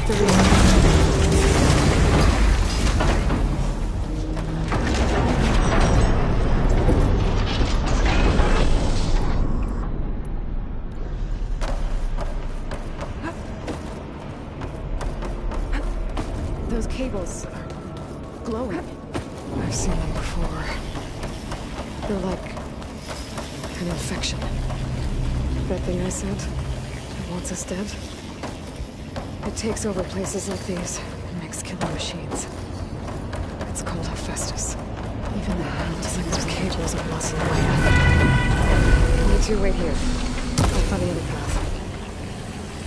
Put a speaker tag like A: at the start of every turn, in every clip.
A: the rear. Those cables are glowing. I've seen them before. They're like an infection. That thing I said, it wants us dead. It takes over places like these and makes killing machines. It's called Hephaestus. Even the hands like those cables are muscling my hand. You two wait here. I'll find the other path.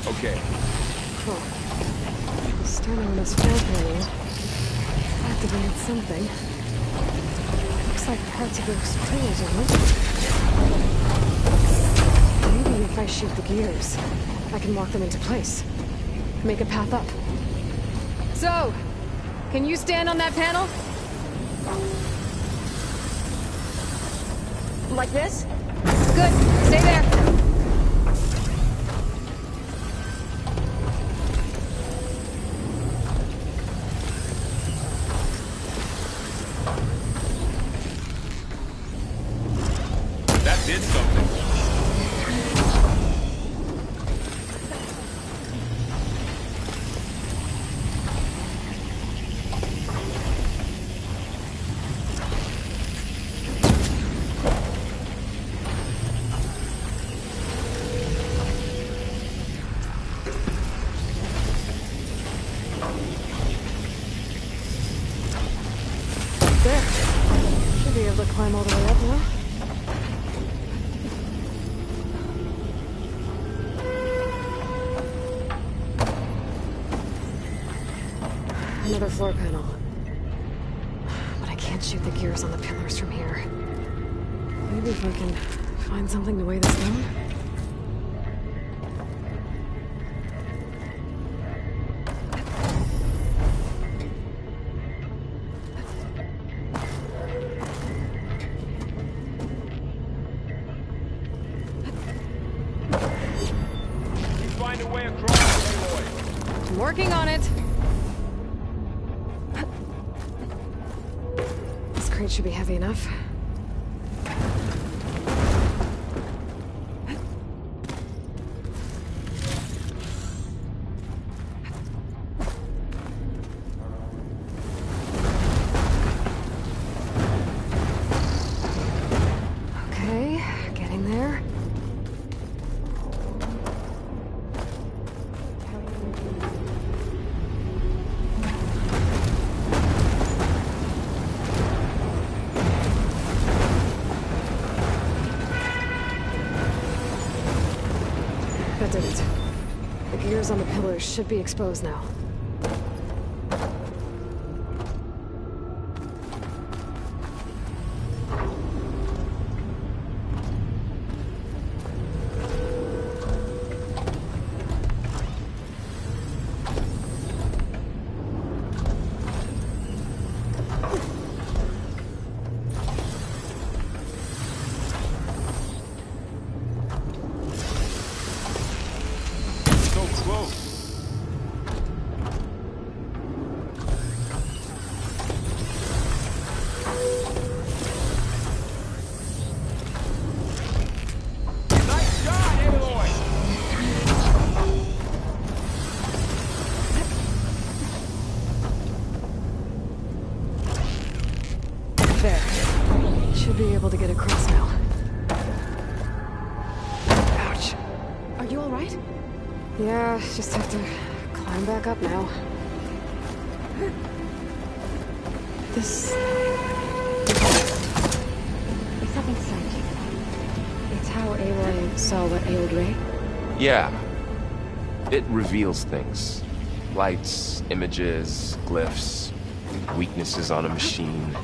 B: Okay.
A: Cool. Standing on this floor panel activated something. Looks like parts of those pillars are moving. Maybe if I shoot the gears, I can walk them into place. Make a path up. So, can you stand on that panel? Like this? Good. Stay there.
B: That did something.
A: There. Should be able to climb all the way up now. Another floor panel. But I can't shoot the gears on the pillars from here. Maybe if I can find something to weigh this down?
B: Find a way across, Aloy.
A: I'm working on it. This crate should be heavy enough. Okay, getting there. That did it. The gears on the pillars should be exposed now.
B: So close. Nice shot, Aloy.
A: There. Should be able to get across now. Ouch. Are you all right? Yeah, just have to climb back up now. This...
C: It's something psychic. It's how Aloy saw what ailed Ray.
D: Yeah. It reveals things. Lights, images, glyphs, weaknesses on a machine.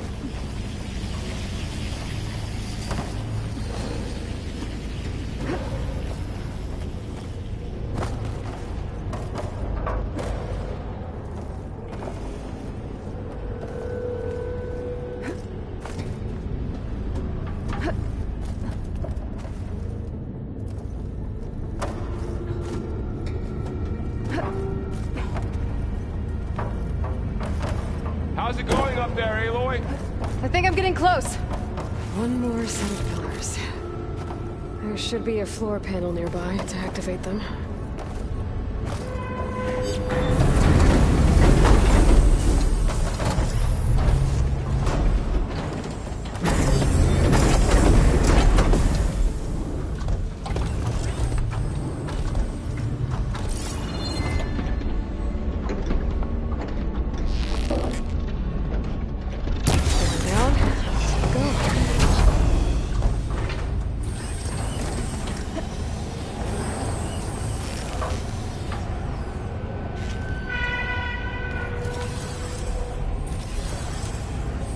B: How's it going up there, Aloy?
A: I think I'm getting close. One more set of pillars. There should be a floor panel nearby to activate them.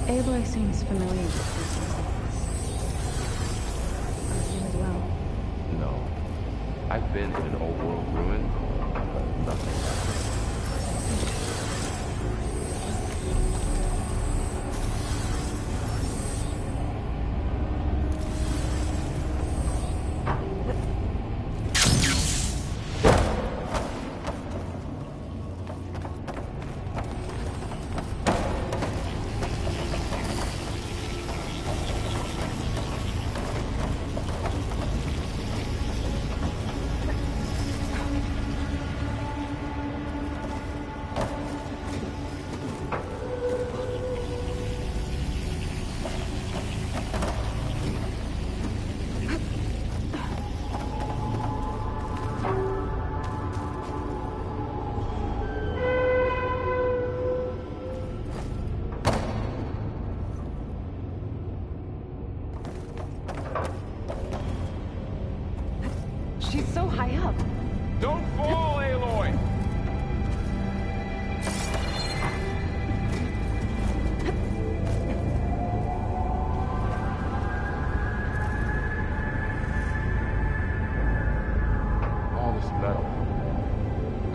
C: Aloy seems familiar with places like this. You as well.
D: No. I've been in an old world ruin, but nothing like this.
C: She's so high up.
B: Don't fall, Aloy!
D: All this metal.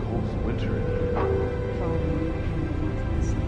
D: Cold's winter in here.
C: Following the sun.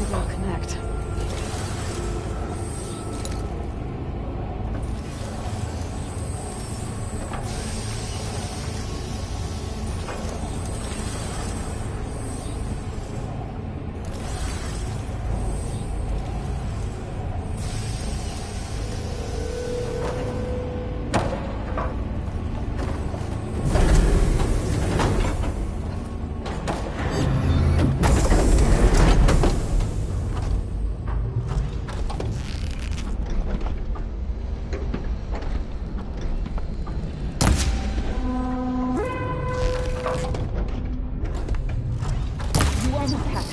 A: They'll connect.
C: You are my pet.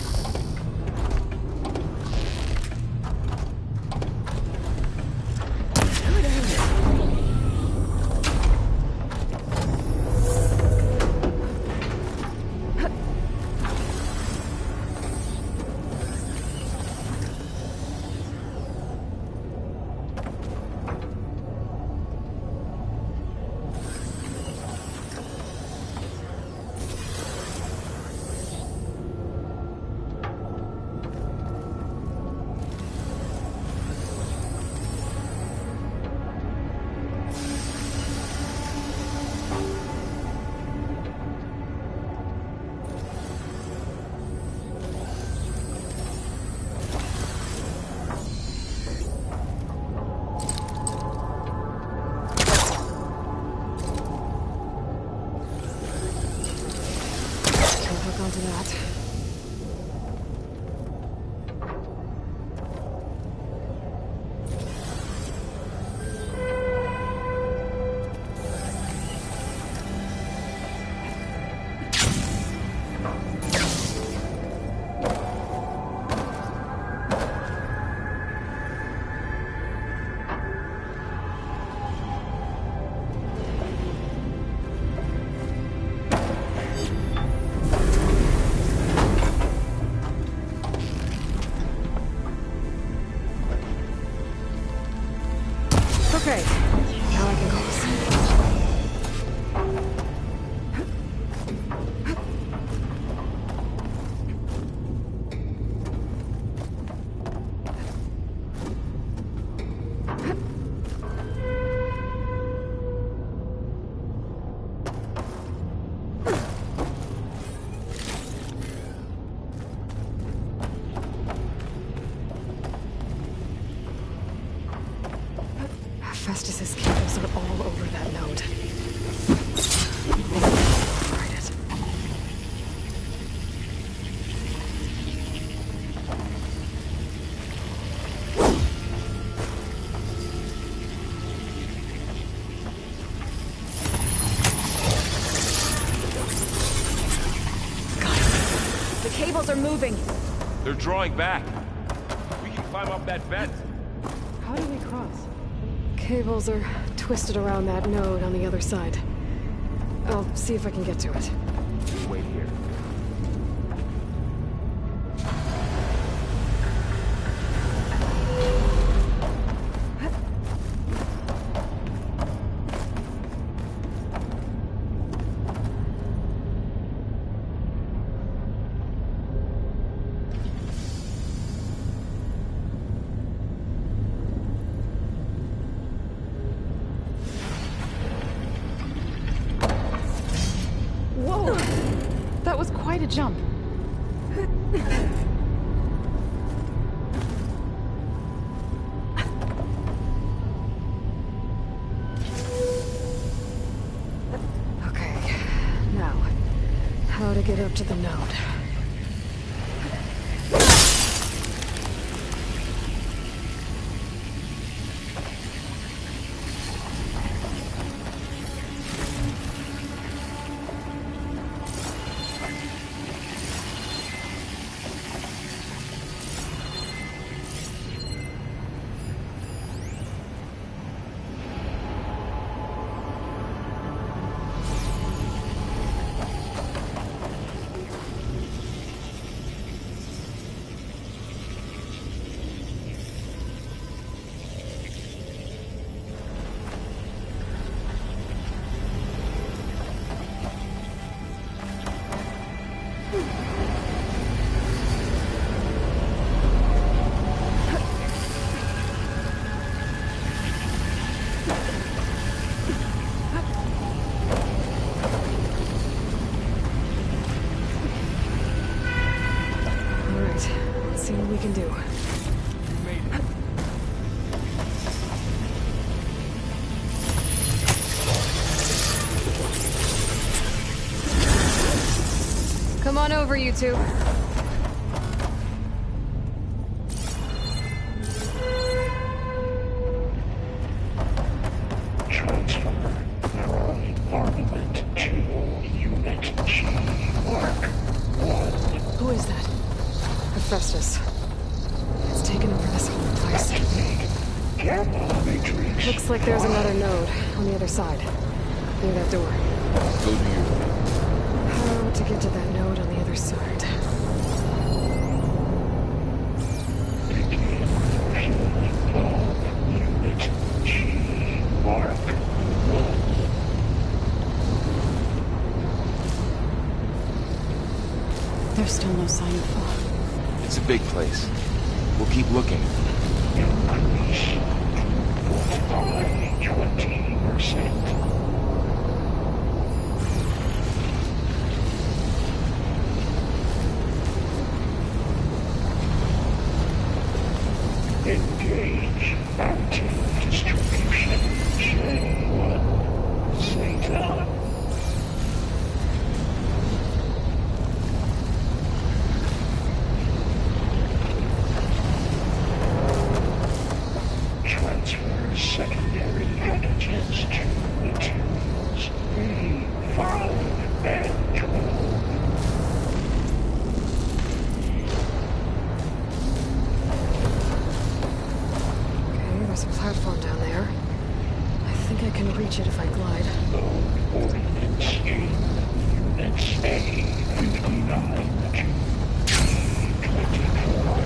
A: Hook onto that. Okay, now I can cross. Festus's cables are all over that node. Right it. Got it. The cables are moving.
B: They're drawing back. We can climb up that vent.
A: How do we cross? Cables are twisted around that node on the other side. I'll see if I can get to it.
D: You wait here.
A: Whoa! That was quite a jump. Okay, now, how to get up to the node. See what we can do.
B: You made it.
A: Come on over, you two.
E: Transfer neuron armament to Unit G. Mark 1.
A: Who is that? Hephaestus. It's taken over this whole place.
E: Gamma matrix.
A: Looks like there's another node on the other side. Near that door.
D: Go do your thing.
A: How to get to that node on the other side?
E: Begin fusion of Unit G. Mark 1.
A: There's still no sign of fall.
F: It's a big place. We'll keep looking.
E: Increase by 20%. Engage active distribution. J1. Zeta. Transfer secondary antigens to materials A5 and 12.
A: Okay, there's a platform down there. I think I can reach it if I glide.
E: Load ordnance in Units A59 to G24.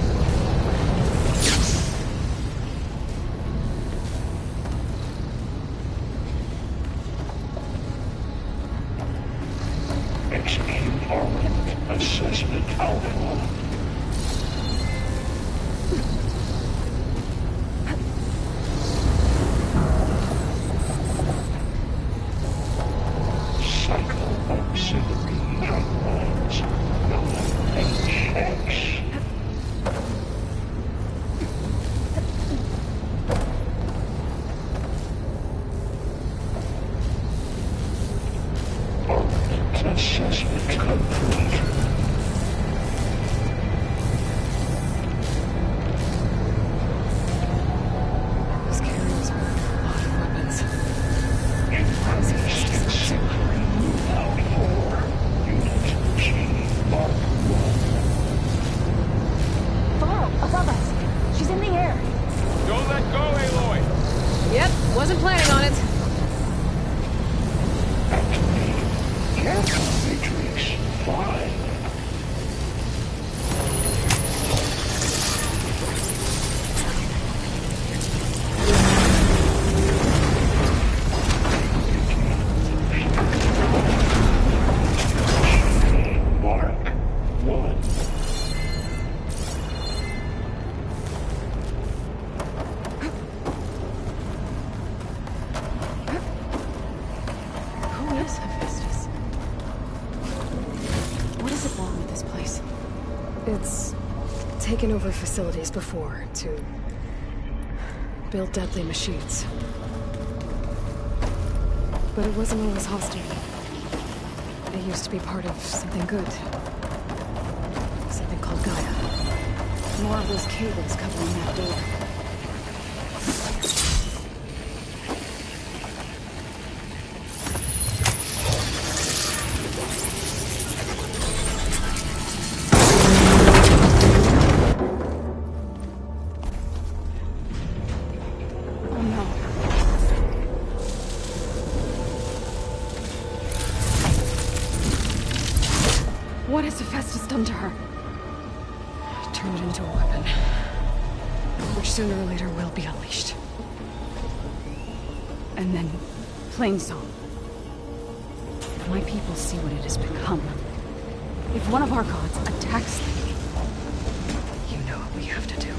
A: Wasn't planning on it.
E: Careful, Matrix. Fine. Mark 1.
A: Who is Hephaestus? What does it want with this place? It's taken over facilities before to build deadly machines. But it wasn't always hostile. It used to be part of something good. Something called Gaia. More of those cables covering that door. Oh no. What has Hephaestus done to her? Turned into a weapon, which sooner or later will be unleashed. And then, Plainsong. If my people see what it has become, if one of our gods attacks them, you know what we have to do.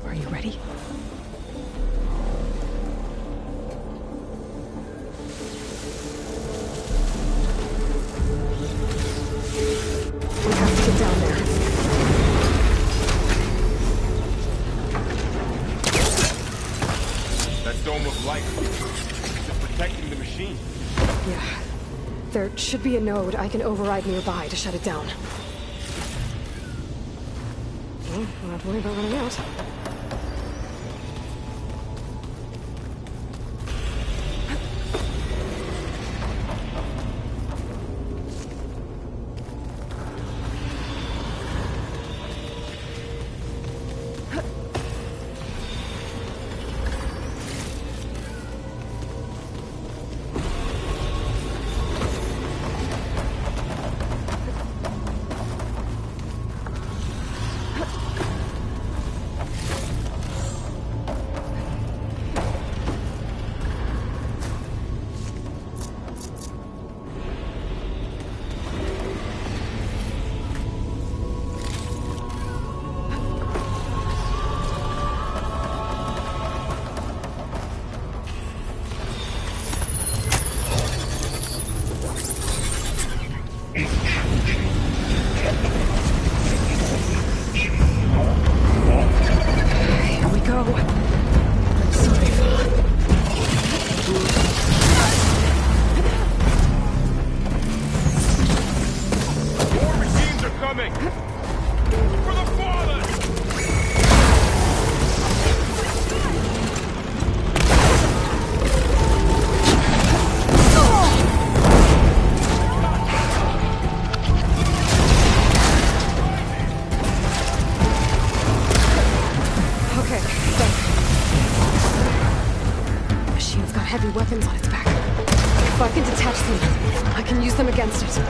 A: Are you ready? We have to get down there.
B: That dome of light. It's protecting the machine.
A: Yeah. There should be a node I can override nearby to shut it down. Well, don't have to worry about running out. Here we go. Sorry,
B: More machines are coming! For the fallen!
A: Okay, done. Machine's got heavy weapons on its back. If I can detach them, I can use them against it.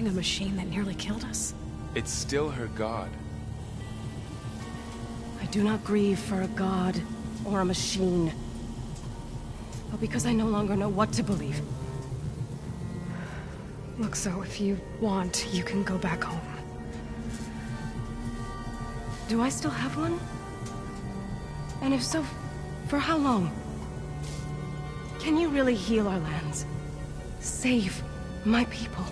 A: the machine that nearly killed us?
F: It's still her god.
A: I do not grieve for a god or a machine, but because I no longer know what to believe. Look, so if you want, you can go back home. Do I still have one? And if so, for how long? Can you really heal our lands? Save my people?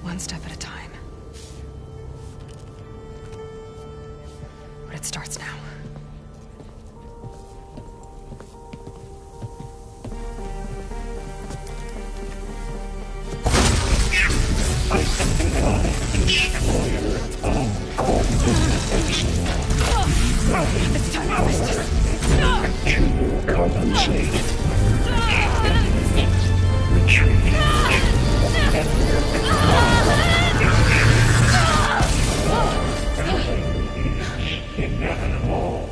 A: One step at a time. But it starts now.
E: Destroyer of
A: It's time I missed it.
E: to compensate. Retreat. Is inevitable.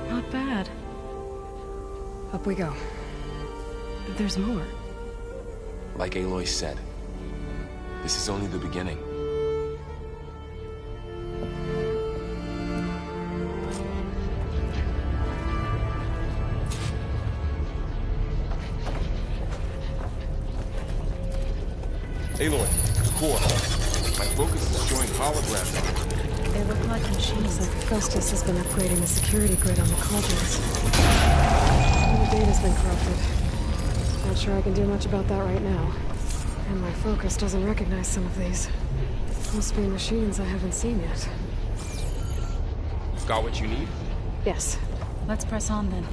A: Not bad. Up we go. There's more.
F: Like Aloy said, this is only the beginning.
B: Aloy, core. My focus is showing holograms.
A: They look like machines. Like Augustus has been upgrading the security grid on the cauldrons. Some of the data's been corrupted. Not sure I can do much about that right now. And my focus doesn't recognize some of these. Must be machines I haven't seen yet.
B: Got what you need?
A: Yes.
C: Let's press on then.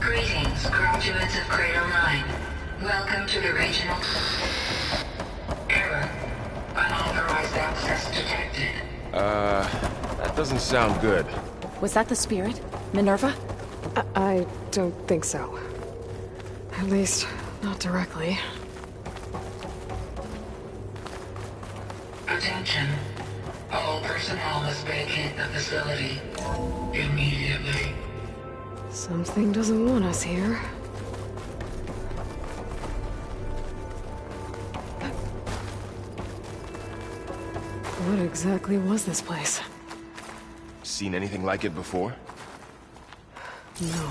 G: Greetings, graduates of Cradle 9. Welcome to the regional... Error. Unauthorized access detected.
F: That doesn't sound good.
C: Was that the spirit? Minerva?
A: I don't think so. At least, not directly.
G: Attention. All personnel must vacate the facility. Immediately.
A: Something doesn't want us here. What exactly was this place?
F: Seen anything like it before?
A: No.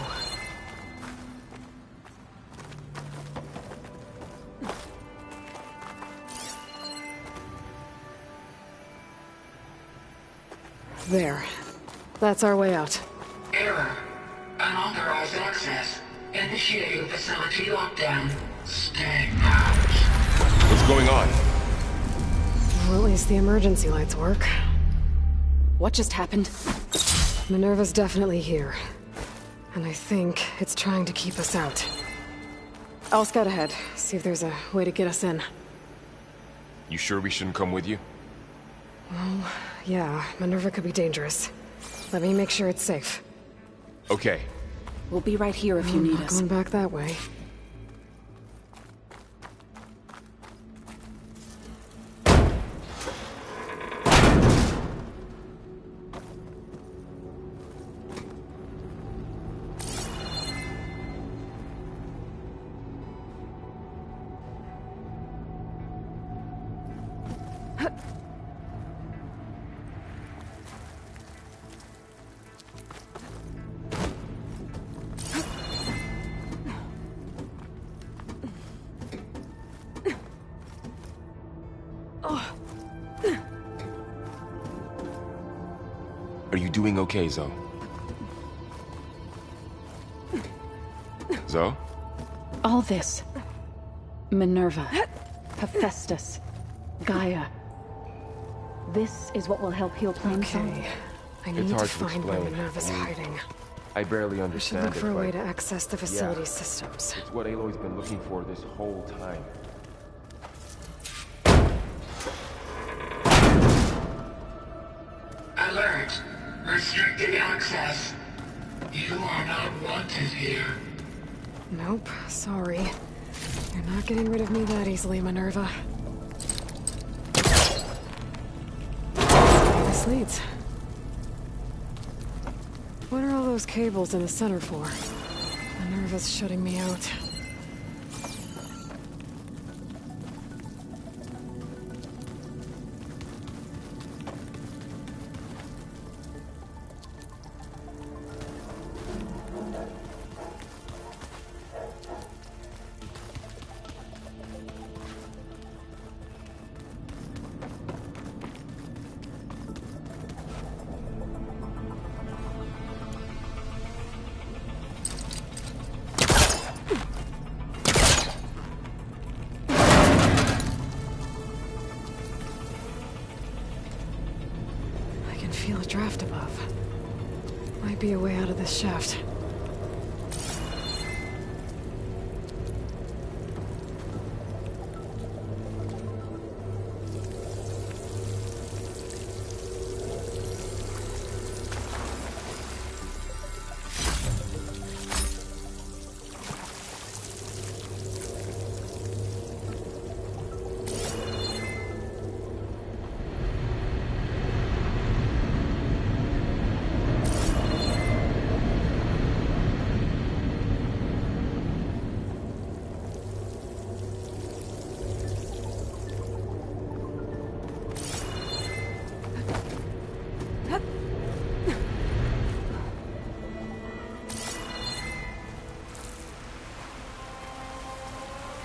A: There. That's our way out.
G: Error. Unauthorized access. Initiating facility lockdown. Stay out.
B: What's going on?
A: Well, at least the emergency lights work.
C: What just happened?
A: Minerva's definitely here. And I think it's trying to keep us out. I'll scout ahead, see if there's a way to get us in.
F: You sure we shouldn't come with you?
A: Well, yeah, Minerva could be dangerous. Let me make sure it's safe.
F: Okay.
C: We'll be right here if you
A: I'm
C: need
A: not
C: us.
A: going back that way.
F: you doing okay, Zoe? Zoe?
C: All this. Minerva. Hephaestus. Gaia. This is what will help heal Plainsong?
A: Okay. I
F: It's
A: need to
F: hard to
A: find where
F: explain.
A: Minerva's
F: I mean,
A: hiding.
F: I barely
A: I should
F: understand
A: look
F: it,
A: for a way
F: but
A: to access the facility systems.
F: it's what Aloy's been looking for this whole time.
G: Alert. Restricted access. You are not wanted here.
A: Nope, sorry. You're not getting rid of me that easily, Minerva. This leads. What are all those cables in the center for? Minerva's shutting me out. Feel a draft above. Might be a way out of this shaft.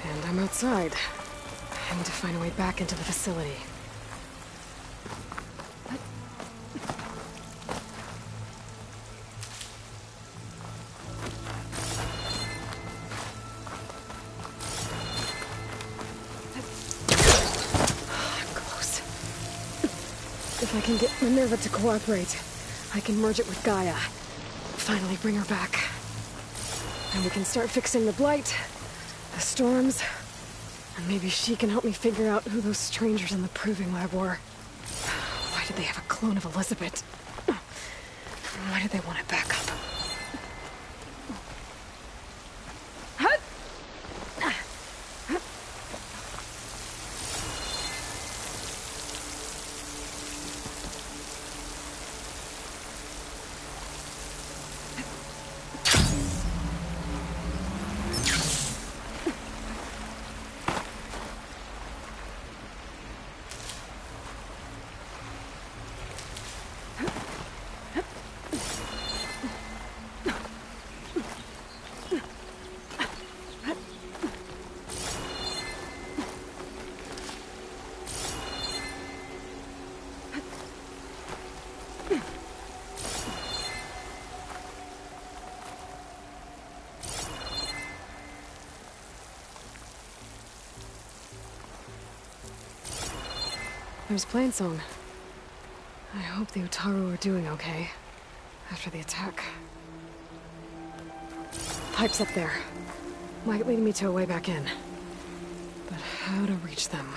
A: And I'm outside. I need to find a way back into the facility. Close. If I can get Minerva to cooperate, I can merge it with Gaia. Finally bring her back. And we can start fixing the Blight, the storms, and maybe she can help me figure out who those strangers in the proving lab were. Why did they have a clone of Elizabeth? Why did they want it back up? There's Plainsong. I hope the Utaru are doing okay after the attack. Pipes up there. Might lead me to a way back in. But how to reach them?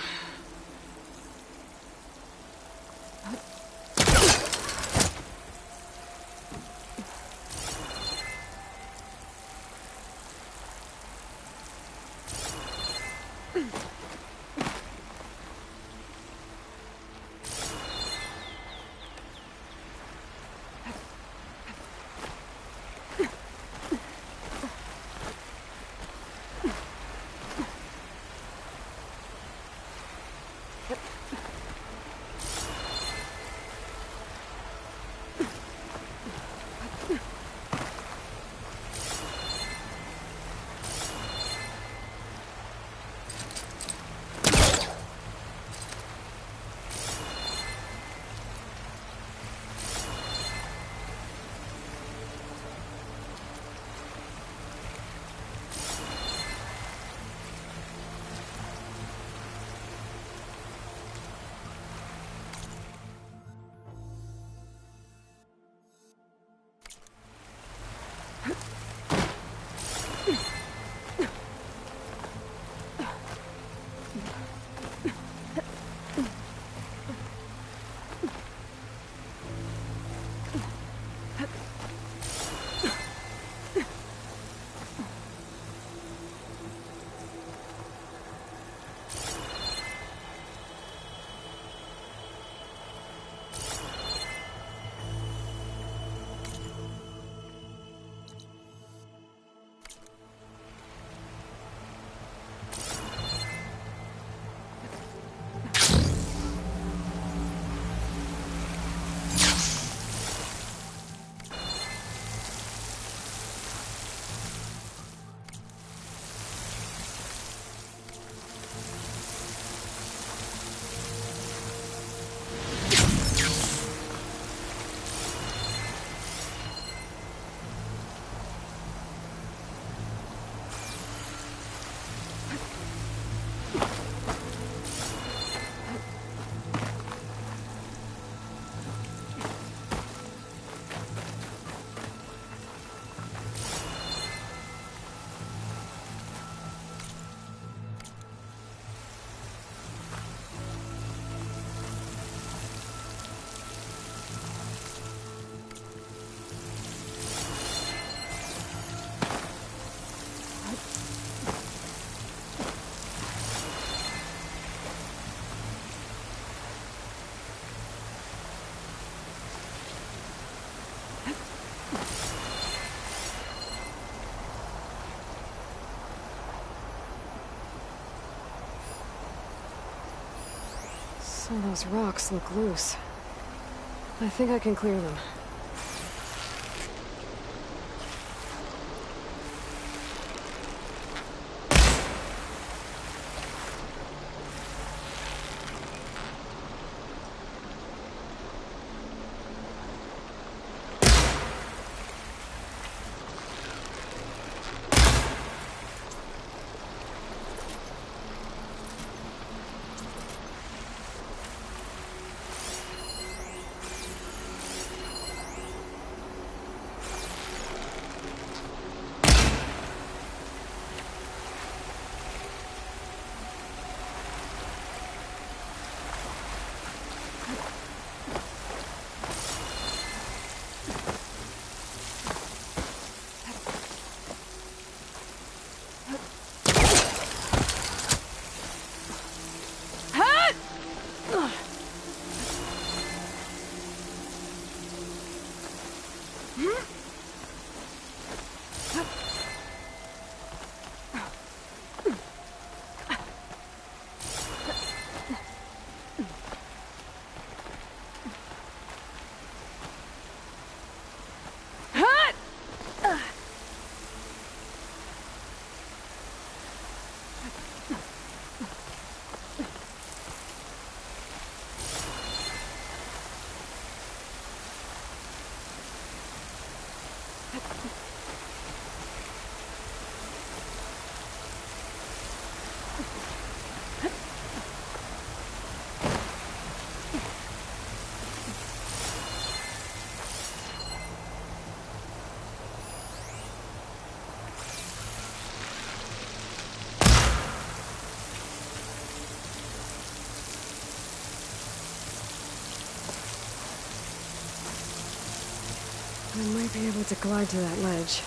A: Some of those rocks look loose. I think I can clear them. I might be able to glide to that ledge.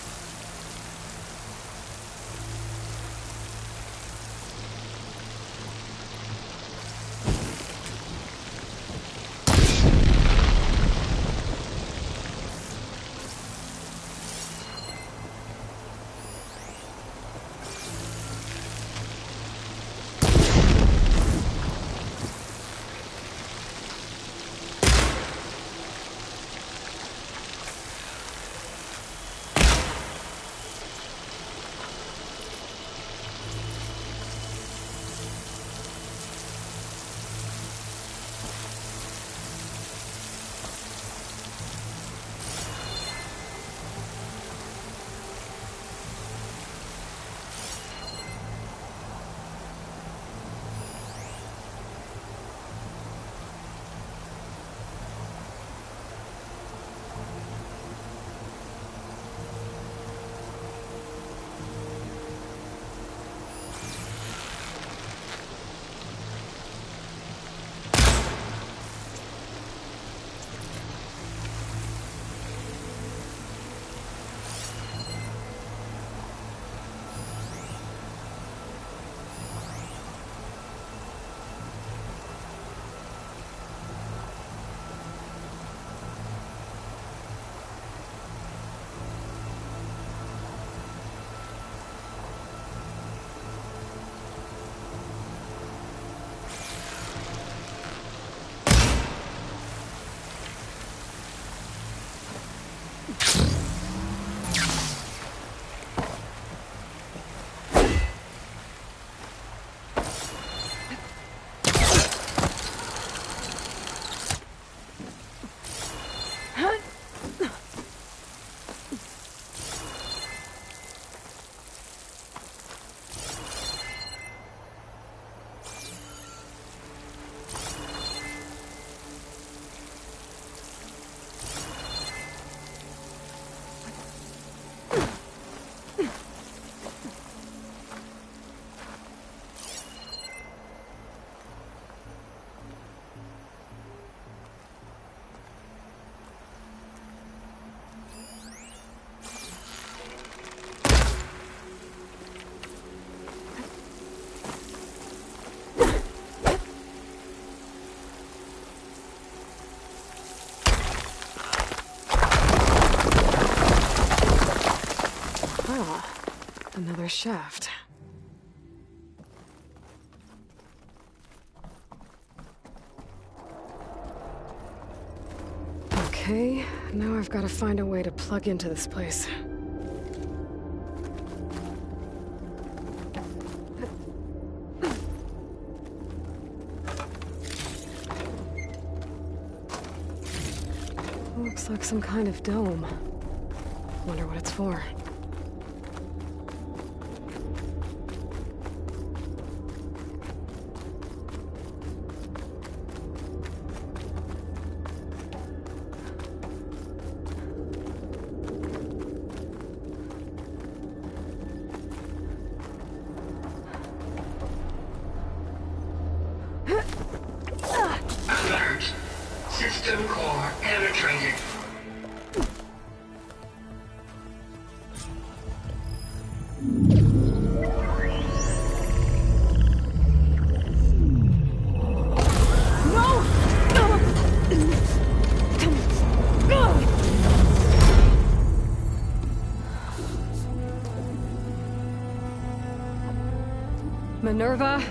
A: Another shaft. Okay, now I've got to find a way to plug into this place. Looks like some kind of dome. Wonder what it's for.
G: Alert. System core penetrated.
A: Minerva,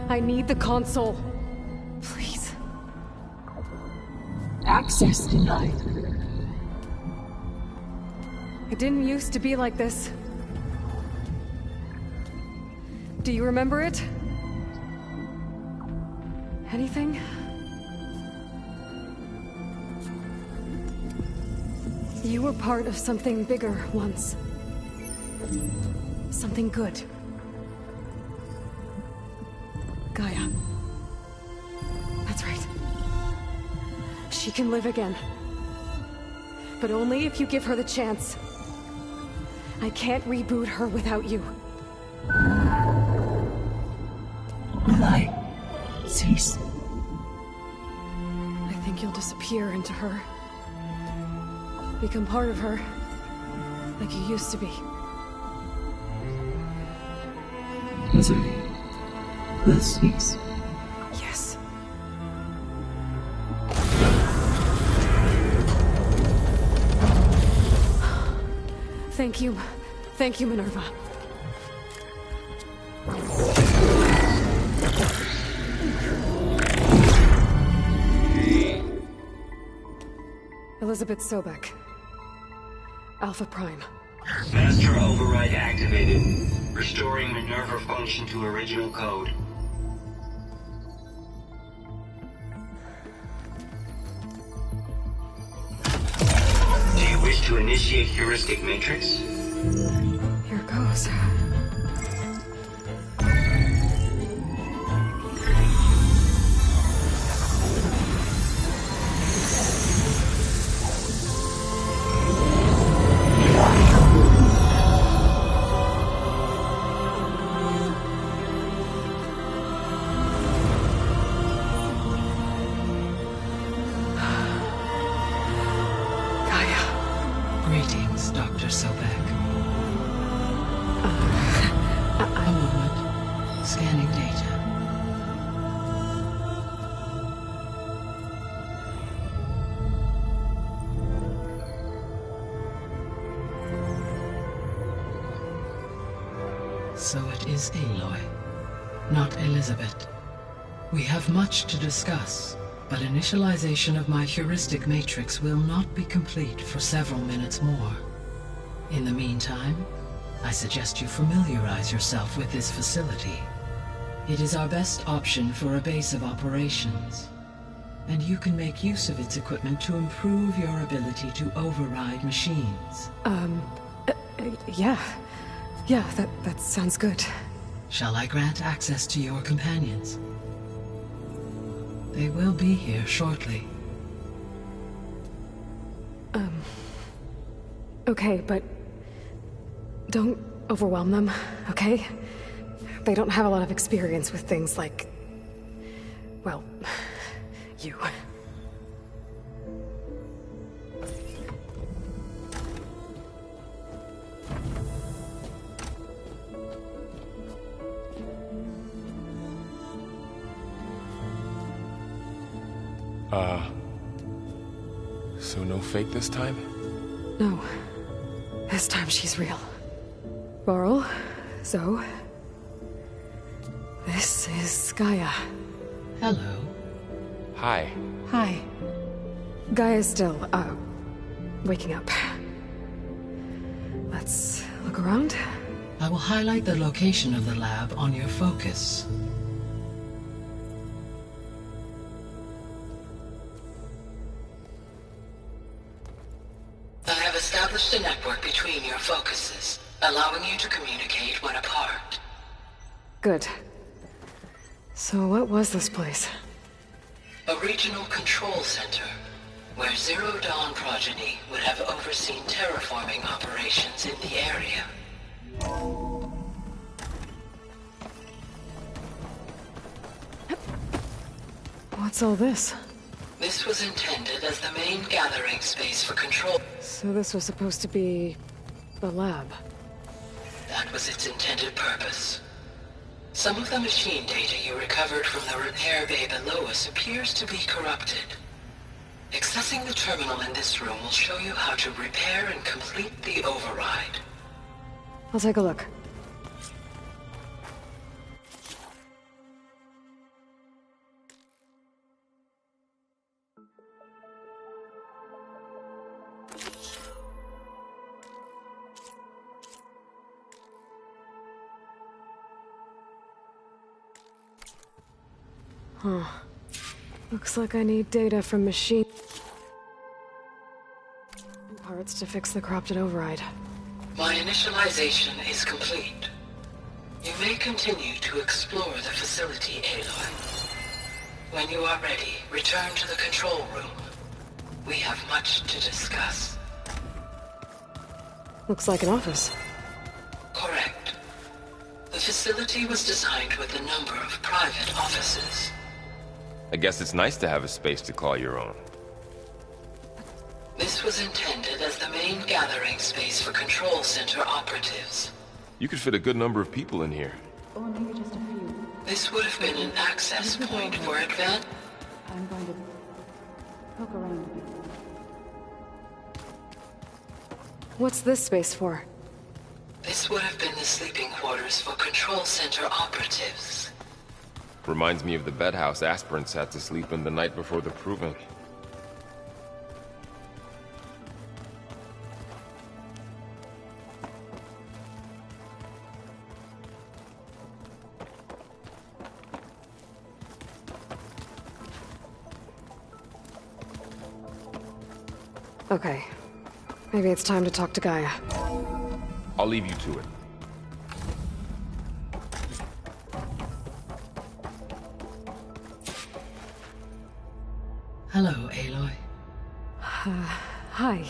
A: I need the console. Please.
H: Access denied.
A: It didn't used to be like this. Do you remember it? Anything? You were part of something bigger once. Something good. Gaia. That's right. She can live again. But only if you give her the chance. I can't reboot her without you.
H: Will I cease?
A: I think you'll disappear into her. Become part of her. Like you used to be.
H: Misery will cease.
A: Yes. Thank you. Thank you, Minerva. Elizabeth Sobek. Alpha Prime.
I: Master override activated. Restoring Minerva function to original code. Do you wish to initiate heuristic matrix?
A: Here goes.
H: Greetings, Dr. Sobek. A moment. Scanning data. So it is Aloy, not Elizabeth. We have much to discuss. But initialization of my heuristic matrix will not be complete for several minutes more. In the meantime, I suggest you familiarize yourself with this facility. It is our best option for a base of operations, and you can make use of its equipment to improve your ability to override machines.
A: Yeah. Yeah, that sounds good.
H: Shall I grant access to your companions? They will be here shortly.
A: Okay, but don't overwhelm them, okay? They don't have a lot of experience with things like, well, you.
F: So no fake this time?
A: No. This time she's real. Varl, Zoe. This is Gaia.
H: Hello.
F: Hi.
A: Hi. Gaia's still, waking up. Let's look around.
H: I will highlight the location of the lab on your focus. I have established a network between your focuses, allowing you to communicate when apart.
A: Good. So what was this place?
H: A regional control center, where Zero Dawn progeny would have overseen terraforming operations in the area.
A: What's all this?
H: This was intended as the main gathering space for control.
A: So this was supposed to be the lab.
H: That was its intended purpose. Some of the machine data you recovered from the repair bay below us appears to be corrupted. Accessing the terminal in this room will show you how to repair and complete the override.
A: I'll take a look. Huh. Looks like I need data from machine parts to fix the corrupted override.
H: My initialization is complete. You may continue to explore the facility, Aloy. When you are ready, return to the control room. We have much to discuss.
A: Looks like an office.
H: Correct. The facility was designed with a number of private offices.
F: I guess it's nice to have a space to call your own.
H: This was intended as the main gathering space for control center operatives.
F: You could fit a good number of people in here.
C: Or maybe just a few.
H: This would have been an access point for advance.
C: I'm going to poke around a bit.
A: What's this space for?
H: This would have been the sleeping quarters for control center operatives.
F: Reminds me of the bedhouse aspirants had to sleep in the night before the proving.
A: Okay. Maybe it's time to talk to Gaia.
F: I'll leave you to it.
H: Hello, Aloy.
A: Hi.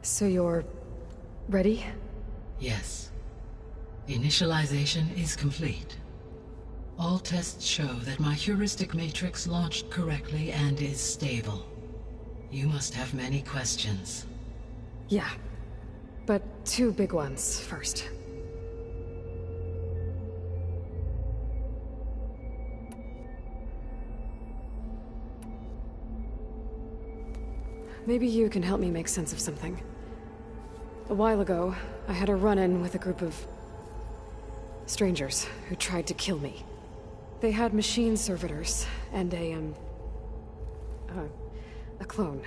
A: So you're ready?
H: Yes. Initialization is complete. All tests show that my heuristic matrix launched correctly and is stable. You must have many questions.
A: Yeah. But two big ones first. Maybe you can help me make sense of something. A while ago, I had a run-in with a group of strangers who tried to kill me. They had machine servitors and a clone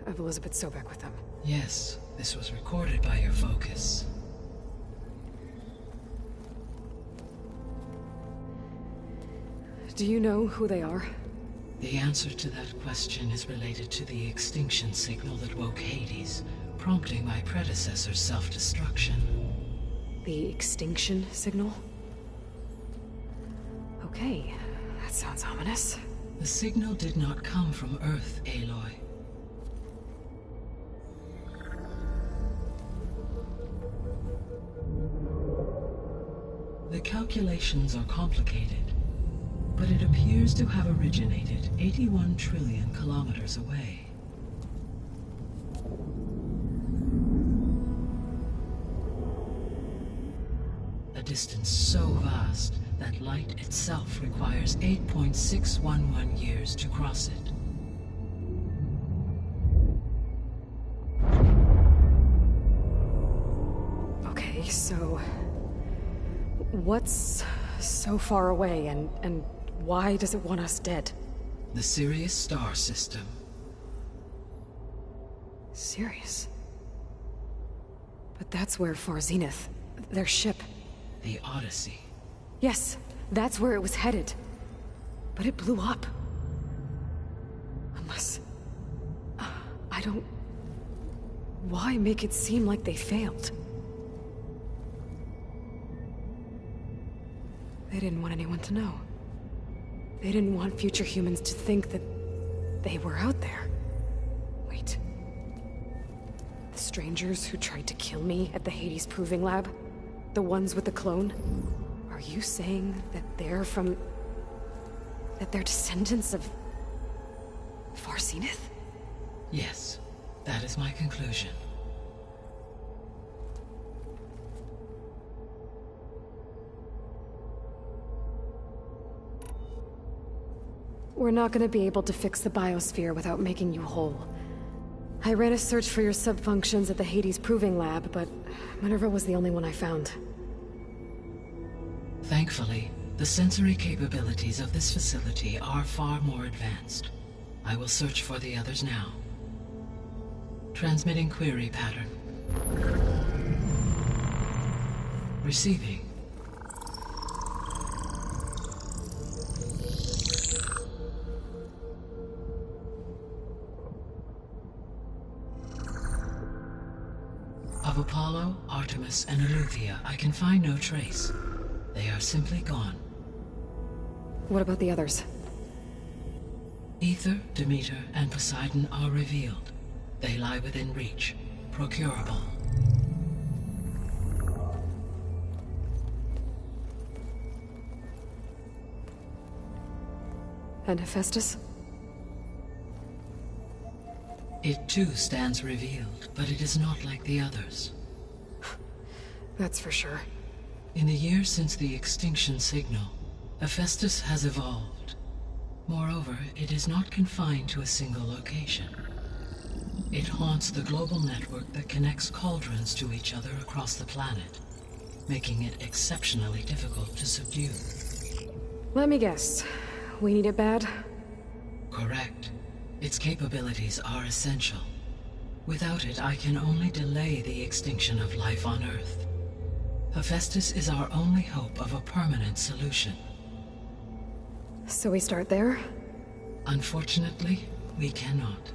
A: of Elizabeth Sobek with them.
H: Yes, this was recorded by your focus.
A: Do you know who they are?
H: The answer to that question is related to the extinction signal that woke Hades, prompting my predecessor's self-destruction.
A: The extinction signal? Okay, that sounds ominous.
H: The signal did not come from Earth, Aloy. The calculations are complicated, but it appears to have originated 81 trillion kilometers away. A distance so vast that light itself requires 8.611 years to cross it.
A: Okay, so what's so far away and why does it want us dead?
H: The Sirius star system.
A: Sirius? But that's where Far Zenith, their ship...
H: The Odyssey.
A: Yes, that's where it was headed. But it blew up. Unless... I don't... Why make it seem like they failed? They didn't want anyone to know. They didn't want future humans to think that they were out there. Wait. The strangers who tried to kill me at the Hades Proving Lab? The ones with the clone? Are you saying that they're from... that they're descendants of... Far Zenith?
H: Yes, that is my conclusion.
A: We're not gonna be able to fix the biosphere without making you whole. I ran a search for your subfunctions at the Hades Proving Lab, but Minerva was the only one I found.
H: Thankfully, the sensory capabilities of this facility are far more advanced. I will search for the others now. Transmitting query pattern. Receiving. Of Apollo, Artemis, and Eleuthia, I can find no trace. They are simply gone.
A: What about the others?
H: Aether, Demeter, and Poseidon are revealed. They lie within reach, procurable.
A: And Hephaestus?
H: It too stands revealed, but it is not like the others.
A: That's for sure.
H: In the years since the extinction signal, Hephaestus has evolved. Moreover, it is not confined to a single location. It haunts the global network that connects cauldrons to each other across the planet, making it exceptionally difficult to subdue.
A: Let me guess. We need it bad?
H: Correct. Its capabilities are essential. Without it, I can only delay the extinction of life on Earth. Hephaestus is our only hope of a permanent solution.
A: So we start there?
H: Unfortunately, we cannot.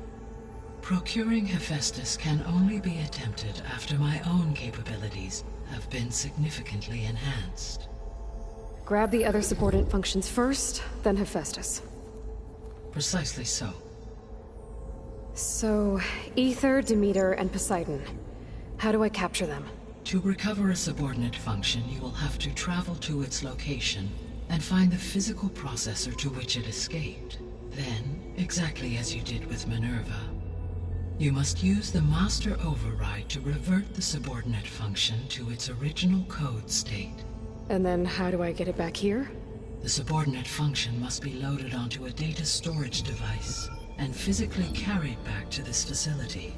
H: Procuring Hephaestus can only be attempted after my own capabilities have been significantly enhanced.
A: Grab the other subordinate functions first, then Hephaestus.
H: Precisely so.
A: So, Aether, Demeter, and Poseidon. How do I capture them?
H: To recover a subordinate function, you will have to travel to its location and find the physical processor to which it escaped. Then, exactly as you did with Minerva, you must use the master override to revert the subordinate function to its original code state.
A: And then how do I get it back here?
H: The subordinate function must be loaded onto a data storage device and physically carried back to this facility.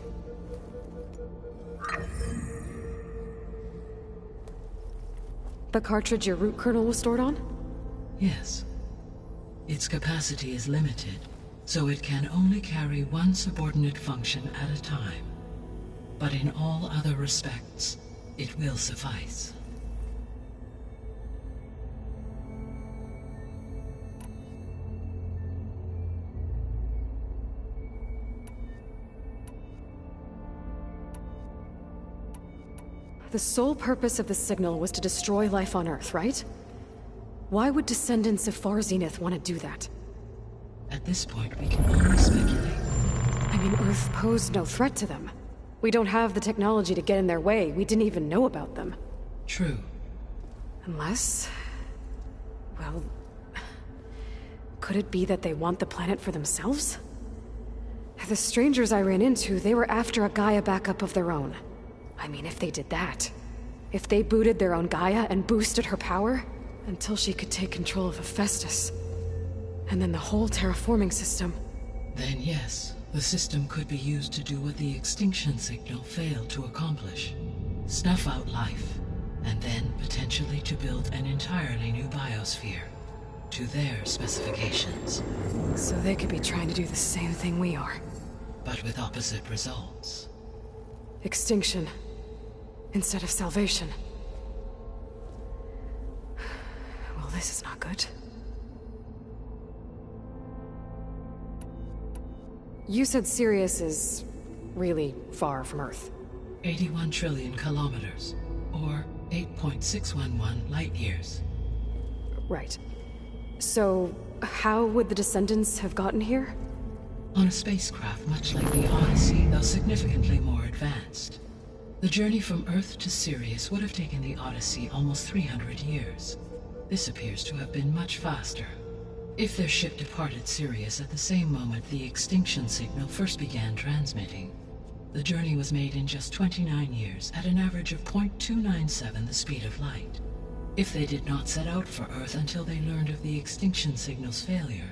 A: The cartridge your root kernel was stored on?
H: Yes. Its capacity is limited, so it can only carry one subordinate function at a time. But in all other respects, it will suffice.
A: The sole purpose of the signal was to destroy life on Earth, right? Why would descendants of Far Zenith want to do that?
H: At this point, we can only speculate.
A: I mean, Earth posed no threat to them. We don't have the technology to get in their way. We didn't even know about them.
H: True.
A: Unless... well... could it be that they want the planet for themselves? The strangers I ran into, they were after a Gaia backup of their own. I mean, if they did that... if they booted their own Gaia and boosted her power... until she could take control of Hephaestus. And then the whole terraforming system.
H: Then yes, the system could be used to do what the extinction signal failed to accomplish. Snuff out life, and then potentially to build an entirely new biosphere. to their specifications,
A: So they could be trying to do the same thing we are.
H: but with opposite results.
A: Extinction. Instead of salvation. Well, this is not good. You said Sirius is really far from Earth.
H: 81 trillion kilometers, or 8.611 light years.
A: Right. So, how would the Descendants have gotten here?
H: On a spacecraft much like the Odyssey, though significantly more advanced. The journey from Earth to Sirius would have taken the Odyssey almost 300 years. This appears to have been much faster. If their ship departed Sirius at the same moment the extinction signal first began transmitting, the journey was made in just 29 years at an average of 0.297 the speed of light. If they did not set out for Earth until they learned of the extinction signal's failure,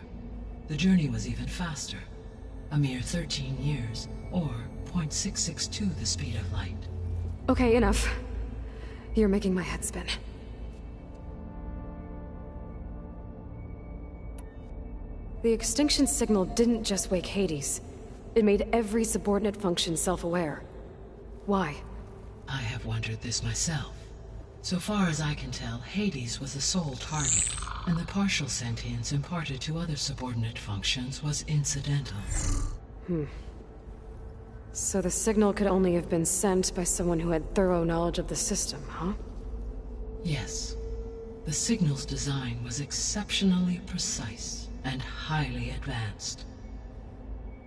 H: the journey was even faster, a mere 13 years, or 0.662 the speed of light.
A: Okay, enough. You're making my head spin. The extinction signal didn't just wake Hades. It made every subordinate function self-aware. Why?
H: I have wondered this myself. So far as I can tell, Hades was the sole target, and the partial sentience imparted to other subordinate functions was incidental.
A: So the signal could only have been sent by someone who had thorough knowledge of the system, huh?
H: Yes. The signal's design was exceptionally precise and highly advanced.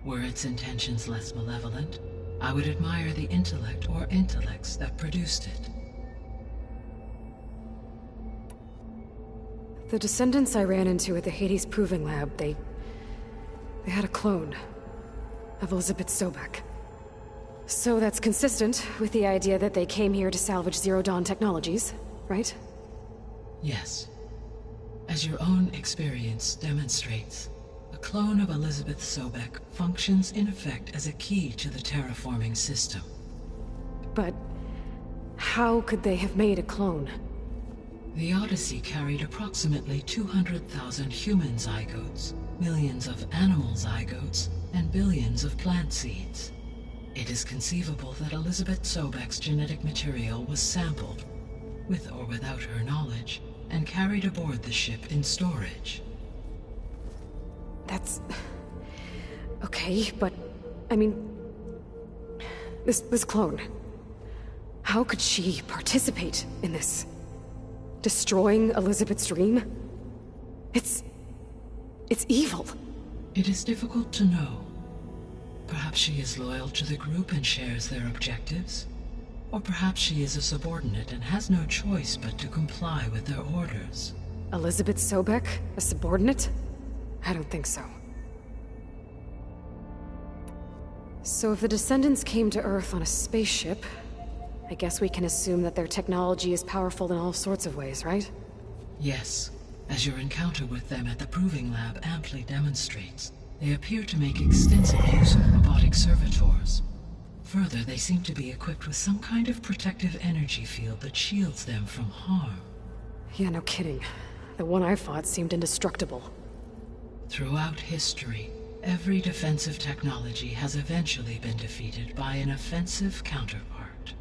H: Were its intentions less malevolent, I would admire the intellect or intellects that produced it.
A: The Descendants I ran into at the Hades Proving Lab, they had a clone of Elizabeth Sobek. So that's consistent with the idea that they came here to salvage Zero Dawn technologies, right?
H: Yes. As your own experience demonstrates, a clone of Elizabeth Sobek functions in effect as a key to the terraforming system.
A: But how could they have made a clone?
H: The Odyssey carried approximately 200,000 human zygotes, millions of animal zygotes, and billions of plant seeds. It is conceivable that Elizabeth Sobek's genetic material was sampled, with or without her knowledge, and carried aboard the ship in storage.
A: That's... okay, but... I mean... This clone... How could she participate in this? Destroying Elizabeth's dream? It's evil.
H: It is difficult to know. Perhaps she is loyal to the group and shares their objectives. Or perhaps she is a subordinate and has no choice but to comply with their orders.
A: Elizabeth Sobek? A subordinate? I don't think so. So if the Descendants came to Earth on a spaceship, I guess we can assume that their technology is powerful in all sorts of ways, right?
H: Yes, as your encounter with them at the Proving Lab amply demonstrates, they appear to make extensive use of robotic servitors. Further, they seem to be equipped with some kind of protective energy field that shields them from harm.
A: Yeah, no kidding. The one I fought seemed indestructible.
H: Throughout history, every defensive technology has eventually been defeated by an offensive counterpart.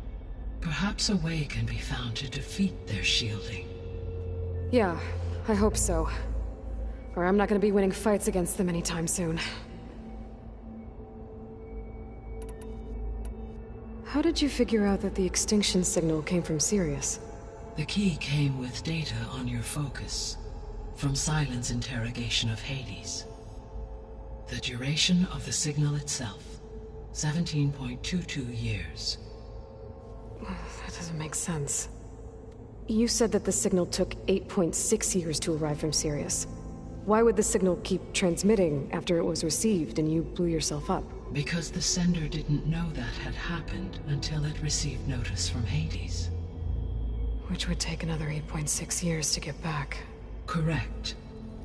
H: Perhaps a way can be found to defeat their shielding.
A: Yeah, I hope so. Or I'm not gonna be winning fights against them anytime soon. How did you figure out that the extinction signal came from Sirius?
H: The key came with data on your focus, from Silent's interrogation of Hades. The duration of the signal itself, 17.22 years.
A: That doesn't make sense. You said that the signal took 8.6 years to arrive from Sirius. Why would the signal keep transmitting after it was received and you blew yourself up?
H: Because the sender didn't know that had happened until it received notice from Hades.
A: Which would take another 8.6 years to get back.
H: Correct.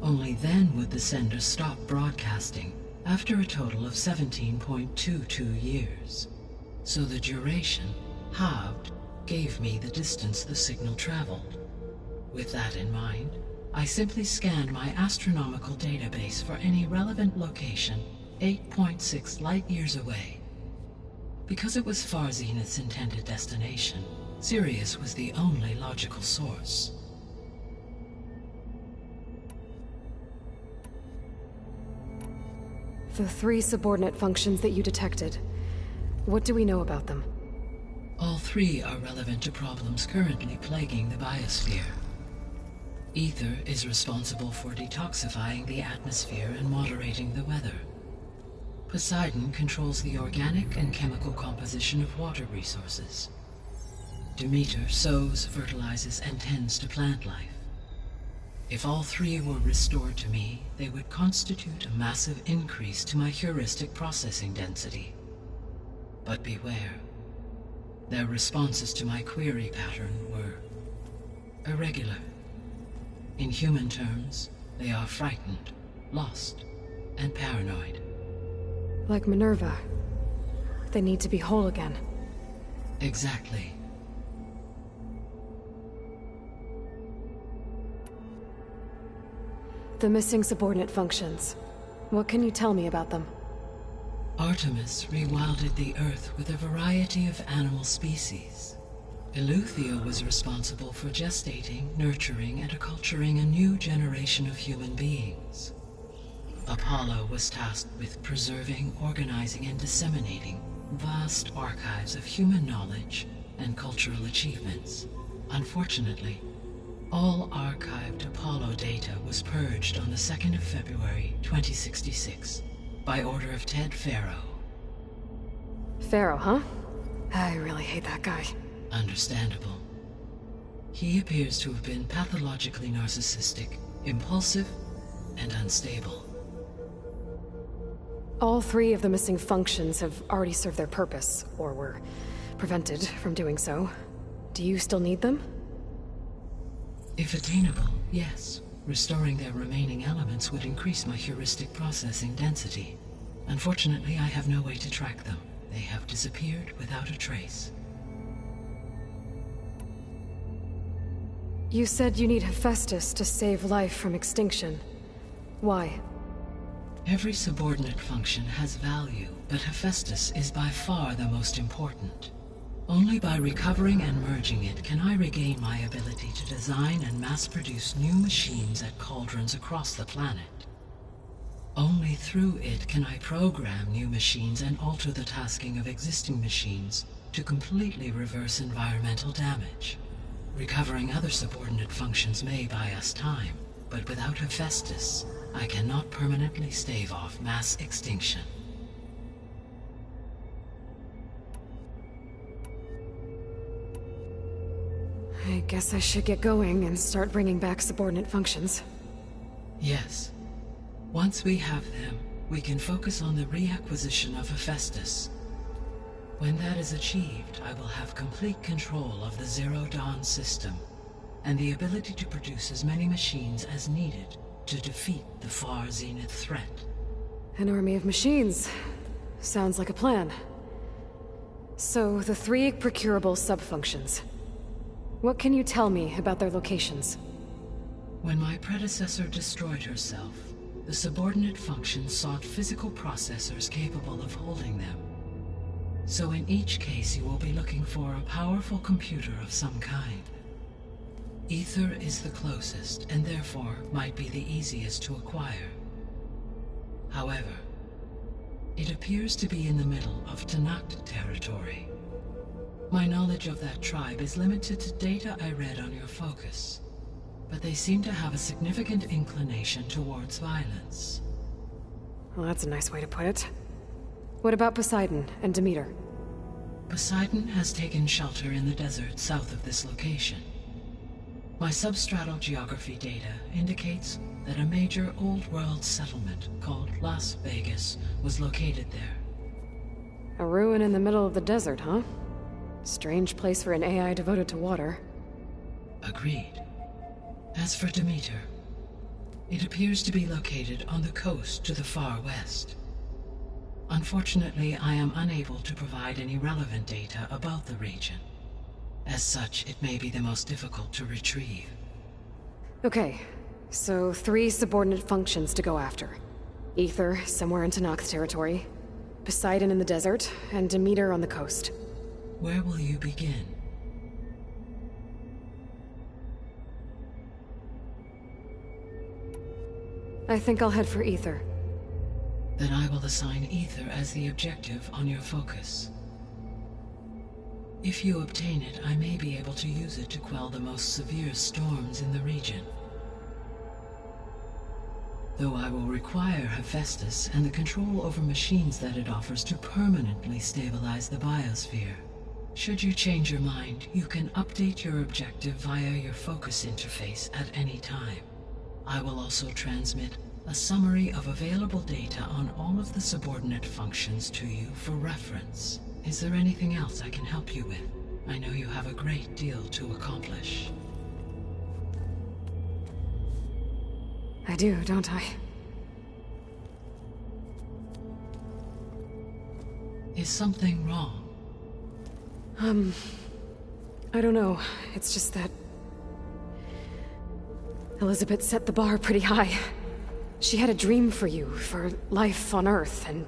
H: Only then would the sender stop broadcasting, after a total of 17.22 years. So the duration, halved, gave me the distance the signal traveled. With that in mind, I simply scanned my astronomical database for any relevant location 8.6 light-years away. Because it was Far Zenith's intended destination, Sirius was the only logical source.
A: The 3 subordinate functions that you detected. What do we know about them?
H: All 3 are relevant to problems currently plaguing the biosphere. Ether is responsible for detoxifying the atmosphere and moderating the weather. Poseidon controls the organic and chemical composition of water resources. Demeter sows, fertilizes, and tends to plant life. If all 3 were restored to me, they would constitute a massive increase to my heuristic processing density. But beware. Their responses to my query pattern were irregular. In human terms, they are frightened, lost, and paranoid.
A: Like Minerva. They need to be whole again.
H: Exactly.
A: The missing subordinate functions. What can you tell me about them?
H: Artemis rewilded the Earth with a variety of animal species. Eleuthia was responsible for gestating, nurturing, and acculturating a new generation of human beings. Apollo was tasked with preserving, organizing, and disseminating vast archives of human knowledge and cultural achievements. Unfortunately, all archived Apollo data was purged on the 2nd of February, 2066, by order of Ted Faro.
A: Faro, huh? I really hate that guy.
H: Understandable. He appears to have been pathologically narcissistic, impulsive, and unstable.
A: All 3 of the missing functions have already served their purpose, or were prevented from doing so. Do you still need them?
H: If attainable, yes. Restoring their remaining elements would increase my heuristic processing density. Unfortunately, I have no way to track them. They have disappeared without a trace.
A: You said you need Hephaestus to save life from extinction. Why?
H: Every subordinate function has value, but Hephaestus is by far the most important. Only by recovering and merging it can I regain my ability to design and mass-produce new machines at cauldrons across the planet. Only through it can I program new machines and alter the tasking of existing machines to completely reverse environmental damage. Recovering other subordinate functions may buy us time, but without Hephaestus, I cannot permanently stave off mass extinction.
A: I guess I should get going and start bringing back subordinate functions.
H: Yes. Once we have them, we can focus on the reacquisition of Hephaestus. When that is achieved, I will have complete control of the Zero Dawn system, and the ability to produce as many machines as needed to defeat the Far Zenith threat.
A: An army of machines. Sounds like a plan. So, the 3 procurable sub-functions. What can you tell me about their locations?
H: When my predecessor destroyed herself, the subordinate functions sought physical processors capable of holding them. So in each case you will be looking for a powerful computer of some kind. Ether is the closest, and therefore might be the easiest to acquire. However, it appears to be in the middle of Tenakt territory. My knowledge of that tribe is limited to data I read on your focus, but they seem to have a significant inclination towards violence.
A: Well, that's a nice way to put it. What about Poseidon and Demeter?
H: Poseidon has taken shelter in the desert south of this location. My substratal geography data indicates that a major old-world settlement called Las Vegas was located there.
A: A ruin in the middle of the desert, huh? Strange place for an AI devoted to water.
H: Agreed. As for Demeter, it appears to be located on the coast to the far west. Unfortunately, I am unable to provide any relevant data about the region. As such, it may be the most difficult to retrieve.
A: Okay, So 3 subordinate functions to go after. Aether, somewhere in Tenakth territory. Poseidon in the desert, and Demeter on the coast.
H: Where will you begin?
A: I think I'll head for Aether.
H: Then I will assign Aether as the objective on your focus. If you obtain it, I may be able to use it to quell the most severe storms in the region. Though I will require Hephaestus and the control over machines that it offers to permanently stabilize the biosphere. Should you change your mind, you can update your objective via your focus interface at any time. I will also transmit a summary of available data on all of the subordinate functions to you for reference. Is there anything else I can help you with? I know you have a great deal to accomplish.
A: I do, don't I?
H: Is something wrong?
A: I don't know. It's just that... Elizabeth set the bar pretty high. She had a dream for you, for life on Earth, and...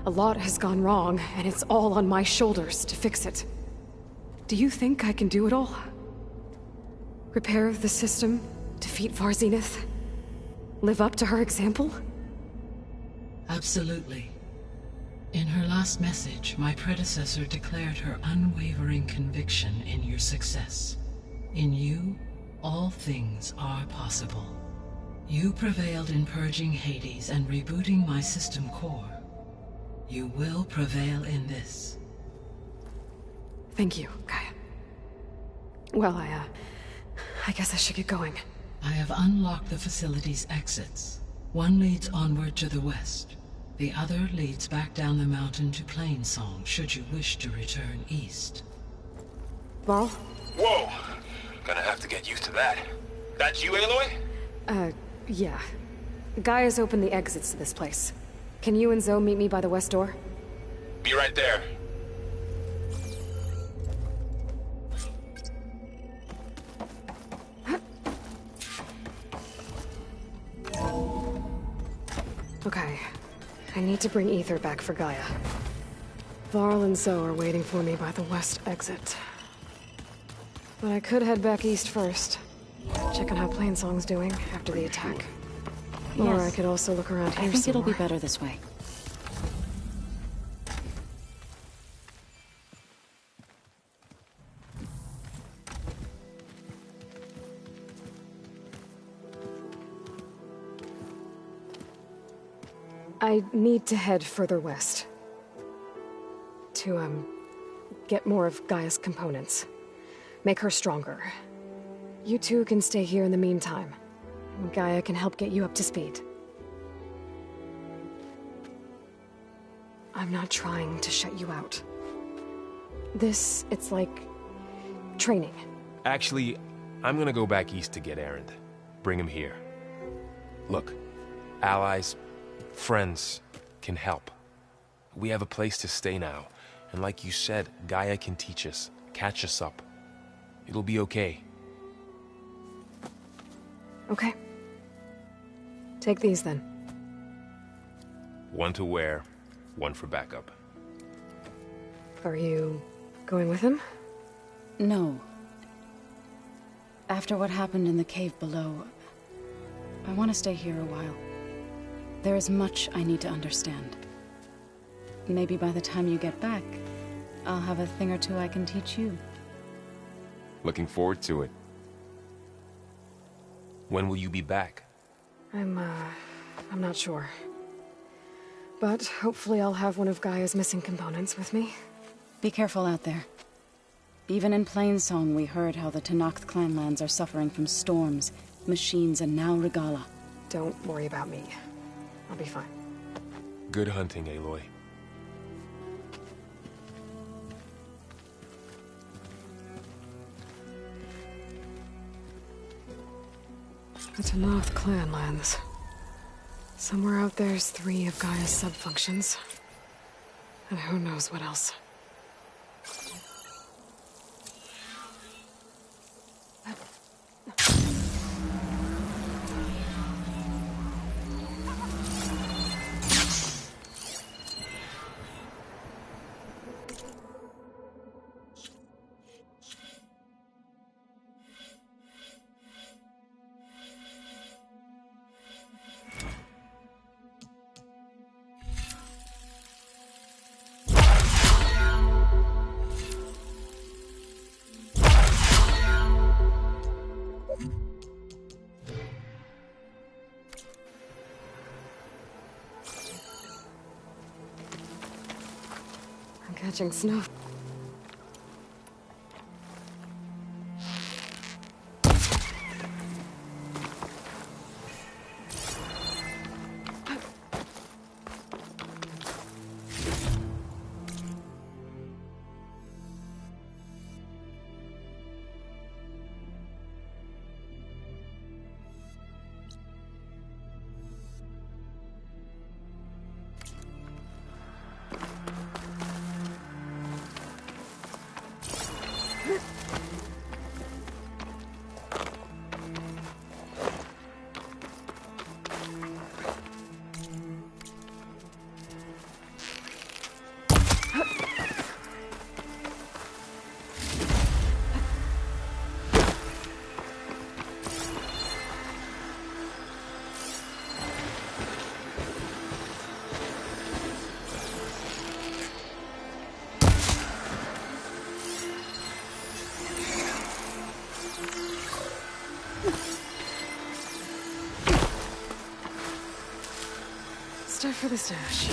A: a lot has gone wrong, and it's all on my shoulders to fix it. Do you think I can do it all? Repair the system, defeat Varzenith, live up to her example?
H: Absolutely. In her last message, my predecessor declared her unwavering conviction in your success. In you, all things are possible. You prevailed in purging Hades and rebooting my system core. You will prevail in this.
A: Thank you, Gaia. Well, I guess I should get going.
H: I have unlocked the facility's exits. One leads onward to the west. The other leads back down the mountain to Plainsong, should you wish to return east.
A: Varl?
F: Whoa! Gonna have to get used to that. That's you, Aloy?
A: Yeah. Gaia's opened the exits to this place. Can you and Zoe meet me by the west door?
F: Be right there.
A: Okay. I need to bring Aether back for Gaia. Varl and Zoe are waiting for me by the west exit. But I could head back east first. Check on how Plainsong's doing after the attack. Or I could also look around here
C: I think it'll be
A: somewhere.
C: better this way.
A: I need to head further west. To, get more of Gaia's components. Make her stronger. You two can stay here in the meantime. Gaia can help get you up to speed. I'm not trying to shut you out. It's like... training.
F: Actually, I'm gonna go back east to get Erend. Bring him here. Look, allies, friends can help. We have a place to stay now, and like you said, Gaia can teach us, catch us up. It'll be okay.
A: Okay. Take these then.
F: One to wear, one for backup.
A: Are you going with him?
C: No. After what happened in the cave below, I want to stay here a while. There is much I need to understand. Maybe by the time you get back, I'll have a thing or two I can teach you.
F: Looking forward to it. When will you be back?
A: I'm not sure. But hopefully I'll have one of Gaia's missing components with me.
C: Be careful out there. Even in Plainsong, we heard how the Tenakth clanlands are suffering from storms, machines, and now Regalla.
A: Don't worry about me. I'll be fine.
F: Good hunting, Aloy.
A: The Tenakth clanlands. Somewhere out there's 3 of Gaia's sub-functions. And who knows what else. watching snow. Start for the stash.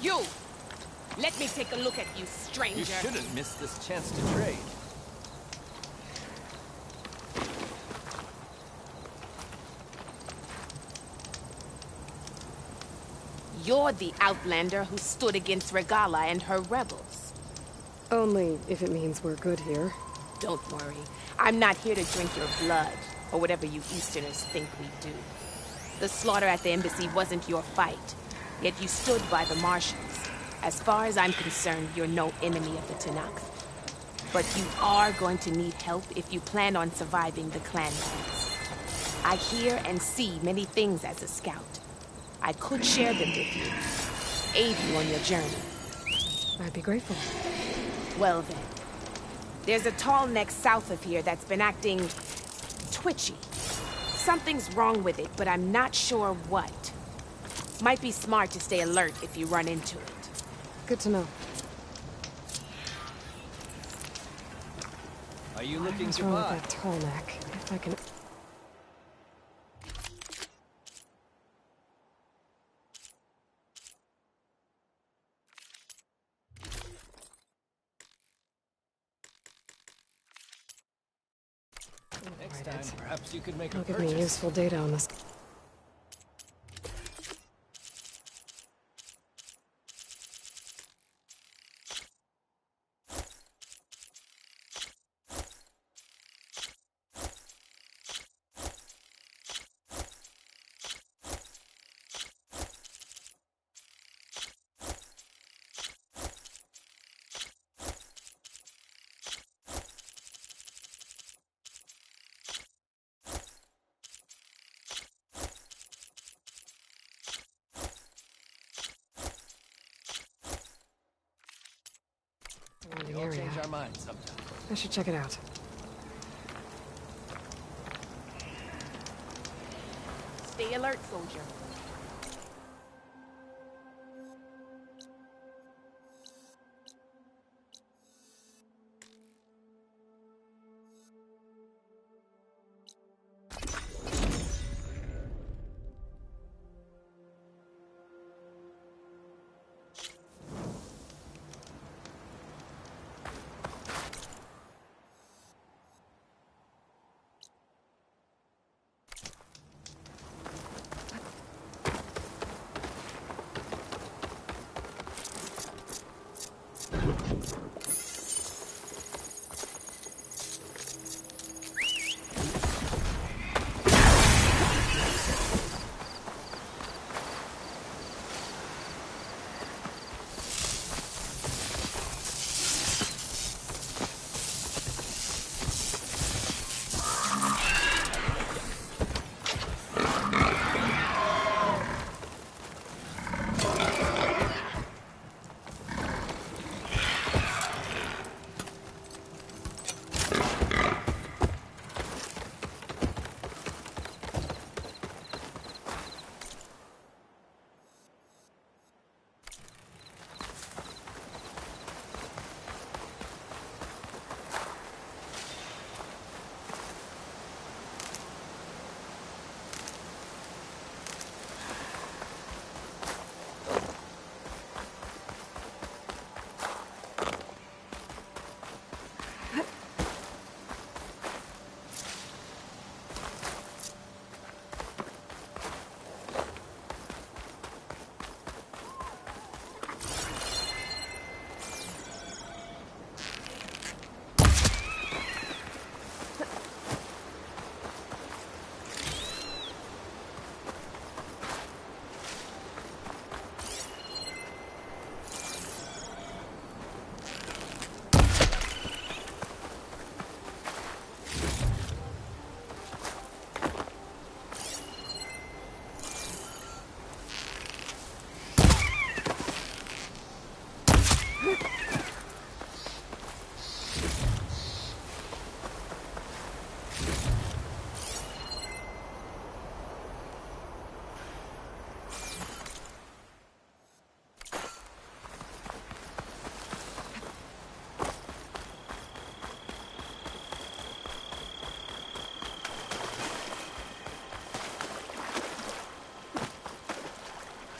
J: You! Let me take a look at you, stranger.
K: You shouldn't miss this chance to trade.
J: You're the outlander who stood against Regala and her rebels.
A: Only if it means we're good here.
J: Don't worry. I'm not here to drink your blood, or whatever you Easterners think we do. The slaughter at the embassy wasn't your fight, yet you stood by the Martians. As far as I'm concerned, you're no enemy of the Tenakth. But you are going to need help if you plan on surviving the clan wars. I hear and see many things as a scout. I could share them with you, aid you on your journey.
A: I'd be grateful.
J: Well then, there's a tall neck south of here that's been acting twitchy. Something's wrong with it, but I'm not sure what. Might be smart to stay alert if you run into it.
A: Good to know.
K: Are you looking
A: What's
K: to
A: wrong
K: buy?
A: with that tall neck? If I can...
K: Next time, perhaps you could make a
A: It'll give
K: purchase.
A: me useful data on this.
K: We all change our minds sometimes.
A: I should check it out.
J: Stay alert, soldier.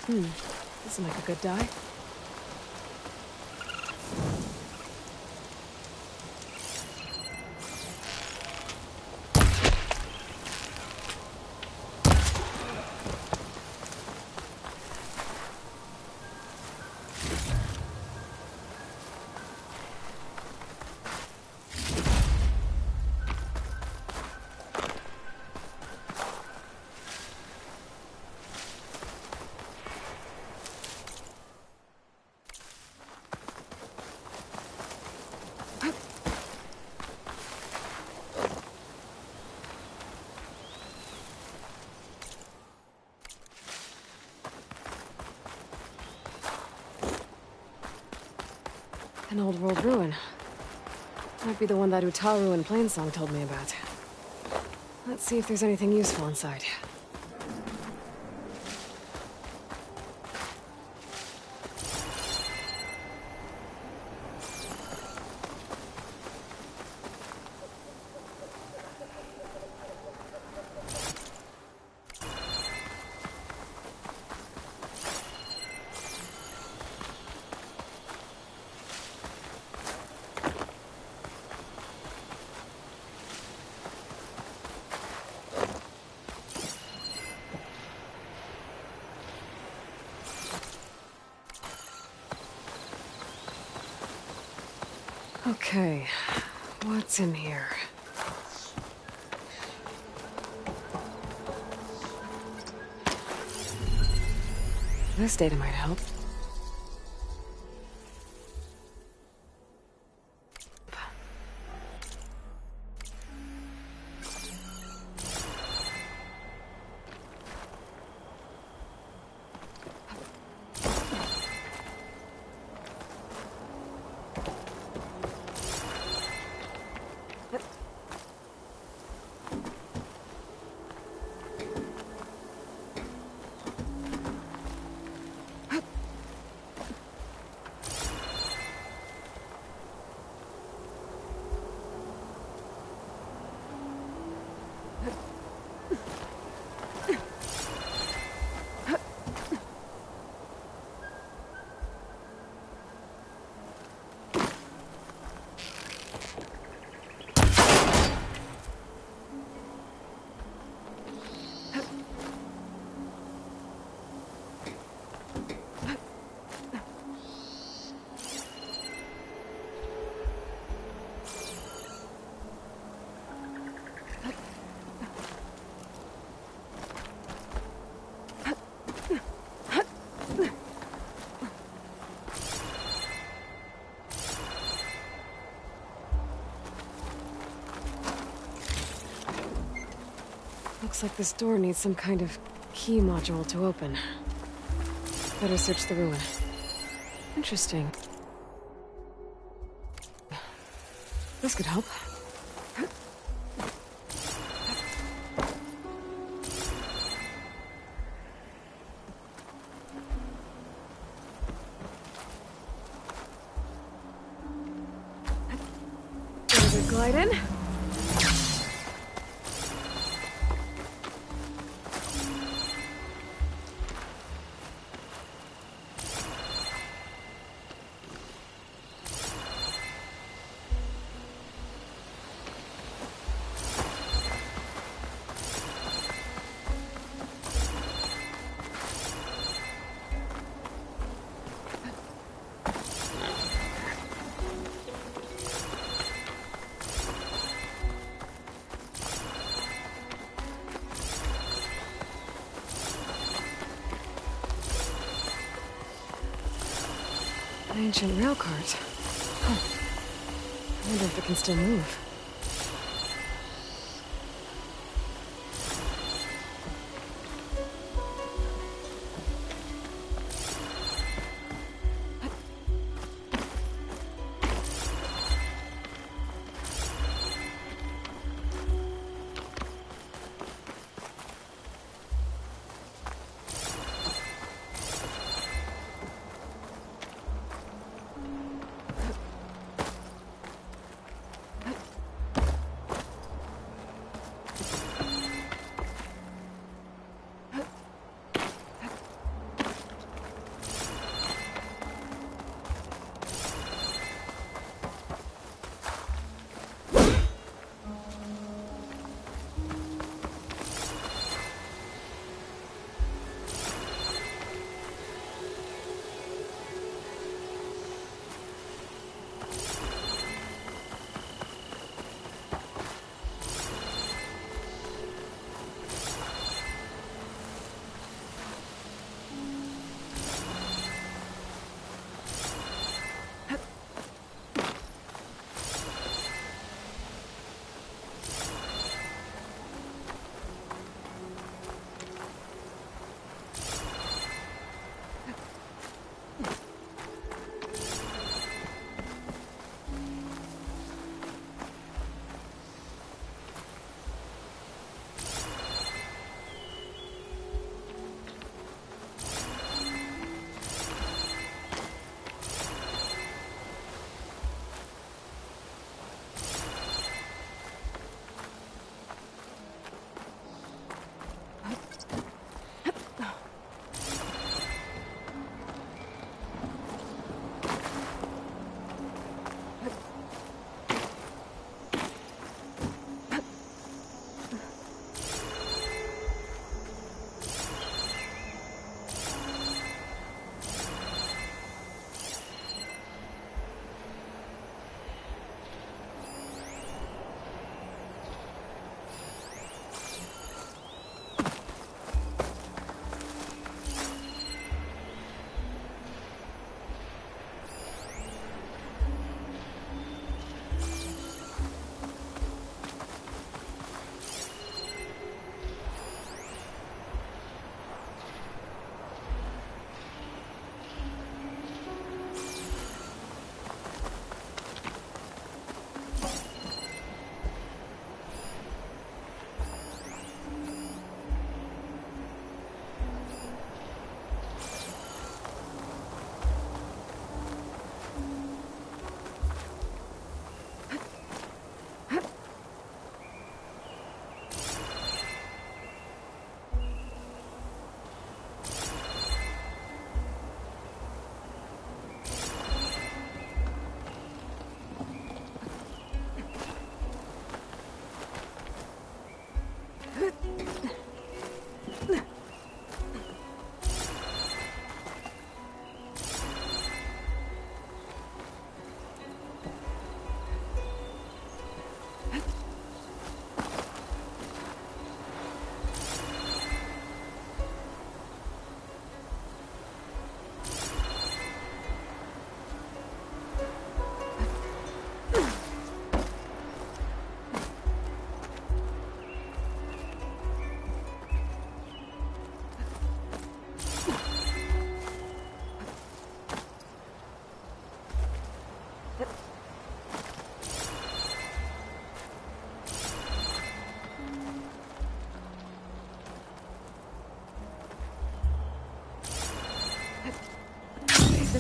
A: This will make a good dye. An old world ruin. Might be the one that Utaru and Plainsong told me about. Let's see if there's anything useful inside. Okay, what's in here? This data might help. Looks like this door needs some kind of key module to open. Better search the ruin. Interesting. This could help. There's a glide in. An ancient rail cart. Huh. I wonder if it can still move.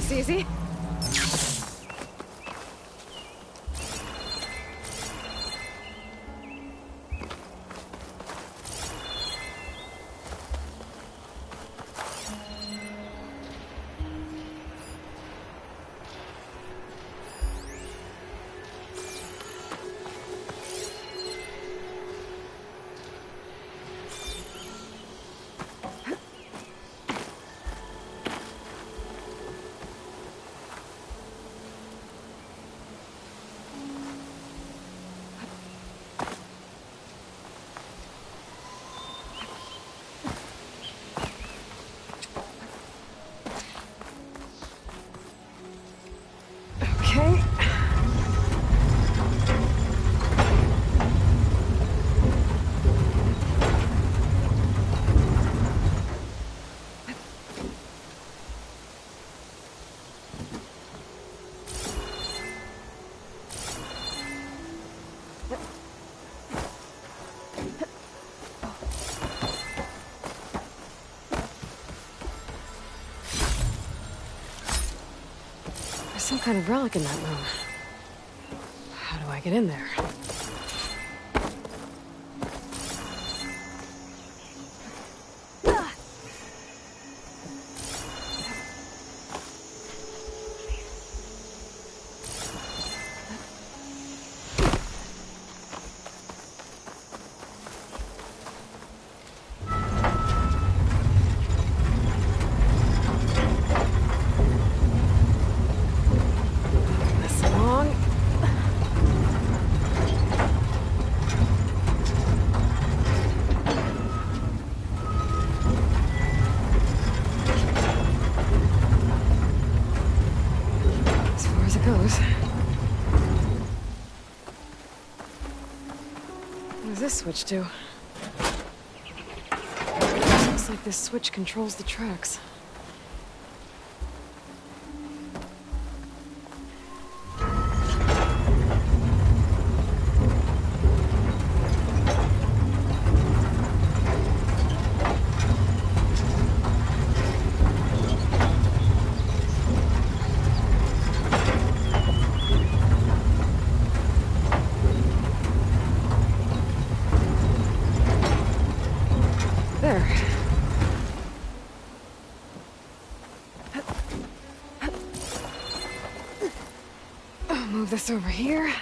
A: this easy? Okay. There's some kind of relic in that room. How do I get in there? This long. As far as it goes. What does this switch do? Looks like this switch controls the tracks. There. I'll move this over here.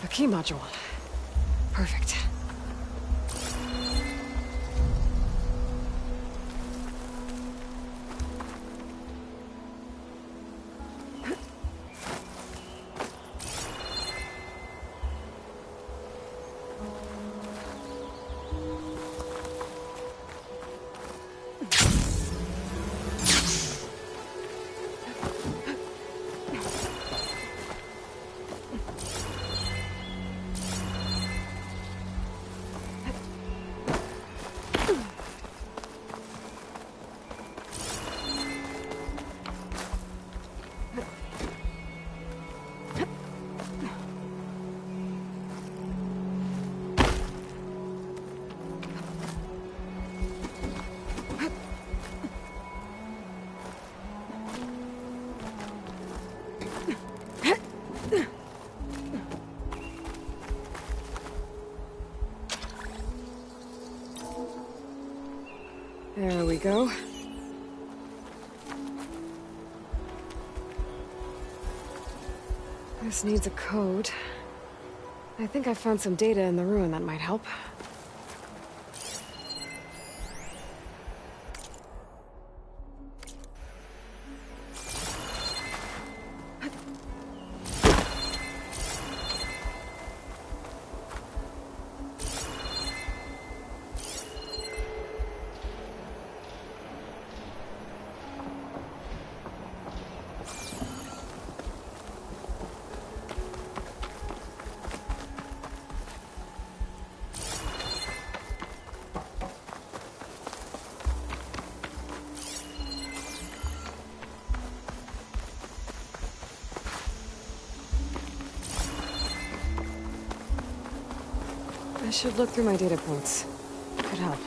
A: A key module. Perfect. There we go. This needs a code. I think I found some data in the ruin that might help. should look through my data points. Could help.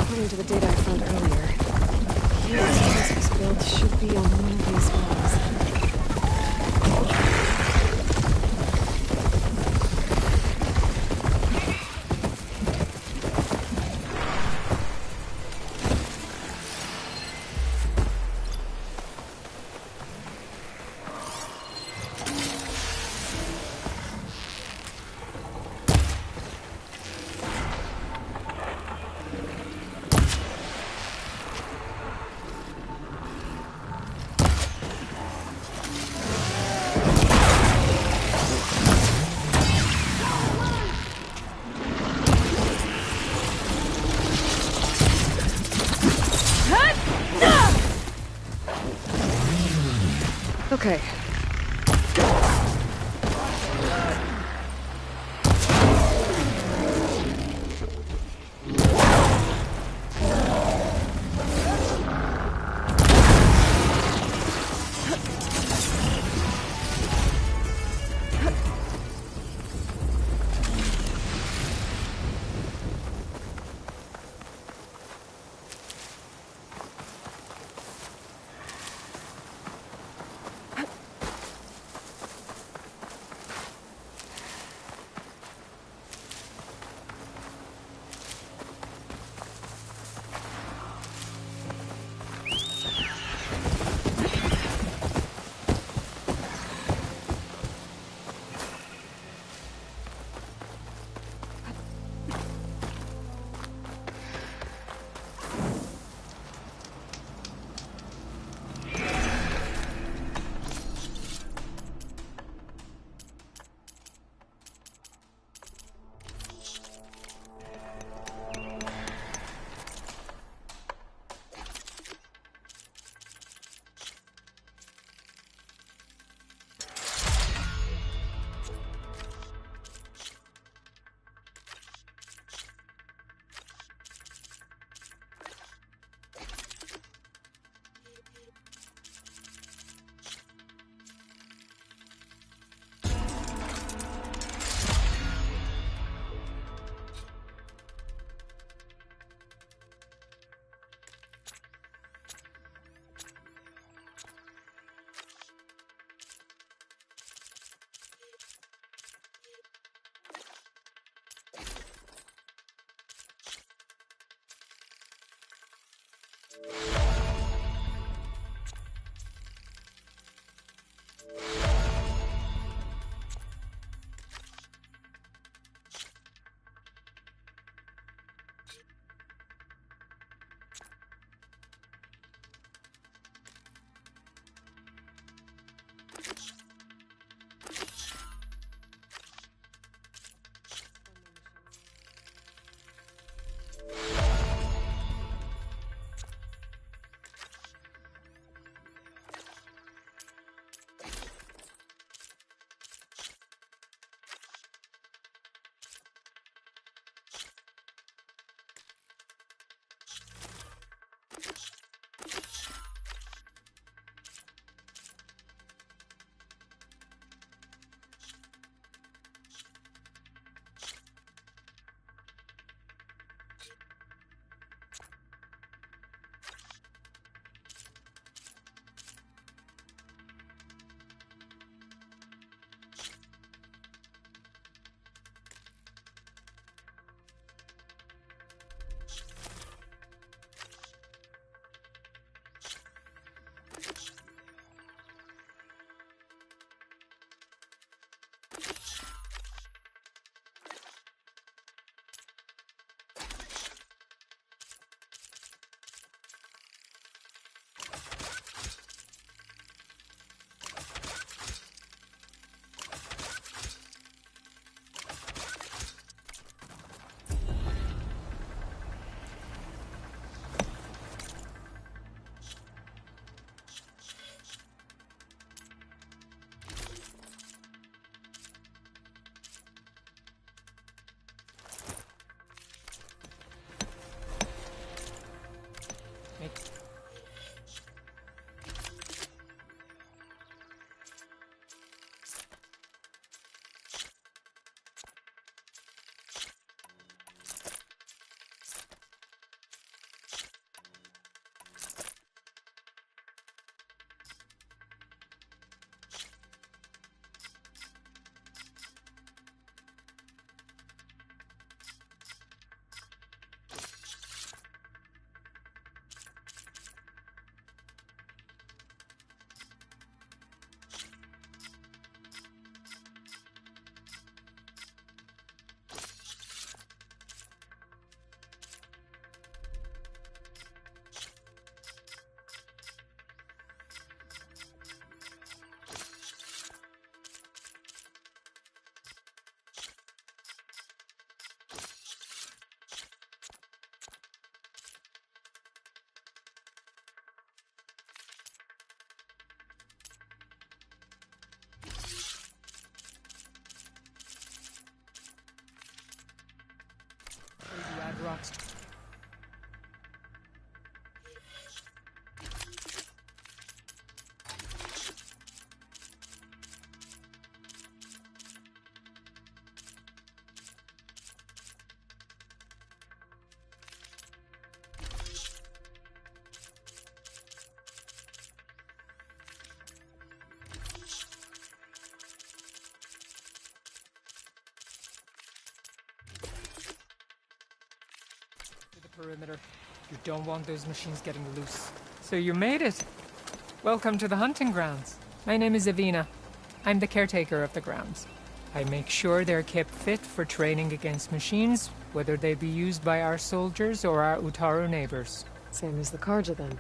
A: According to the data I found earlier, here this build should be on one of these walls. Okay.
L: rocks. Perimeter. You don't want those machines getting loose. So you made it! Welcome to the hunting grounds. My name is Avina. I'm the caretaker of the grounds. I make sure they're kept fit for training against machines, whether they be used by our soldiers or our Utaru neighbors.
A: Same as the Karja, then.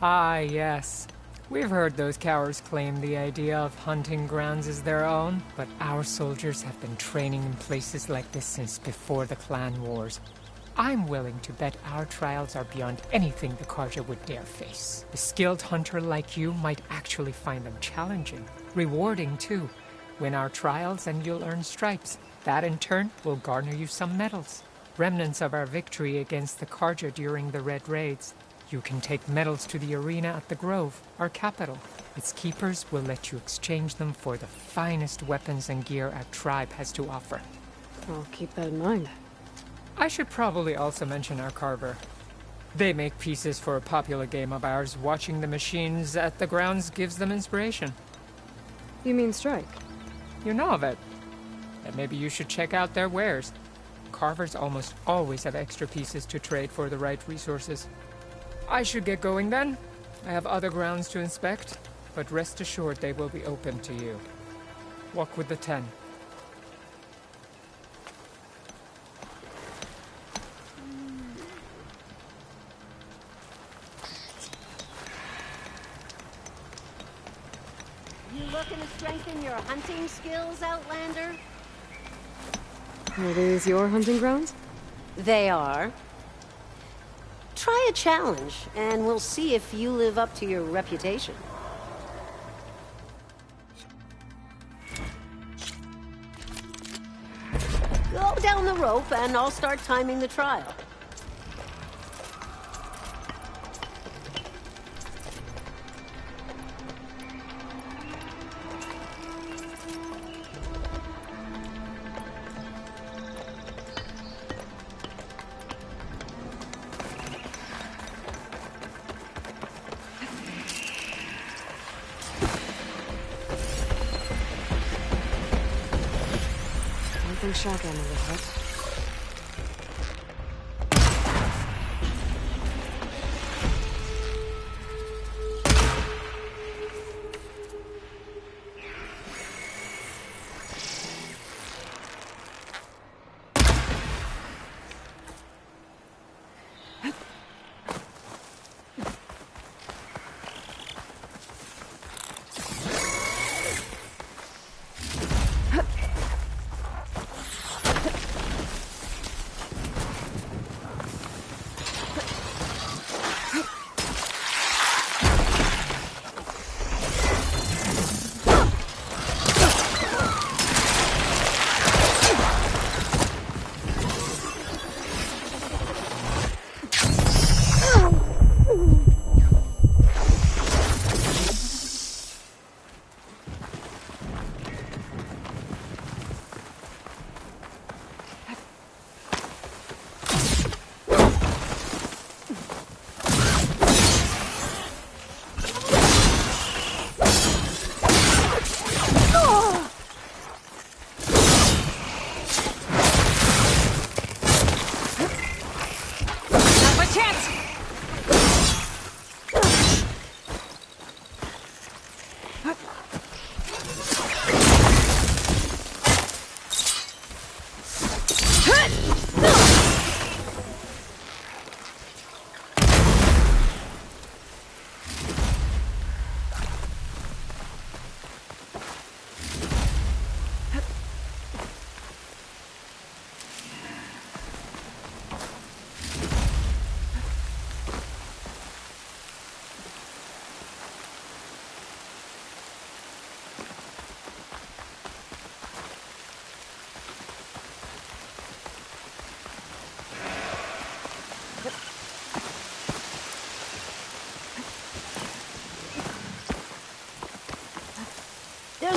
L: Ah, yes. We've heard those cowards claim the idea of hunting grounds as their own, but our soldiers have been training in places like this since before the clan wars. I'm willing to bet our trials are beyond anything the Karja would dare face. A skilled hunter like you might actually find them challenging. Rewarding, too. Win our trials and you'll earn stripes. That, in turn, will garner you some medals. Remnants of our victory against the Karja during the Red Raids. You can take medals to the arena at the Grove, our capital. Its keepers will let you exchange them for the finest weapons and gear our tribe has to offer.
A: I'll keep that in mind.
L: I should probably also mention our carver. They make pieces for a popular game of ours. Watching the machines at the grounds gives them inspiration.
A: You mean Strike?
L: You know of it. Then maybe you should check out their wares. Carvers almost always have extra pieces to trade for the right resources. I should get going then. I have other grounds to inspect, but rest assured they will be open to you. Walk with the 10.
M: Looking to strengthen your hunting skills, Outlander?
A: Are these your hunting grounds?
M: They are. Try a challenge, and we'll see if you live up to your reputation. Go down the rope, and I'll start timing the trial.
A: Shotgun over hut.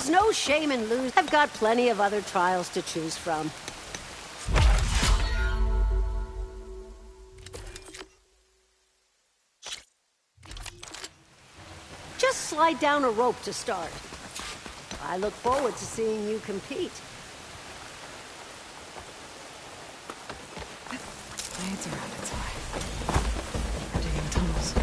M: There's no shame in losing. I've got plenty of other trials to choose from. Just slide down a rope to start. I look forward to seeing you compete.
A: Blades around its eye. We're digging tunnels.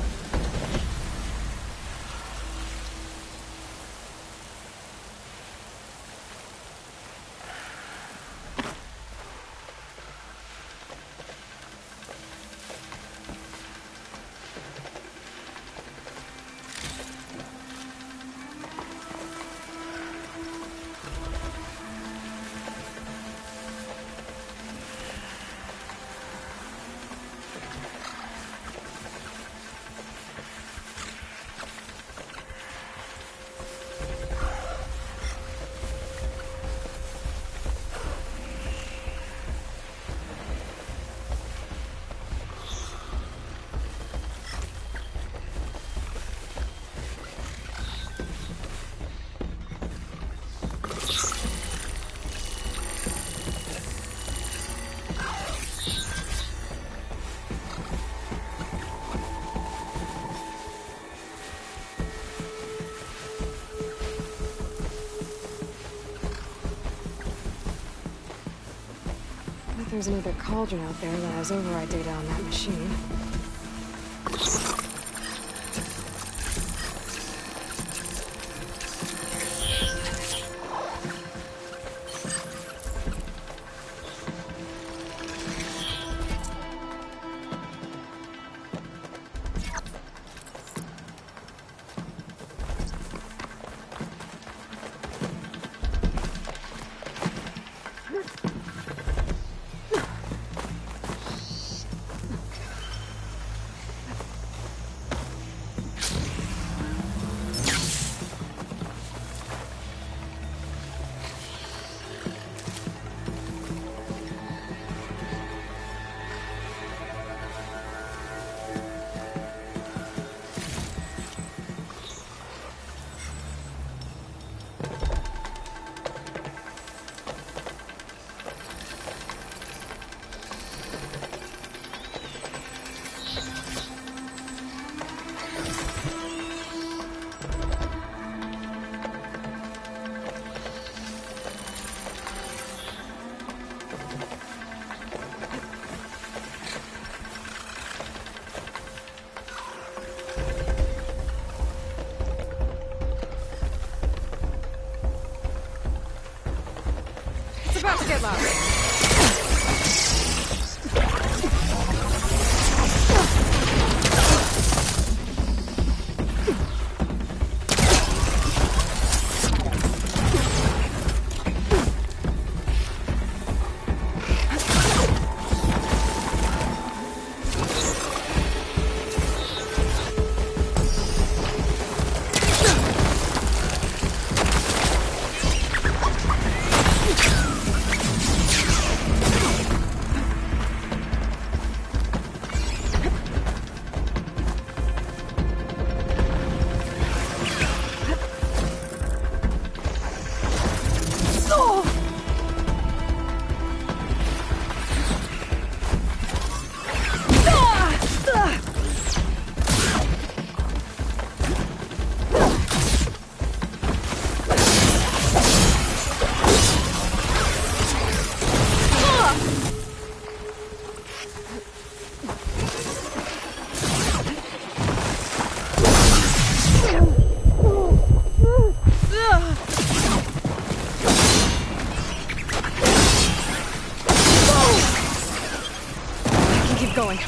A: There's another cauldron out there that has override data on that machine. About to get loud. Going.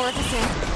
A: Marcus in.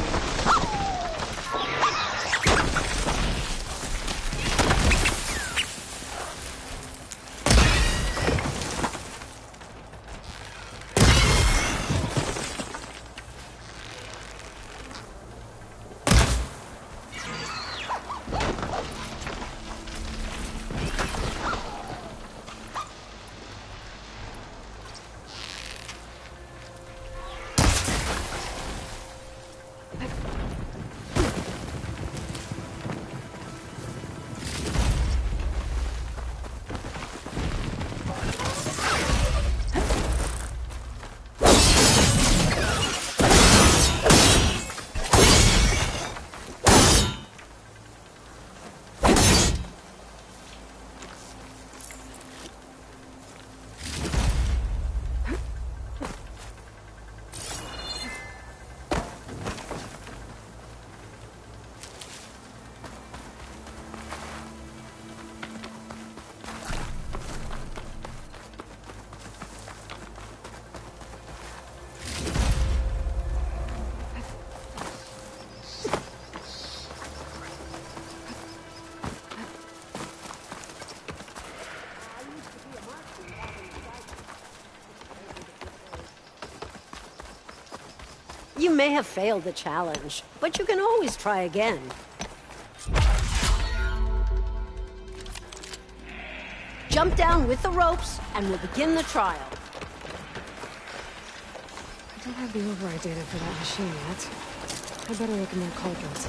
M: You may have failed the challenge, but you can always try again. Jump down with the ropes, and we'll begin the trial.
A: I don't have the override data for that machine yet. I better look in their cauldrons.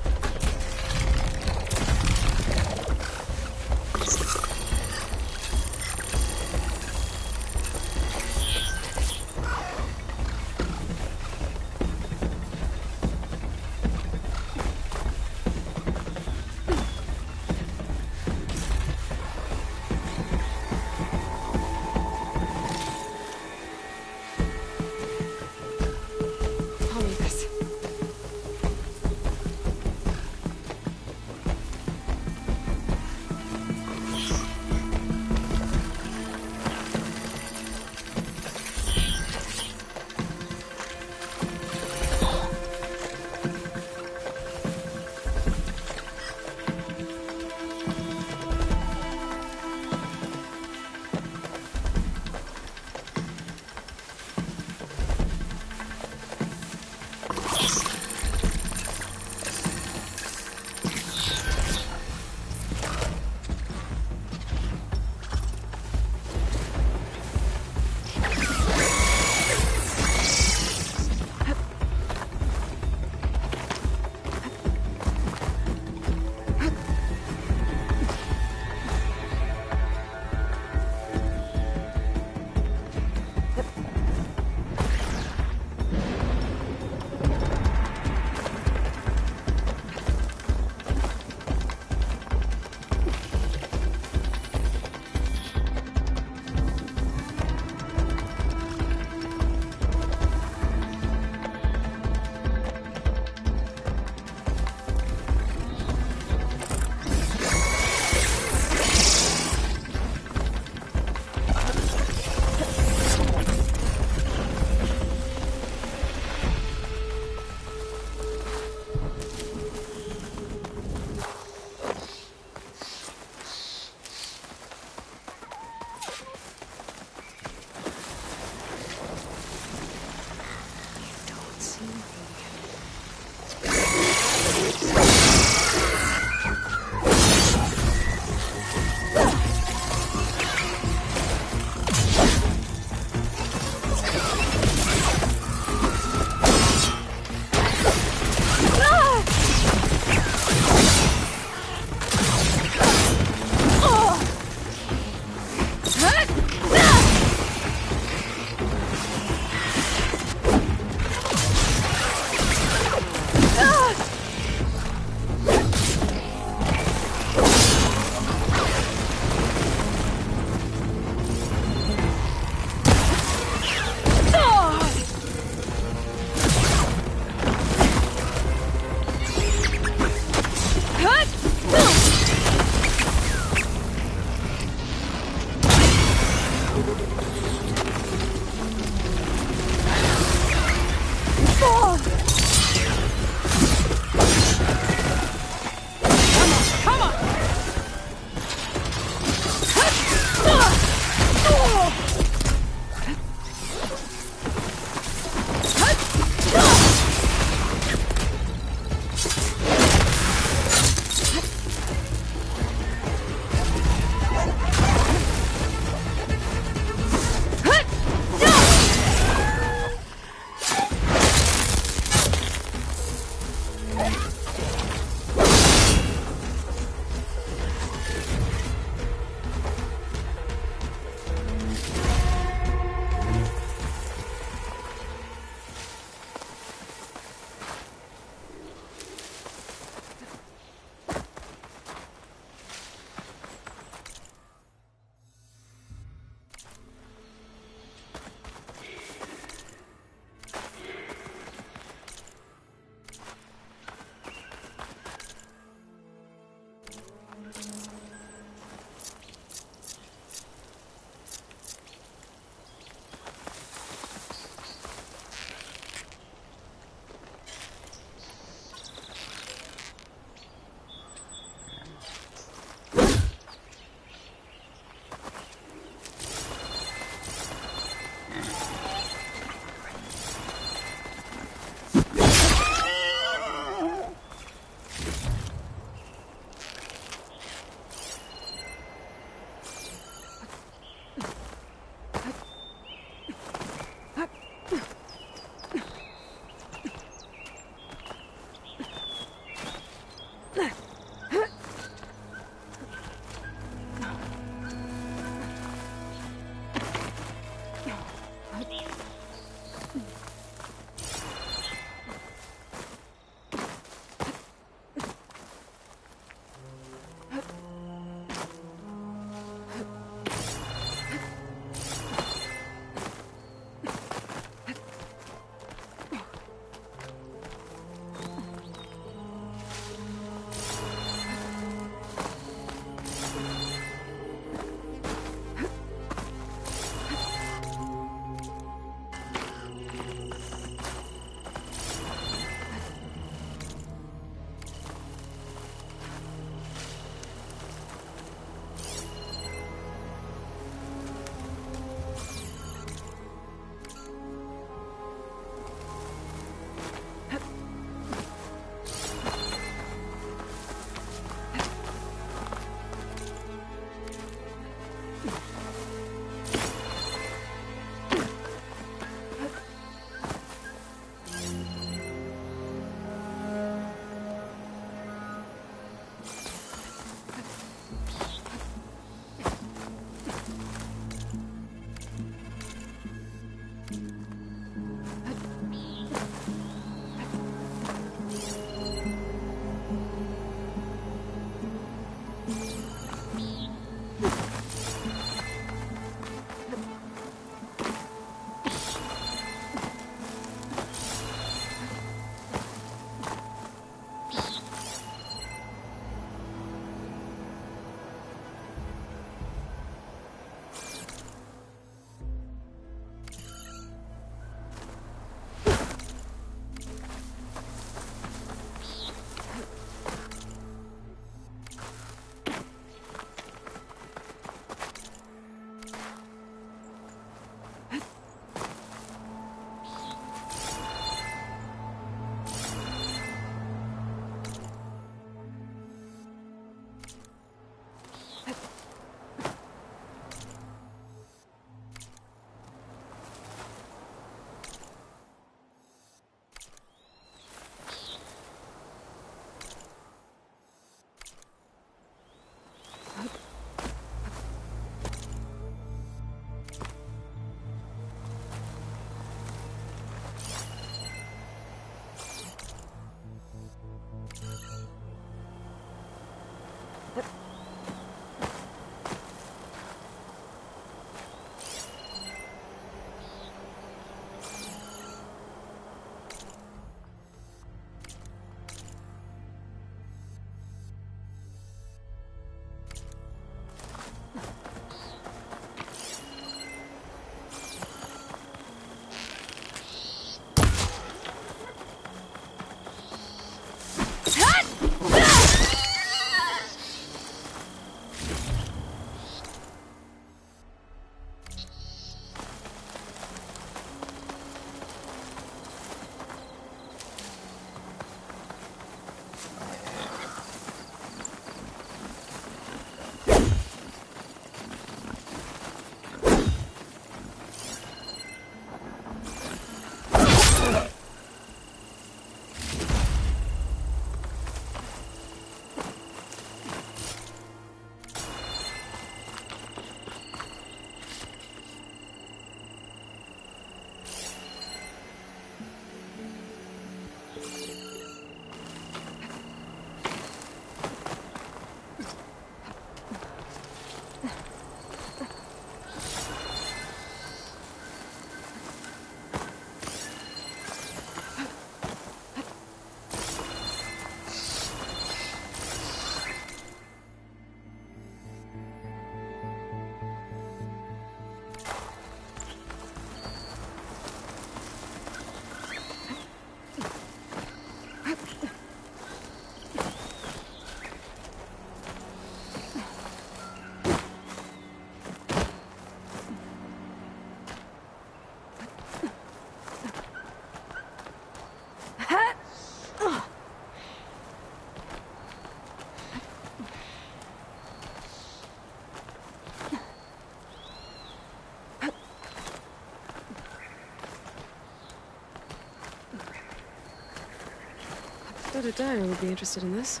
A: Dr. Dyer would be interested in this.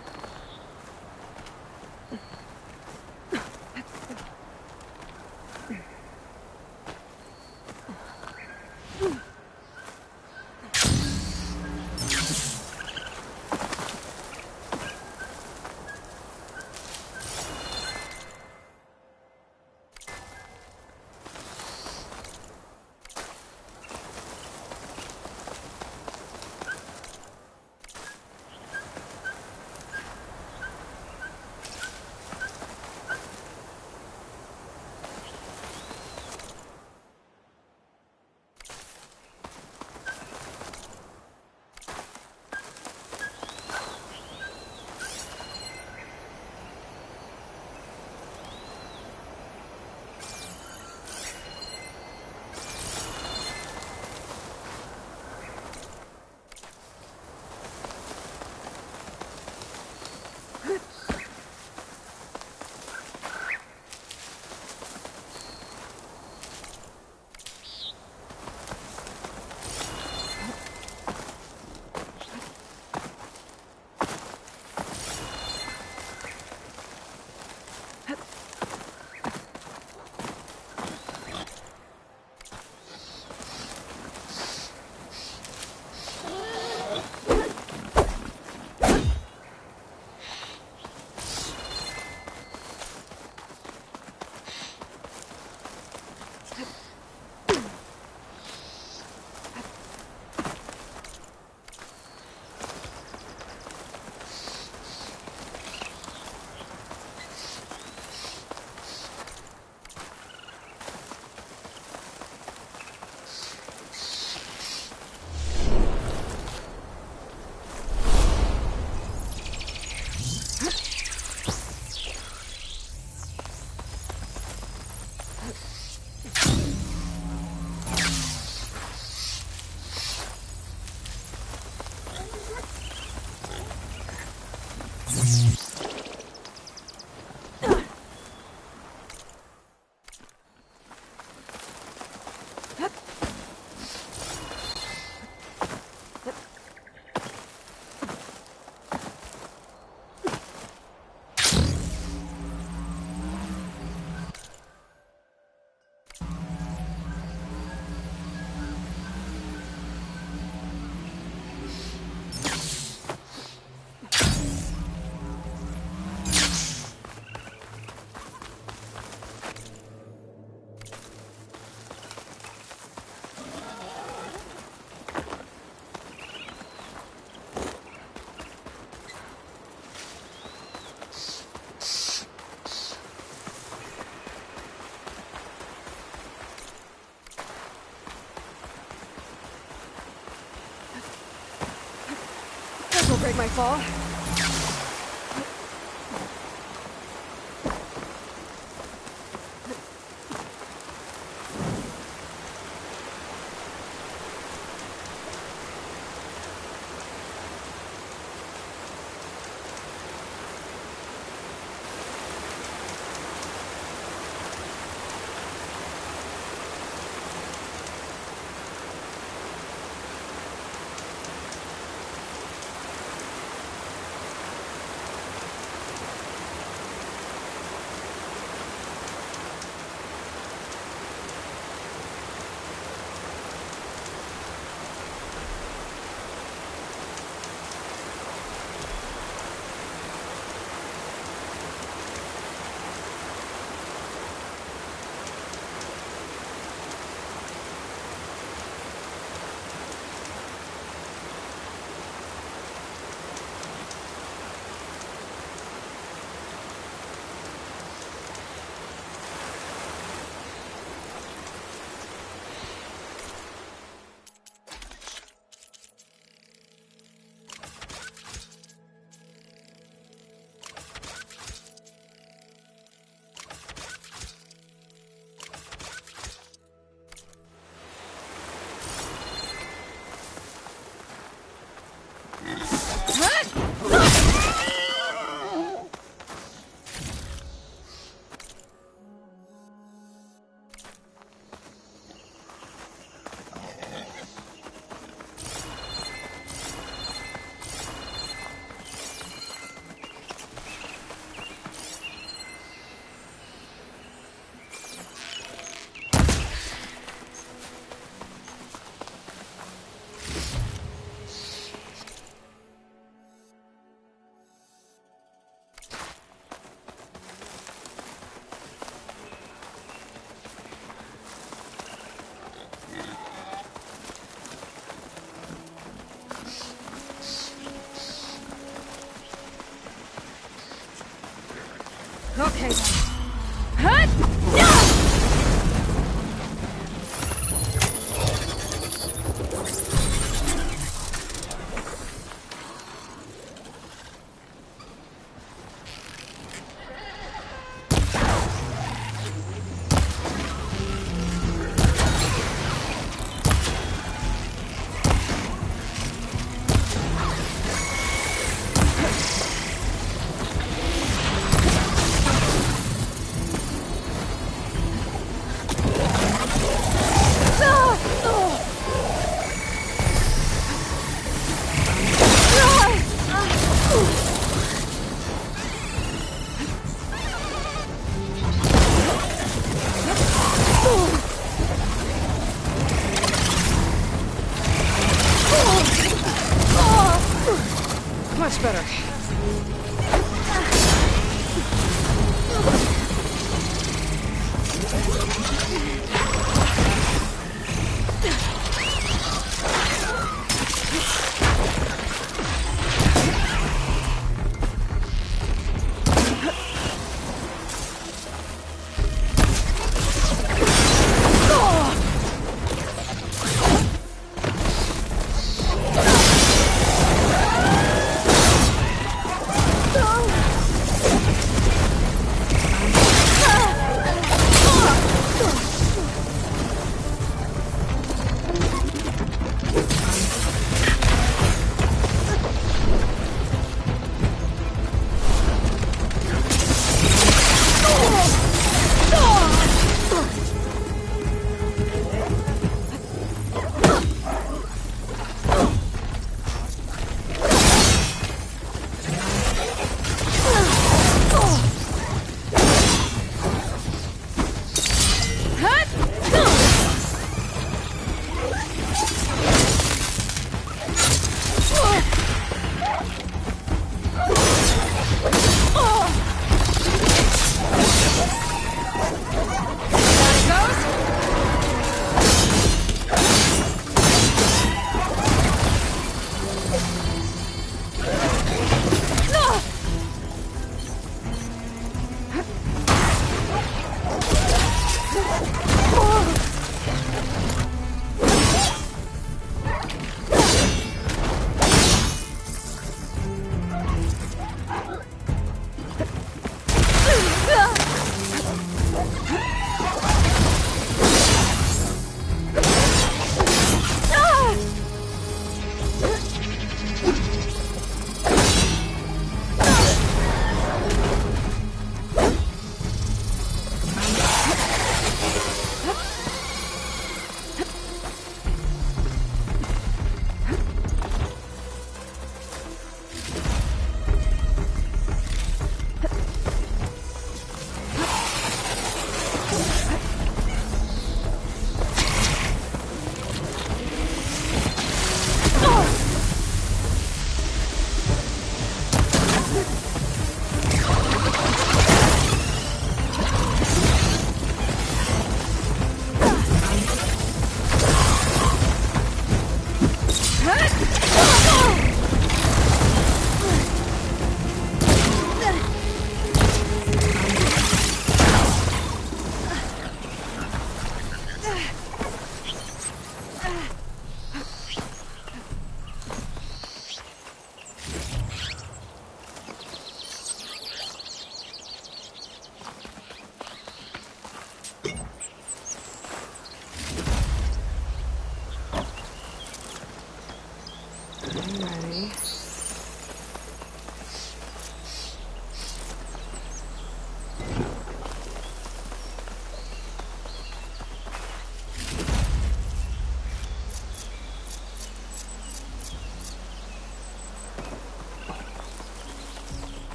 A: This will break my fall. Okay then. Hut! No! Much better.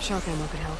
A: Shock ammo could help.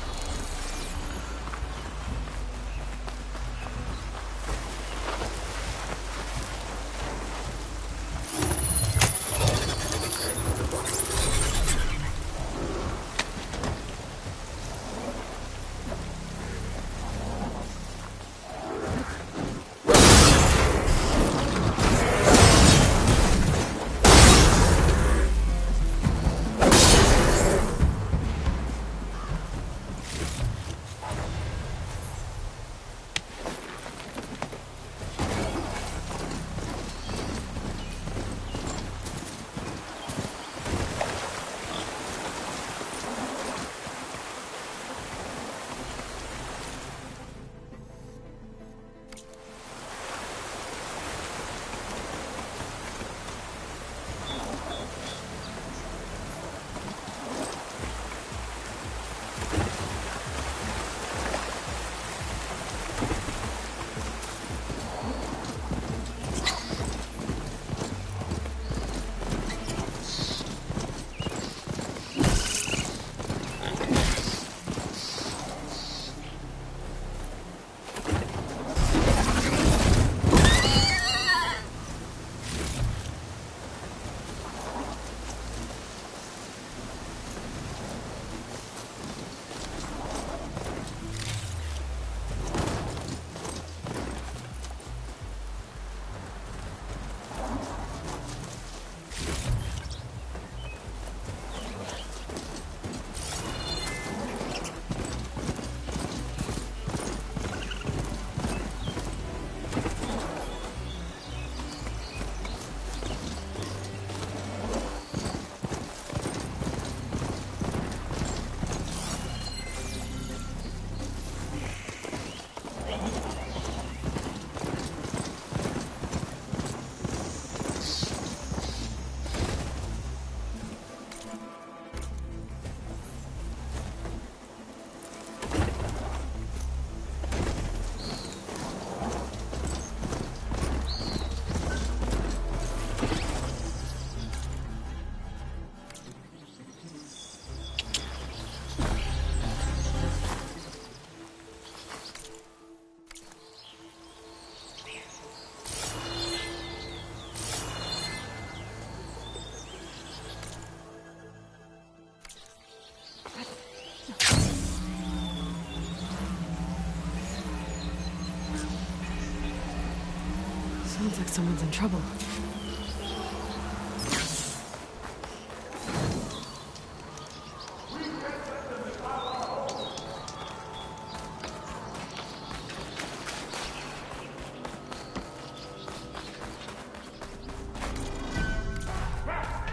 A: Sounds like someone's in trouble.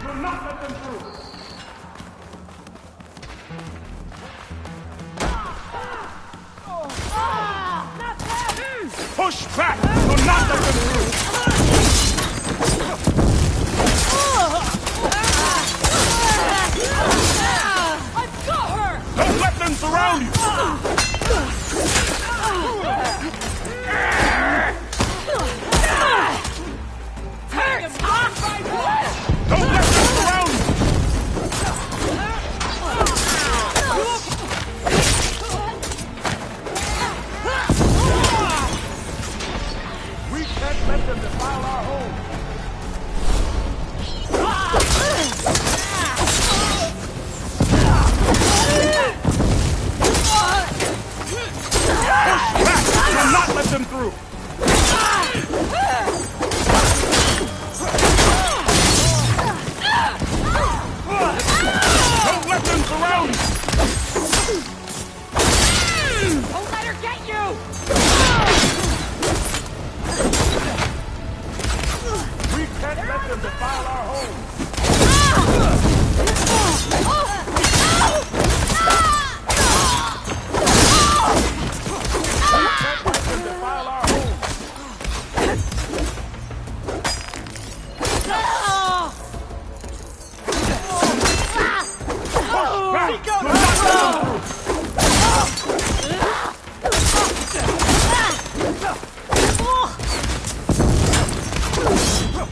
B: Do not let them through! Push back! Do not let them through!
N: I've got her!
B: Don't let them surround you!
N: Hurts!
B: Don't let them surround you! We can't let them defile our home! Do not let them through! Don't let them surround you!
N: Don't let her get you!
B: We can't let them defile our home!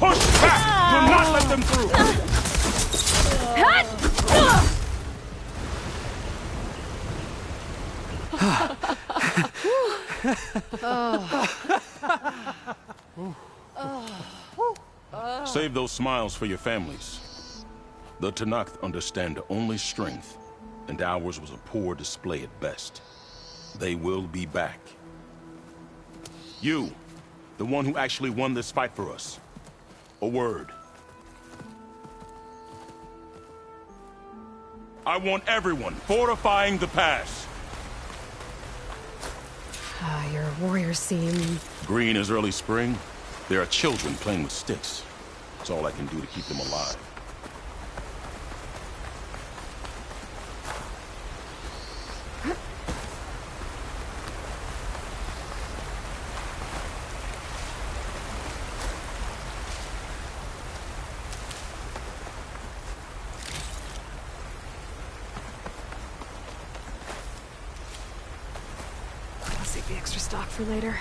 B: Push back! Do not let them through!
O: Save those smiles for your families. The Tenakth understand only strength, and ours was a poor display at best. They will be back. You, the one who actually won this fight for us. A word. I want everyone fortifying the pass.
A: Your warriors seem...
O: Green is early spring. There are children playing with sticks. It's all I can do to keep them alive.
A: I'll save the extra stock for later.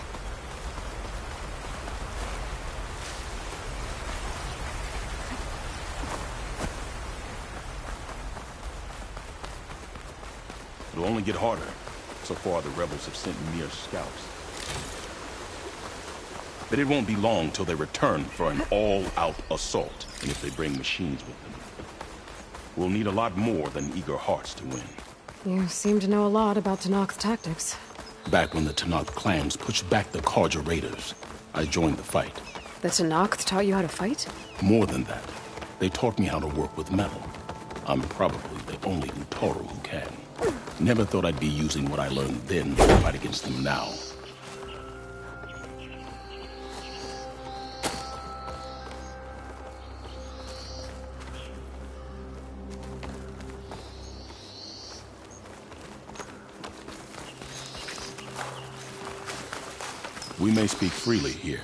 O: It'll only get harder. So far, the rebels have sent mere scouts. But it won't be long till they return for an all-out assault, and if they bring machines with them. We'll need a lot more than eager hearts to win.
A: You seem to know a lot about Tenakth's tactics.
O: Back when the Tenakth clans pushed back the Carja raiders, I joined the fight.
A: The Tenakth taught you how to fight?
O: More than that, they taught me how to work with metal. I'm probably the only Utaru who can. Never thought I'd be using what I learned then to fight against them now. We may speak freely here.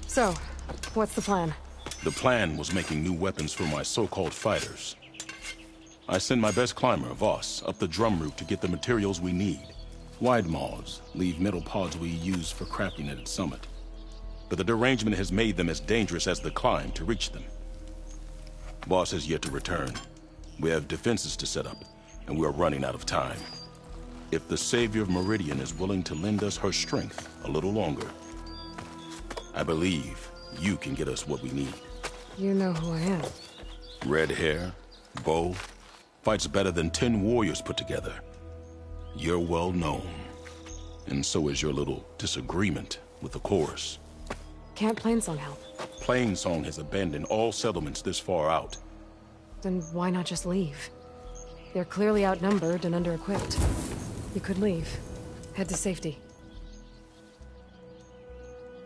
A: So, what's the plan?
O: The plan was making new weapons for my so-called fighters. I send my best climber, Voss, up the drum route to get the materials we need. Wide maws leave metal pods we use for crafting at its summit. But the derangement has made them as dangerous as the climb to reach them. Voss has yet to return. We have defenses to set up, and we are running out of time. If the Savior of Meridian is willing to lend us her strength a little longer, I believe you can get us what we need.
A: You know who I am.
O: Red hair, bow, fights better than 10 warriors put together. You're well known. And so is your little disagreement with the chorus.
A: Can't Plainsong help?
O: Plainsong has abandoned all settlements this far out.
A: Then why not just leave? They're clearly outnumbered and under-equipped. You could leave. Head to safety.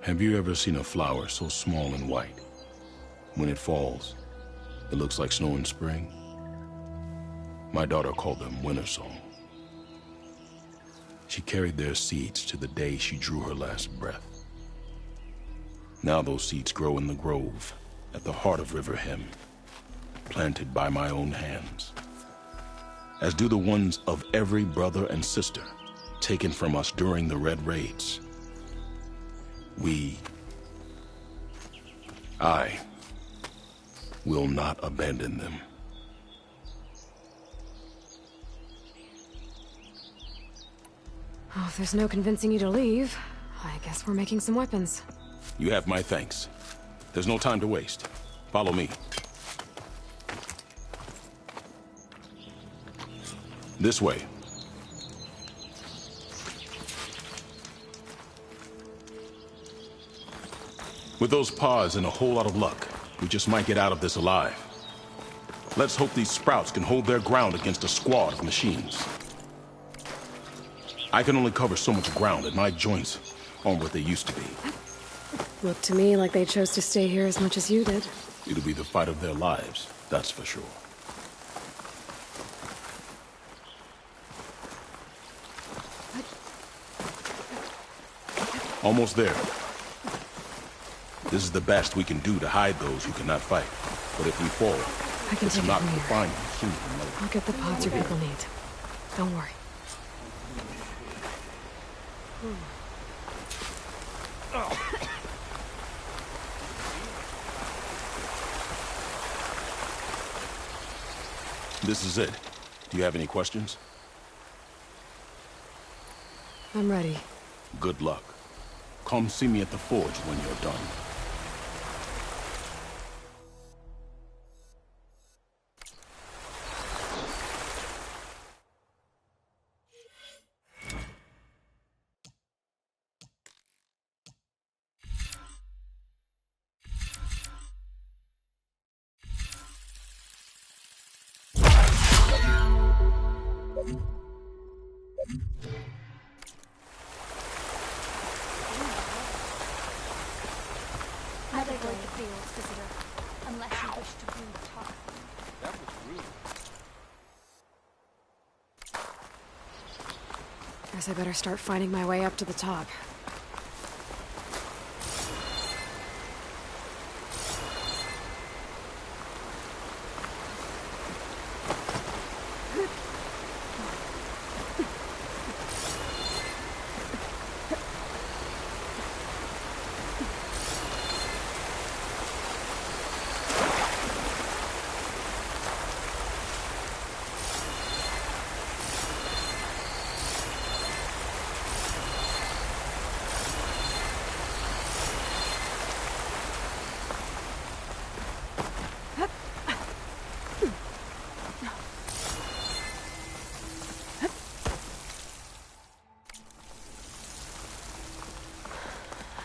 O: Have you ever seen a flower so small and white? When it falls, it looks like snow in spring. My daughter called them winter song. She carried their seeds to the day she drew her last breath. Now those seeds grow in the grove, at the heart of River Hem, planted by my own hands. As do the ones of every brother and sister, taken from us during the Red Raids. I will not abandon them.
A: Oh, if there's no convincing you to leave, I guess we're making some weapons.
O: You have my thanks. There's no time to waste. Follow me. This way. With those pods and a whole lot of luck, we just might get out of this alive. Let's hope these sprouts can hold their ground against a squad of machines. I can only cover so much ground, and my joints aren't what they used to be.
A: Looked to me like they chose to stay here as much as you did.
O: It'll be the fight of their lives, that's for sure. Almost there. This is the best we can do to hide those who cannot fight. But if we fall,
A: I can
O: it's
A: take it
O: not
A: from here.
O: find them sooner than later.
A: I'll get the pods your people need. Don't worry.
O: This is it. Do you have any questions?
A: I'm ready.
O: Good luck. Come see me at the forge when you're done.
P: I'd avoid the fields, visitor, unless you wish to breathe talk.
B: That was rude.
A: Guess I better start finding my way up to the top.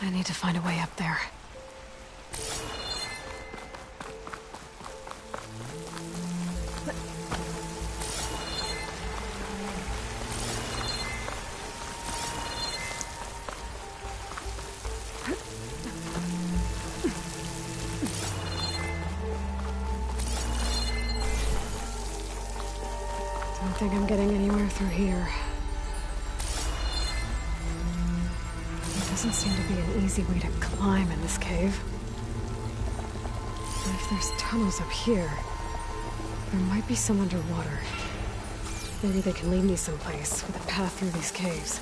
A: I need to find a way up there. Don't think I'm getting anywhere through here. Doesn't seem to be an easy way to climb in this cave. And if there's tunnels up here, there might be some underwater. Maybe they can lead me someplace with a path through these caves.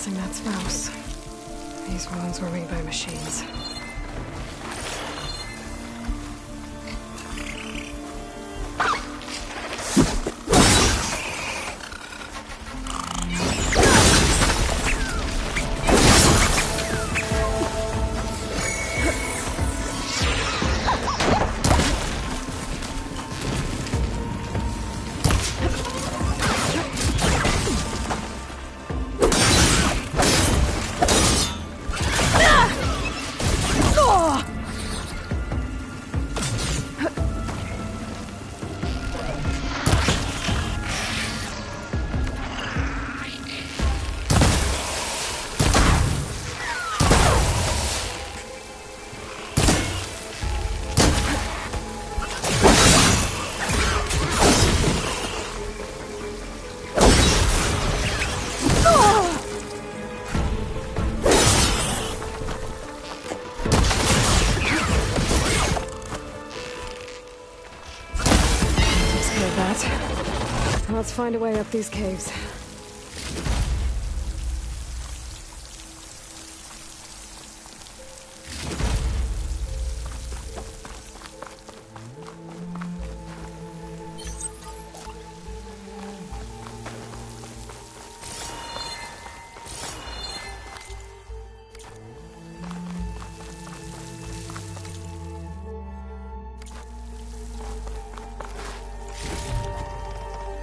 A: That's Rouse. These ruins were made by machines. Let's find a way up these caves.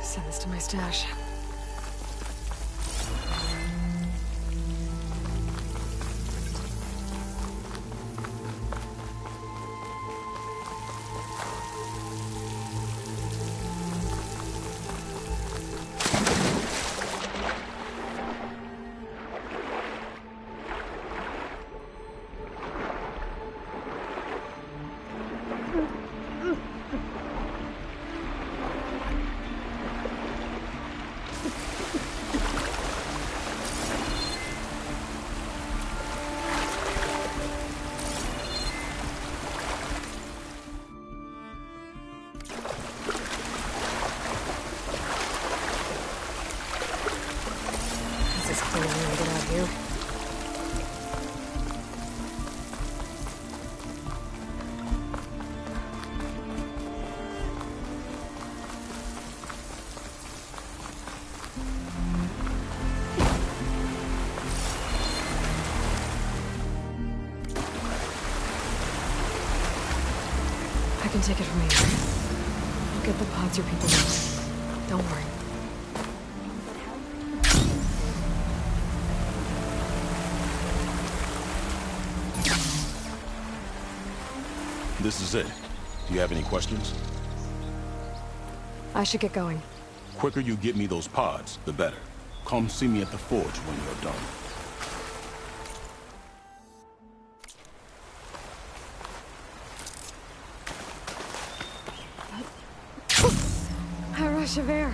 A: Send this to my stash. I can take it from here. I'll get the pods your people need. Don't worry.
O: This is it. Do you have any questions?
A: I should get going.
O: Quicker you get me those pods, the better. Come see me at the forge when you're done.
A: A rush of air.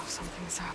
A: Something's up.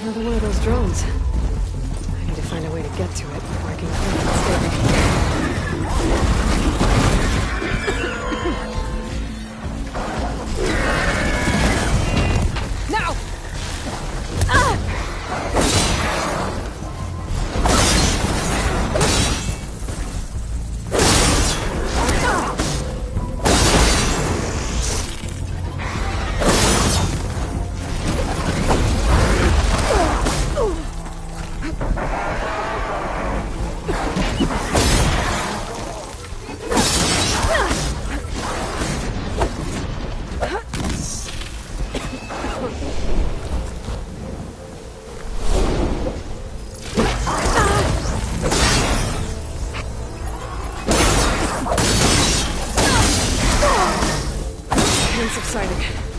A: Another one of those drones. I need to find a way to get to it before I can clean it. Now! pain subsiding.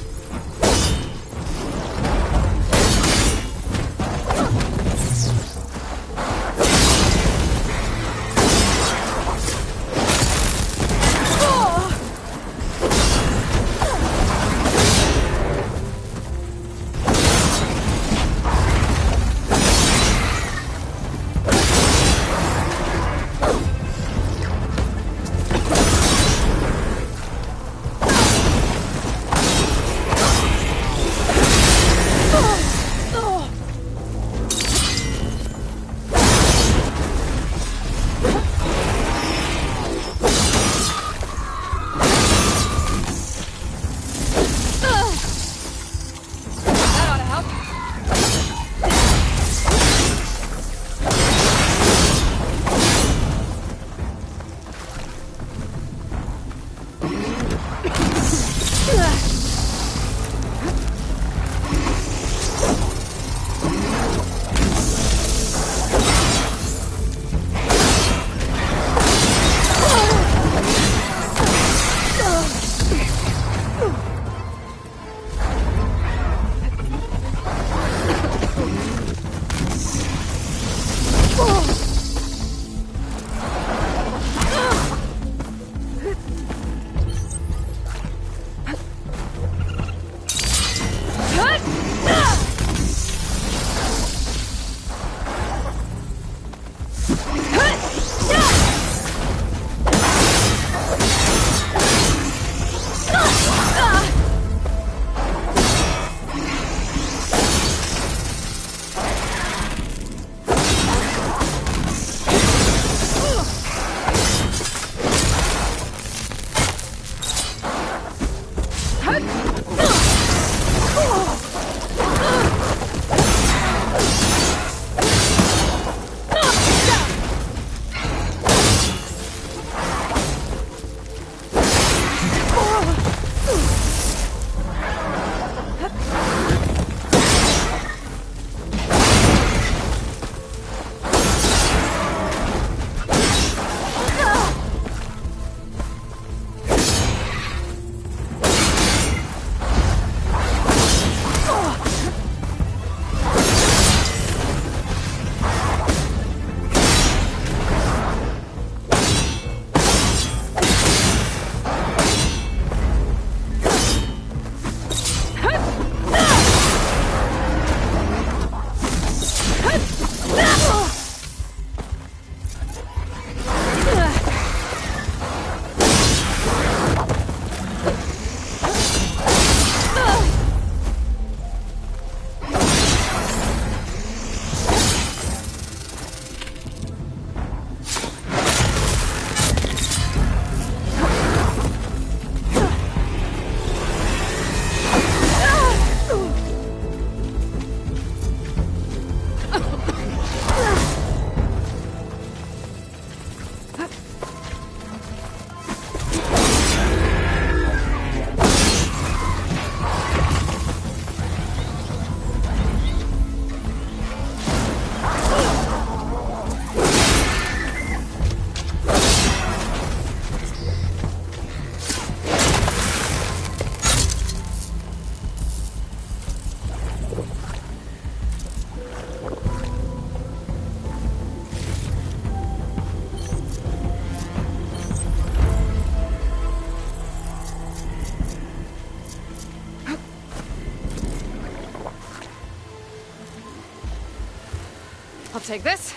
A: I'll take this.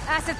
N: Acid.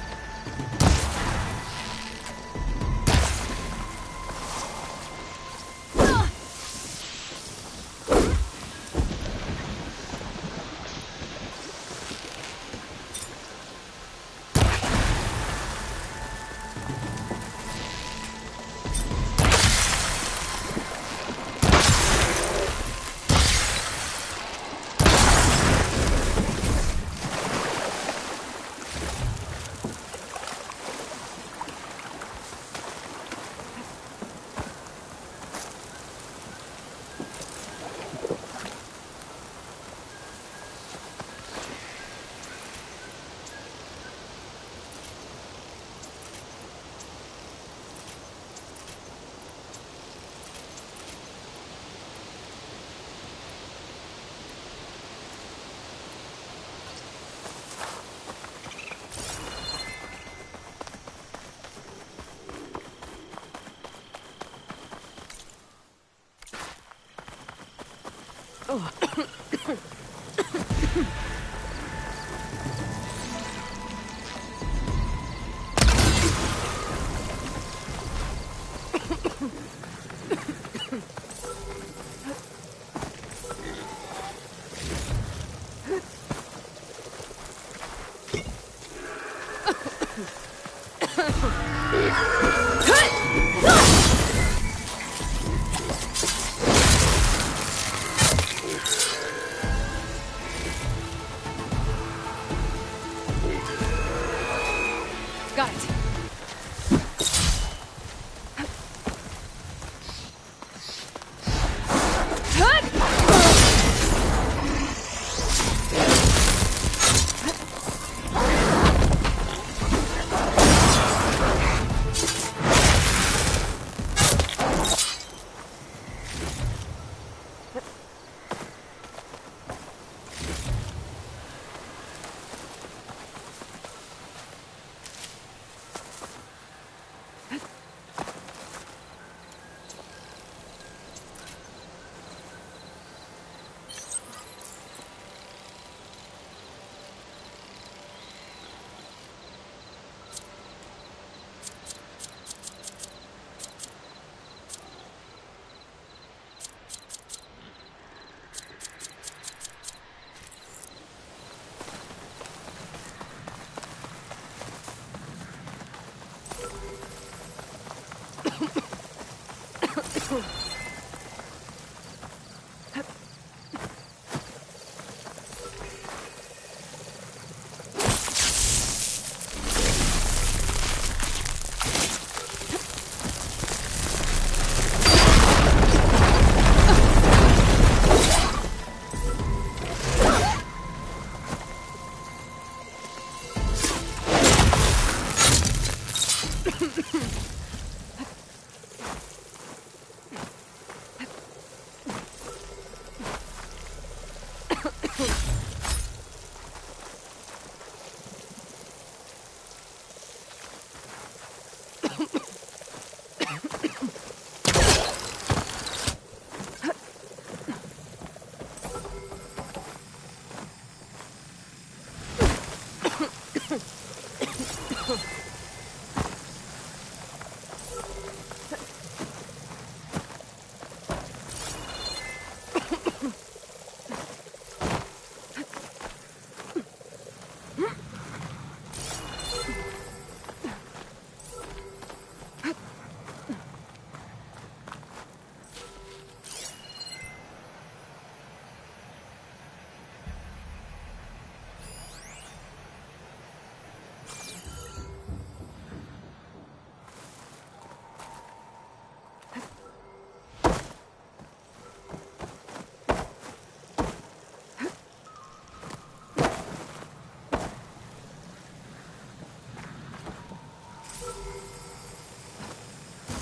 N: Got it.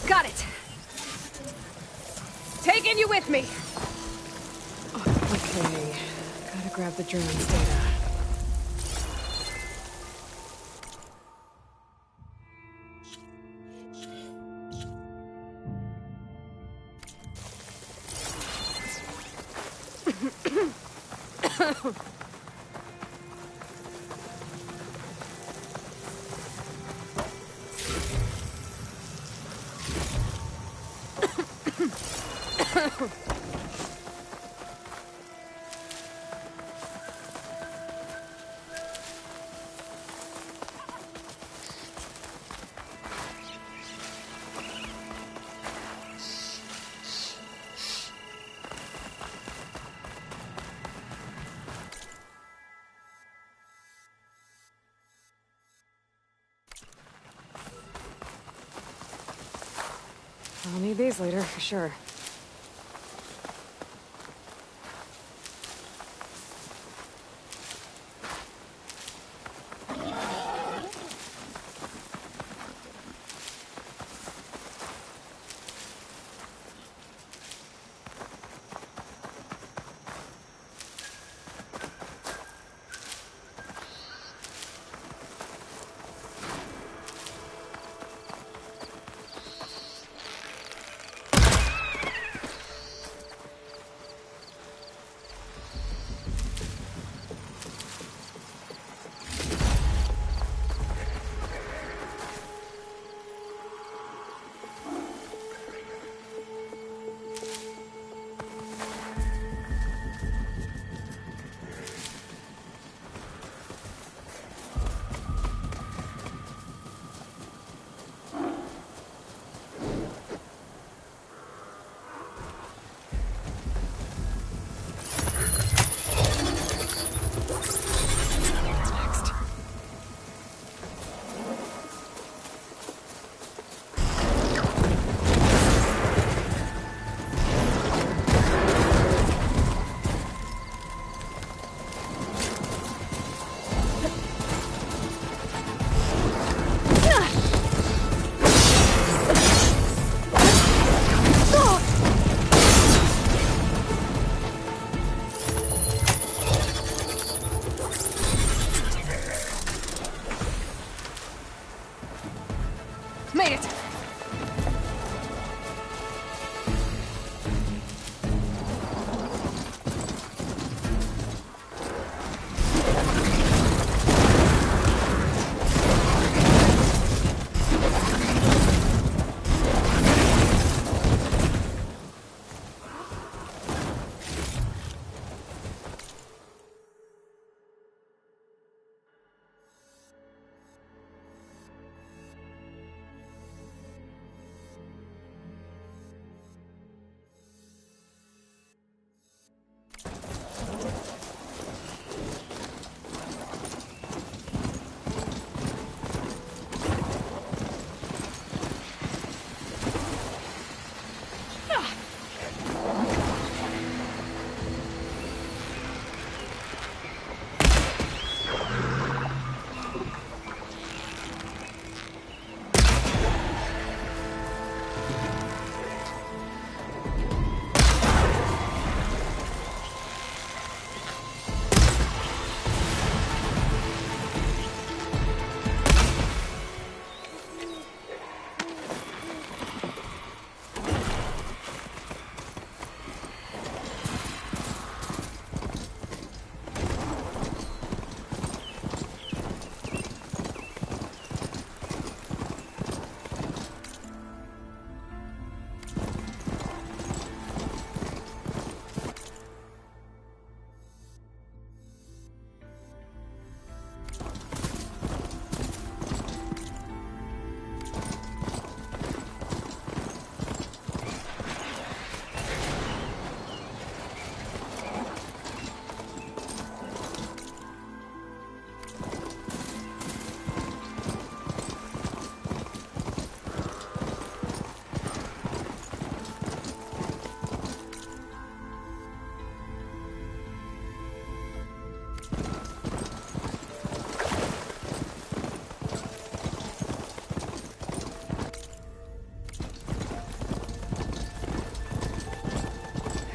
N: Got it. Taking you with me.
A: Okay. Gotta grab the drone's data. I'll need these later, for sure.
N: Made it!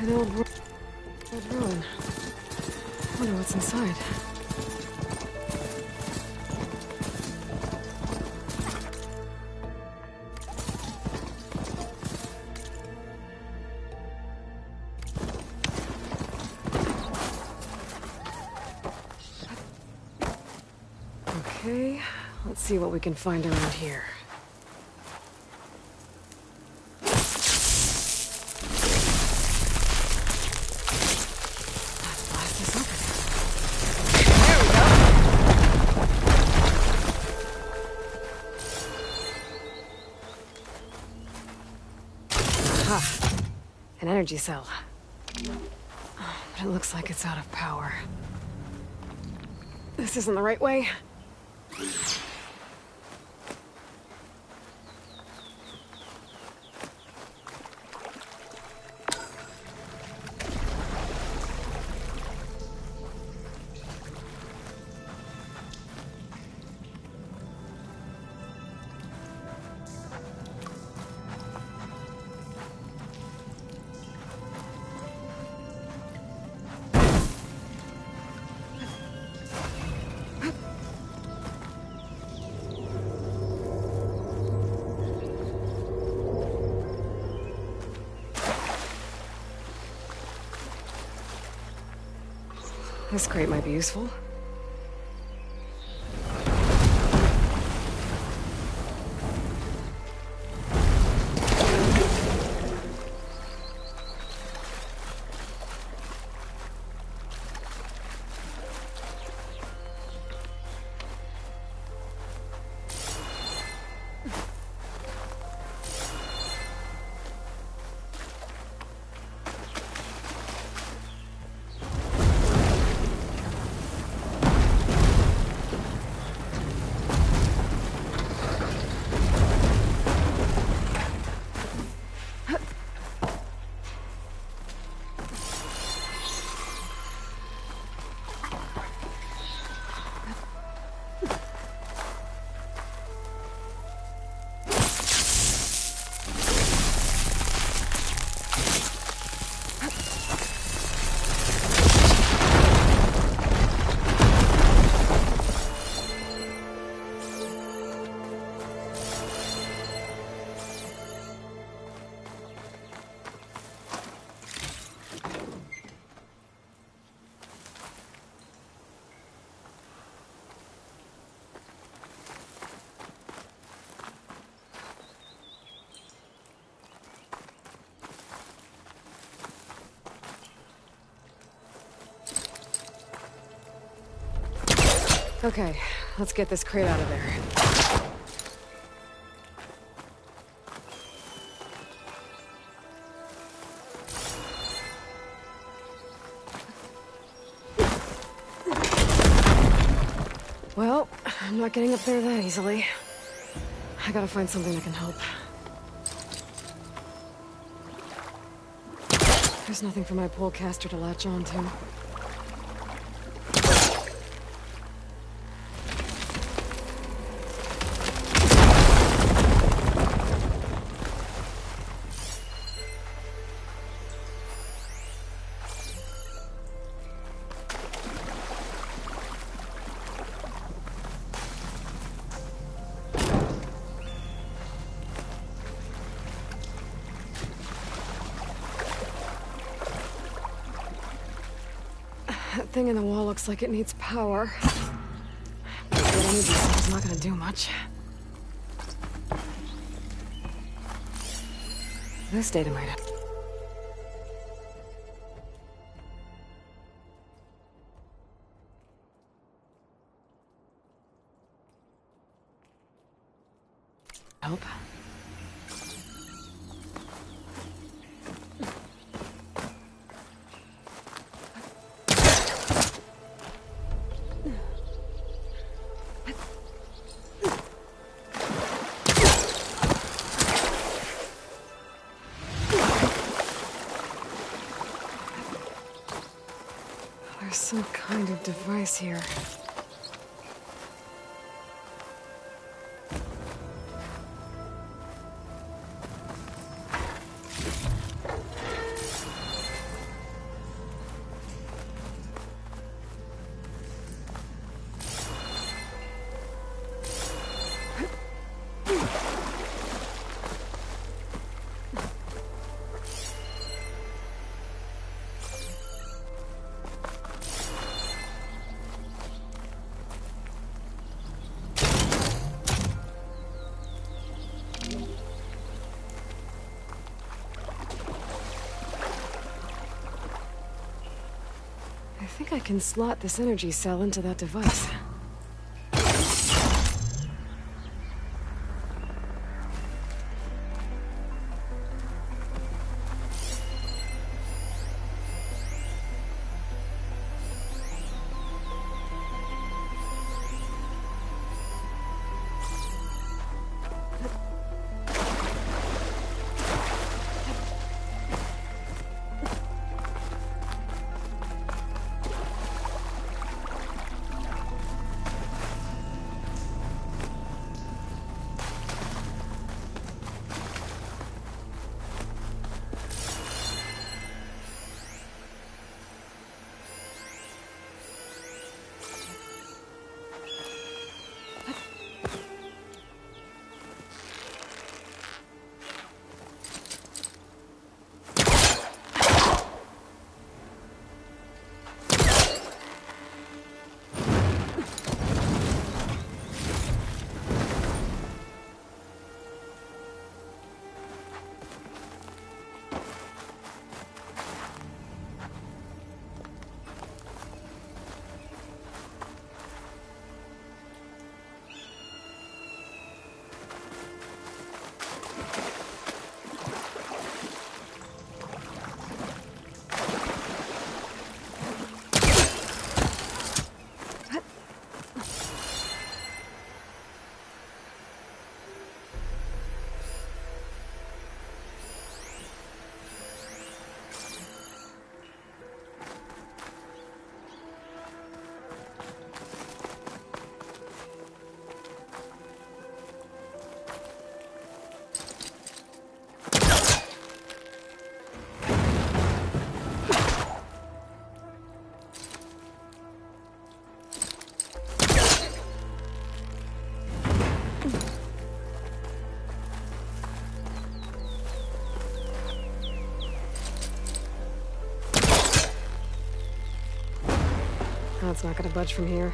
A: An old ruin. Wonder what's inside. Okay, let's see what we can find around here. Aha! An energy cell. But it looks like it's out of power. This isn't the right way. This crate might be useful. Okay, let's get this crate out of there. Well, I'm not getting up there that easily. I gotta find something that can help. There's nothing for my polecaster to latch onto. That thing in the wall looks like it needs power. But that energy cell's not gonna do much. This data might have... help. There's some kind of device here. I think I can slot this energy cell into that device. That's not gonna budge from here.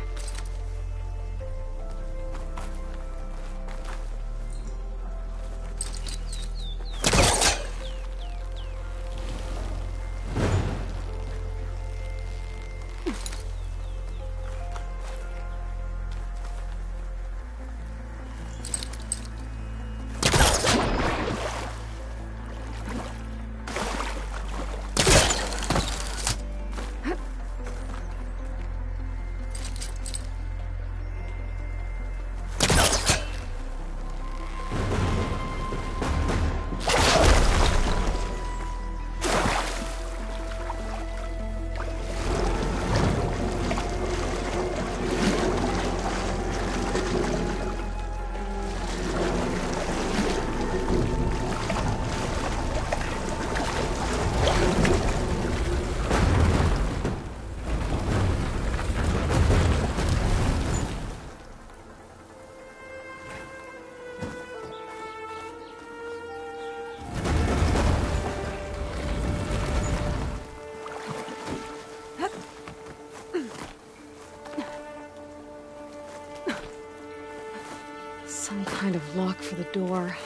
A: Some kind of lock for the door.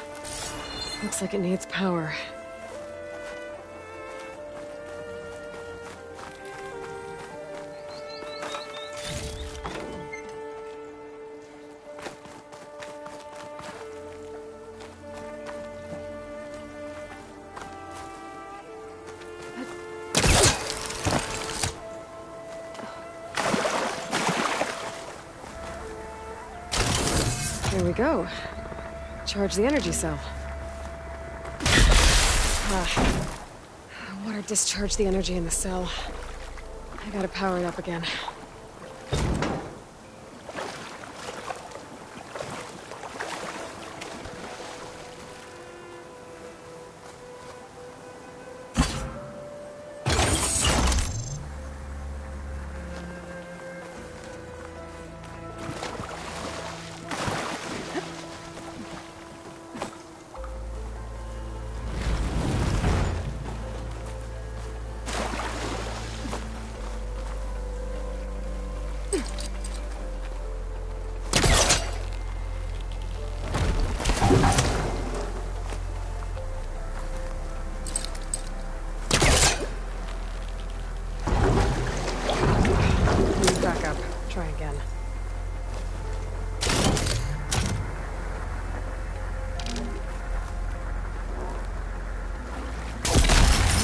A: Looks like it needs power. There we go. Charge the energy cell. Water discharge the energy in the cell. I gotta power it up again. Back up. Try again.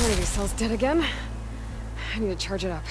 A: Energy cell's dead again. I need to charge it up.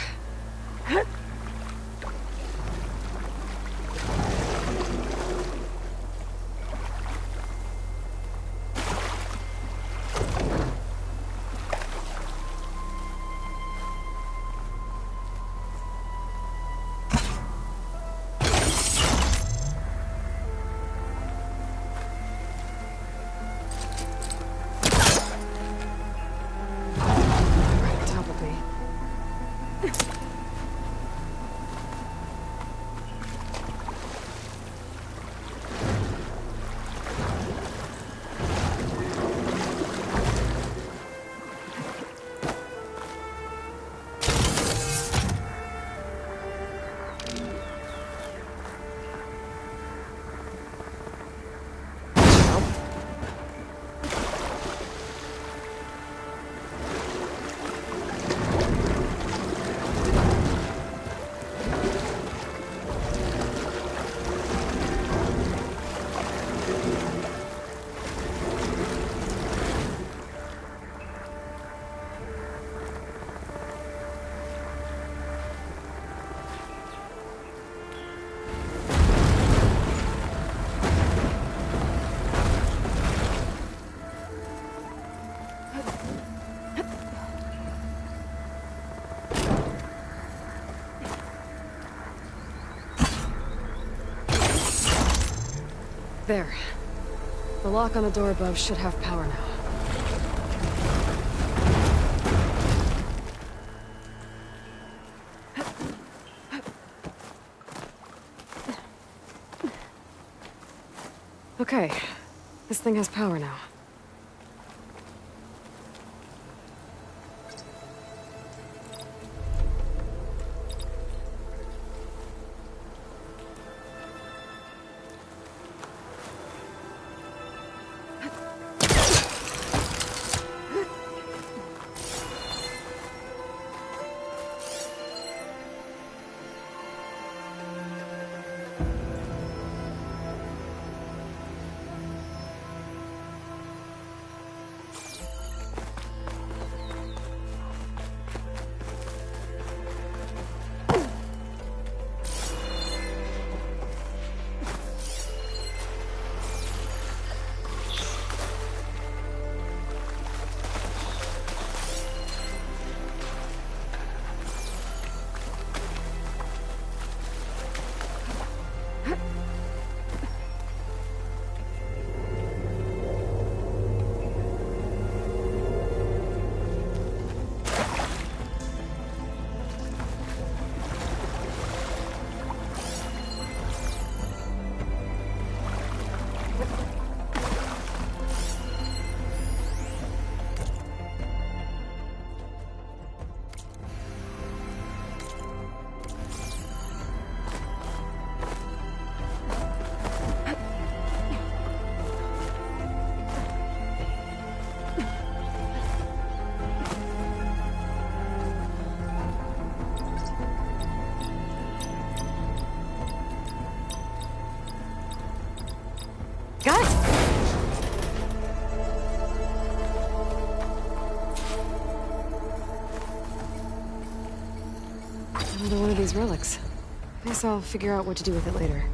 A: There. The lock on the door above should have power now. Okay. This thing has power now. Guys! Another one of these relics. Guess I'll figure out what to do with it later.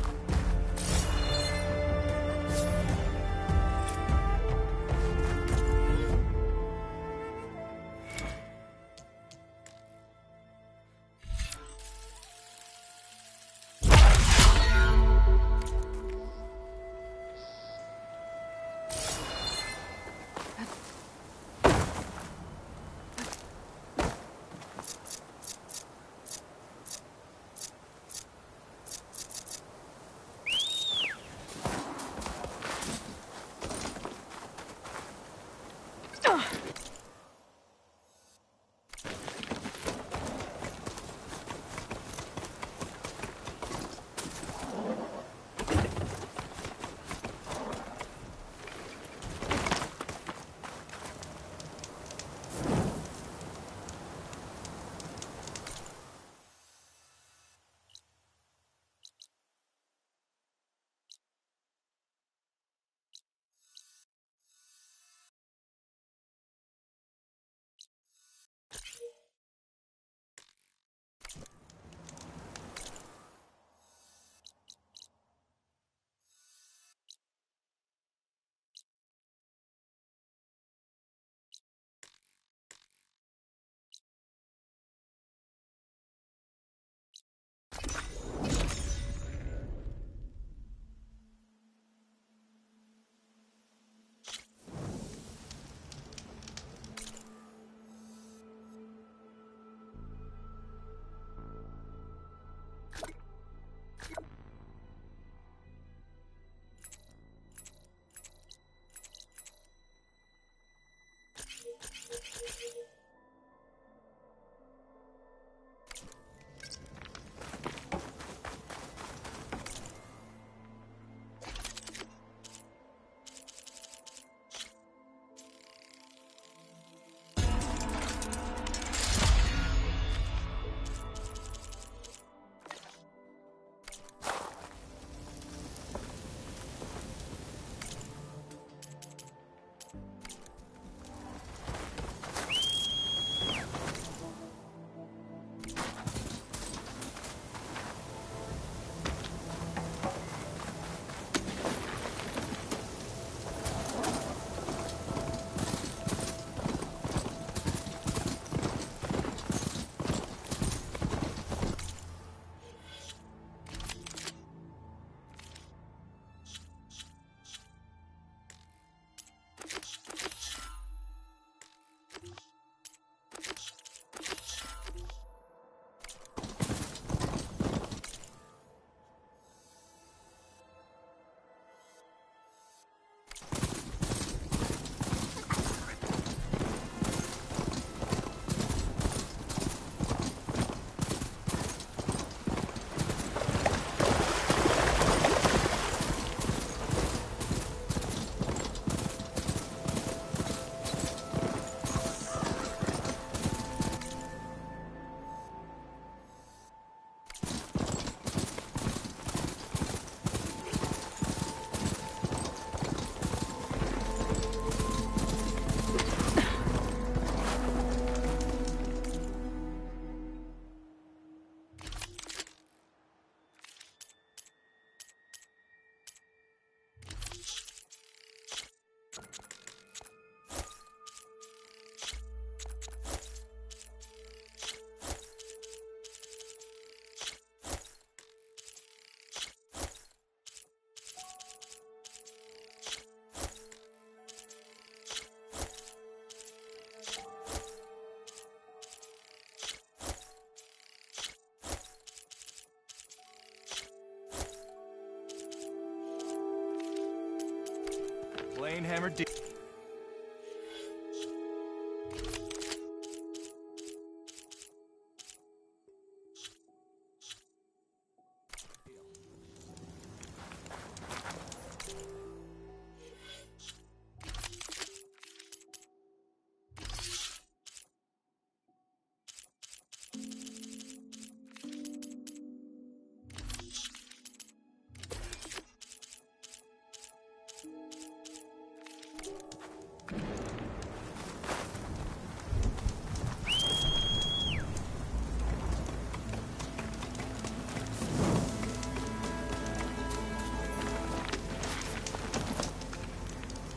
K: Plain hammer deep.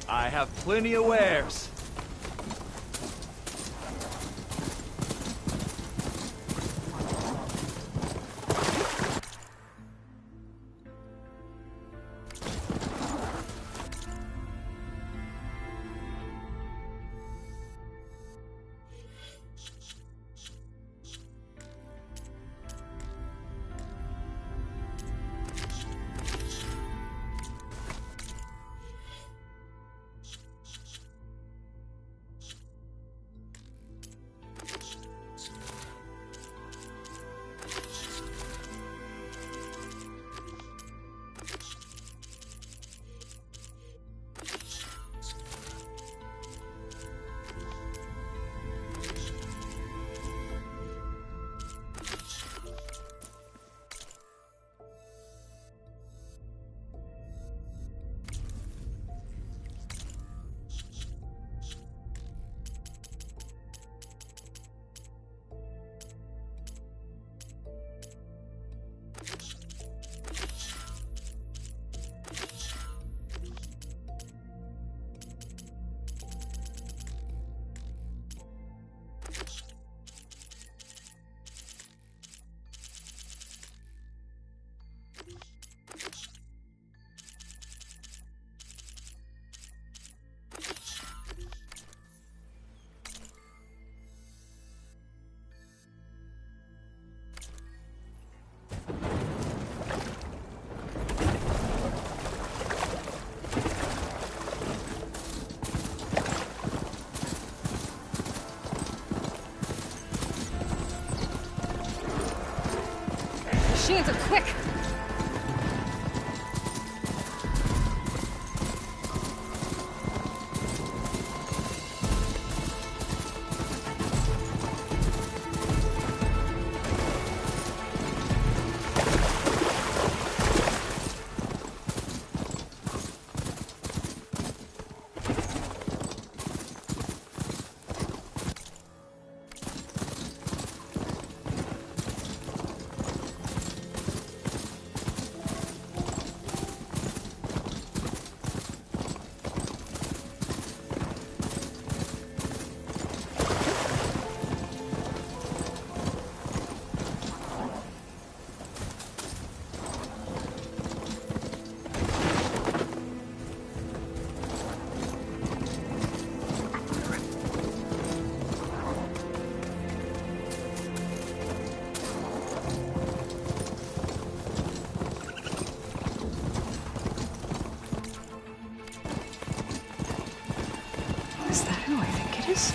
Q: I have plenty of wares.
N: Machines are quick!
A: Is that who I think it is?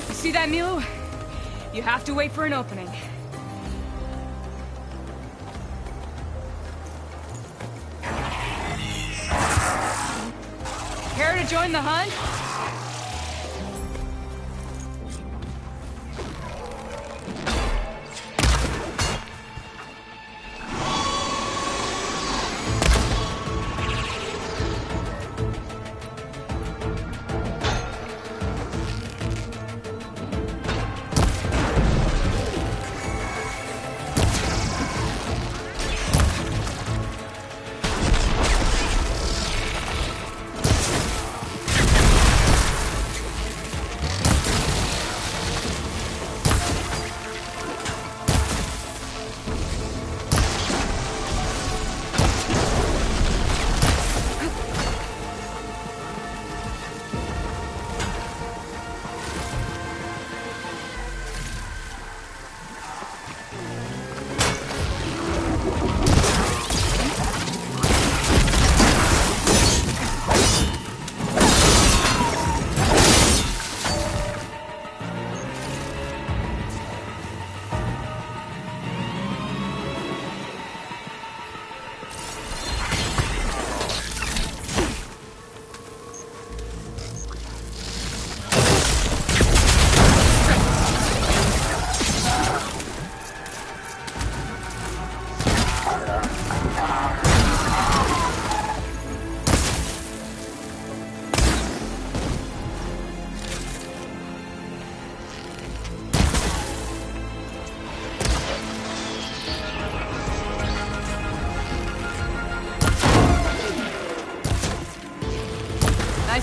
N: You see that, Milu? You have to wait for an opening. Care to join the hunt?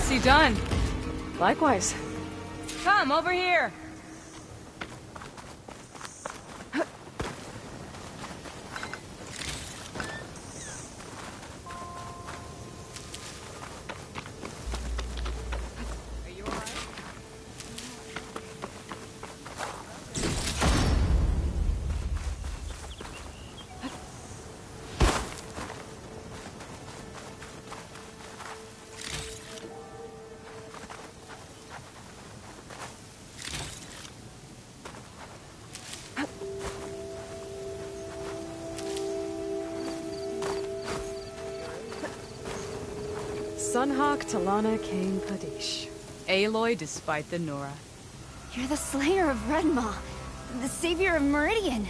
N: Nicely done.
A: Likewise.
N: Come, over here.
A: Sunhawk Talana Kane Padish.
N: Aloy despite the Nora.
P: You're the slayer of Redmaw, the savior of Meridian.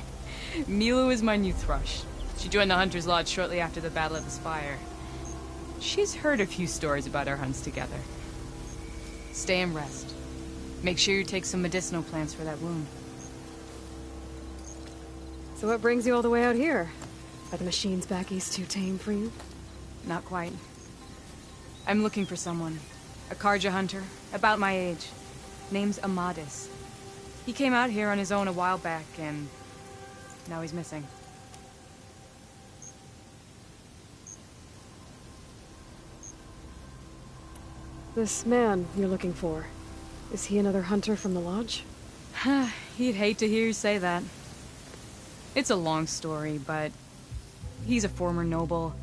N: Milu is my new thrush. She joined the Hunter's Lodge shortly after the Battle of the Spire. She's heard a few stories about our hunts together. Stay and rest. Make sure you take some medicinal plants for that wound.
A: So what brings you all the way out here? Are the machines back east too tame for you?
N: Not quite. I'm looking for someone. A Carja hunter, about my age. Name's Amadis. He came out here on his own a while back, and now he's missing.
A: This man you're looking for, is he another hunter from the Lodge?
N: He'd hate to hear you say that. It's a long story, but he's a former noble.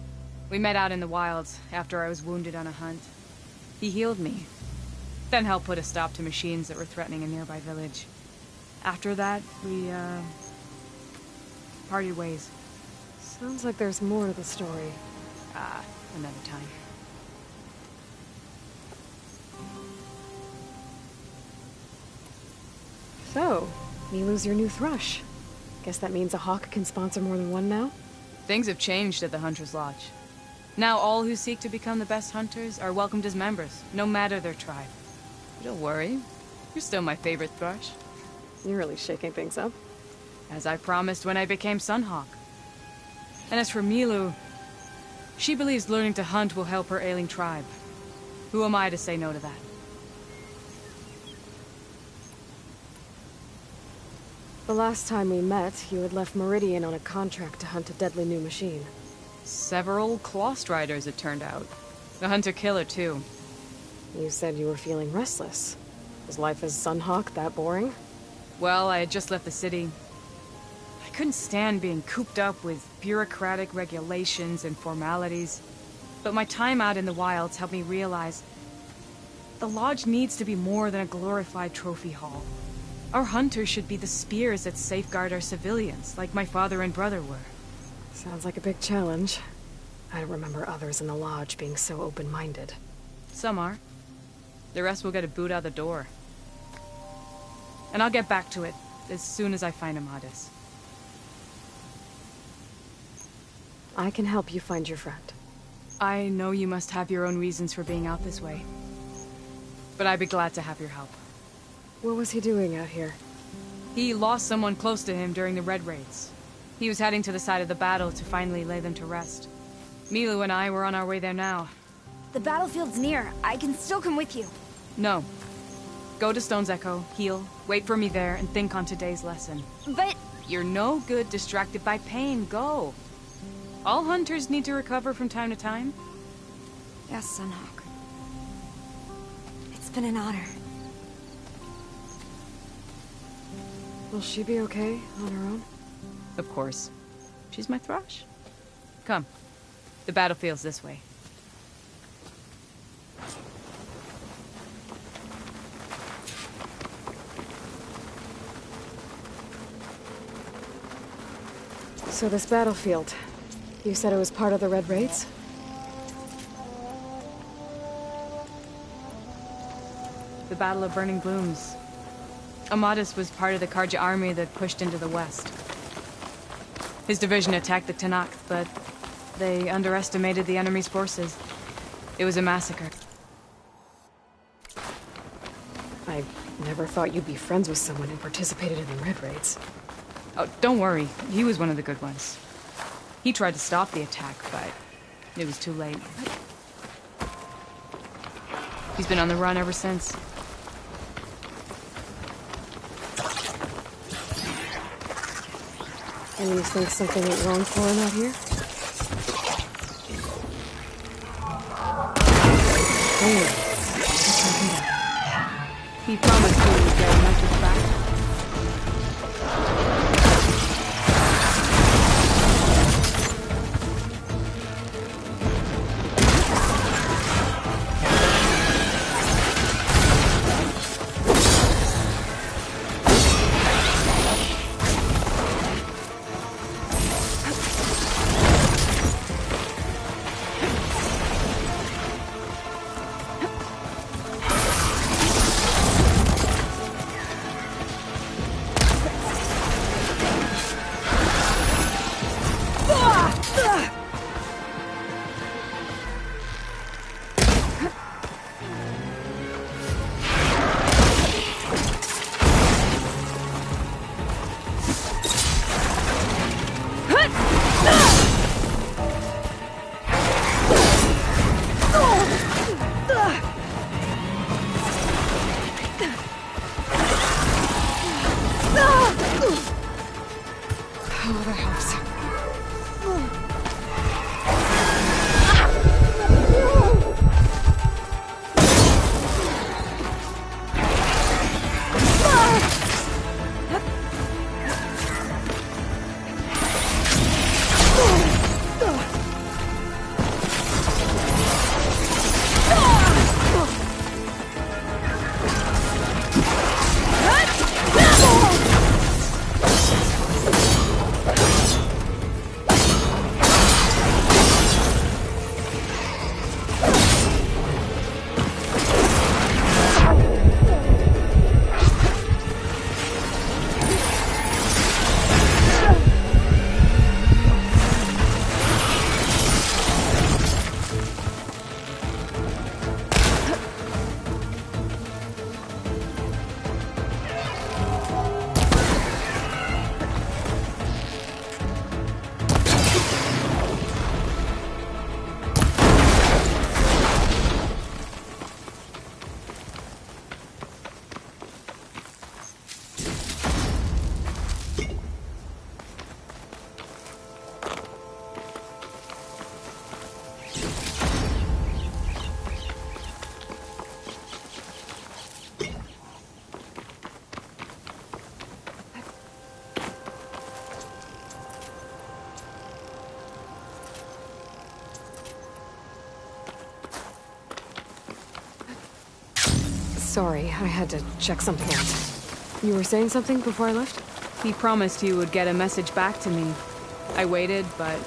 N: We met out in the wilds after I was wounded on a hunt. He healed me, then helped put a stop to machines that were threatening a nearby village. After that, we, parted ways.
A: Sounds like there's more to the story.
N: Another time.
A: So, Milu's your new thrush. Guess that means a hawk can sponsor more than one now?
N: Things have changed at the Hunter's Lodge. Now all who seek to become the best hunters are welcomed as members, no matter their tribe. Don't worry, you're still my favorite thrush.
A: You're really shaking things up.
N: As I promised when I became Sunhawk. And as for Milu, she believes learning to hunt will help her ailing tribe. Who am I to say no to that?
A: The last time we met, you had left Meridian on a contract to hunt a deadly new machine.
N: Several Claw Striders, it turned out. A hunter-killer, too.
A: You said you were feeling restless. Was life as Sunhawk that boring?
N: Well, I had just left the city. I couldn't stand being cooped up with bureaucratic regulations and formalities. But my time out in the wilds helped me realize the Lodge needs to be more than a glorified trophy hall. Our hunters should be the spears that safeguard our civilians, like my father and brother were.
A: Sounds like a big challenge. I don't remember others in the Lodge being so open-minded.
N: Some are. The rest will get a boot out the door. And I'll get back to it as soon as I find Amadis.
A: I can help you find your friend.
N: I know you must have your own reasons for being out this way. But I'd be glad to have your help.
A: What was he doing out here?
N: He lost someone close to him during the Red Raids. He was heading to the side of the battle to finally lay them to rest. Milu and I were on our way there now.
P: The battlefield's near. I can still come with you.
N: No. Go to Stone's Echo, heal, wait for me there, and think on today's lesson.
P: But...
N: You're no good distracted by pain. Go. All hunters need to recover from time to time.
P: Yes, Sunhawk. It's been an honor.
A: Will she be okay on her own?
N: Of course. She's my thrush. Come. The battlefield's this way.
A: So this battlefield, you said it was part of the Red Raids?
N: The Battle of Burning Blooms. Amadis was part of the Carja army that pushed into the west. His division attacked the Tenakth, but they underestimated the enemy's forces. It was a massacre.
A: I never thought you'd be friends with someone who participated in the Red Raids.
N: Oh, don't worry. He was one of the good ones. He tried to stop the attack, but it was too late. He's been on the run ever since.
A: And you think something went wrong for him out here?
N: He promised he would get a message back.
A: Sorry, I had to check something out. You were saying something before I left?
N: He promised he would get a message back to me. I waited, but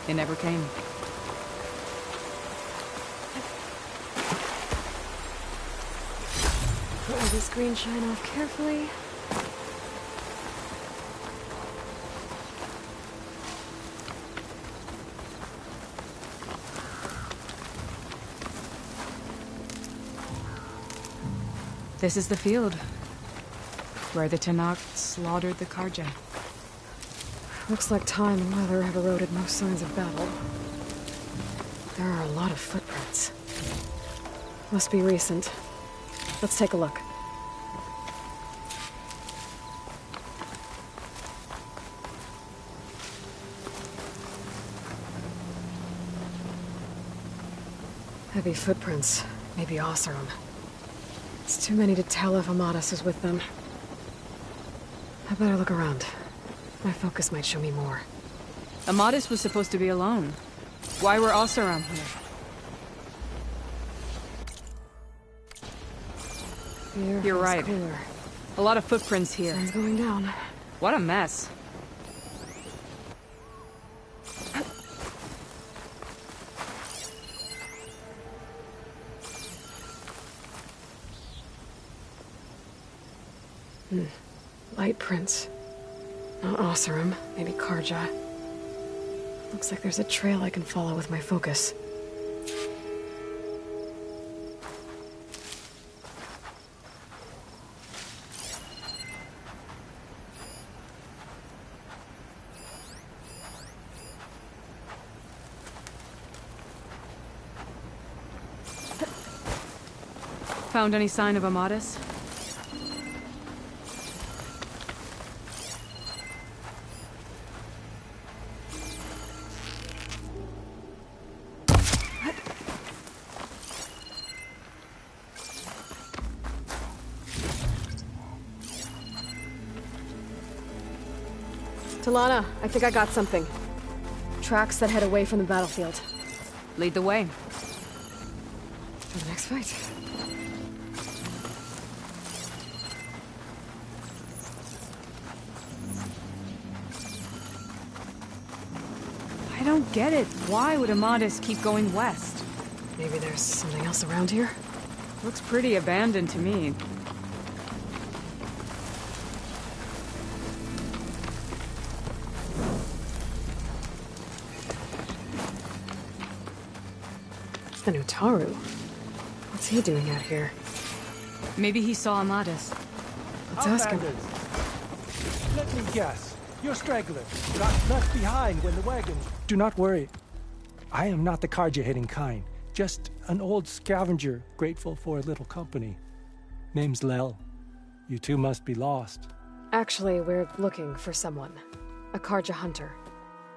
N: it never came.
A: Let the screen shine off carefully.
N: This is the field where the Tenakth slaughtered the Karja.
A: Looks like time and weather have eroded most signs of battle. There are a lot of footprints. Must be recent. Let's take a look. Heavy footprints. Maybe Oseram. It's too many to tell if Amadis is with them. I better look around. My focus might show me more.
N: Amadis was supposed to be alone. Why were Oseram here? You're right.
A: Cooler.
N: A lot of footprints here.
A: Sun's going down.
N: What a mess.
A: Light prints. Not Oseram, maybe Karja. Looks like there's a trail I can follow with my focus.
N: Found any sign of Amadis?
A: Talana, I think I got something. Tracks that head away from the battlefield.
N: Lead the way.
A: For the next fight.
N: I don't get it. Why would Amadis keep going west?
A: Maybe there's something else around here?
N: Looks pretty abandoned to me.
A: The Utaru. What's he doing out here?
N: Maybe he saw Amadis.
A: Let's ask him.
R: Let me guess. You're stragglers. Got left behind when the wagons... Do not worry. I am not the Carja-hating kind. Just an old scavenger grateful for a little company. Name's Lel. You two must be lost.
A: Actually, we're looking for someone. A Carja hunter.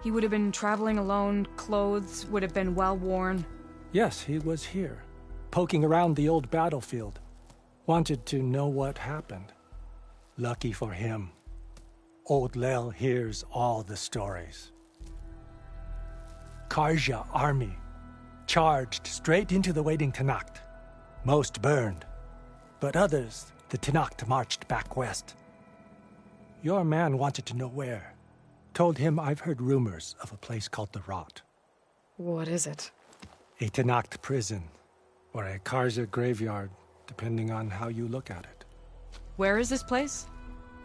N: He would have been traveling alone, clothes would have been well worn.
R: Yes, he was here, poking around the old battlefield. Wanted to know what happened. Lucky for him, old Lel hears all the stories. Carja army charged straight into the waiting Tenakth. Most burned, but others, the Tenakth marched back west. Your man wanted to know where. Told him I've heard rumors of a place called the Rot.
A: What is it?
R: A Tenakth prison, or a Carja graveyard, depending on how you look at it.
N: Where is this place?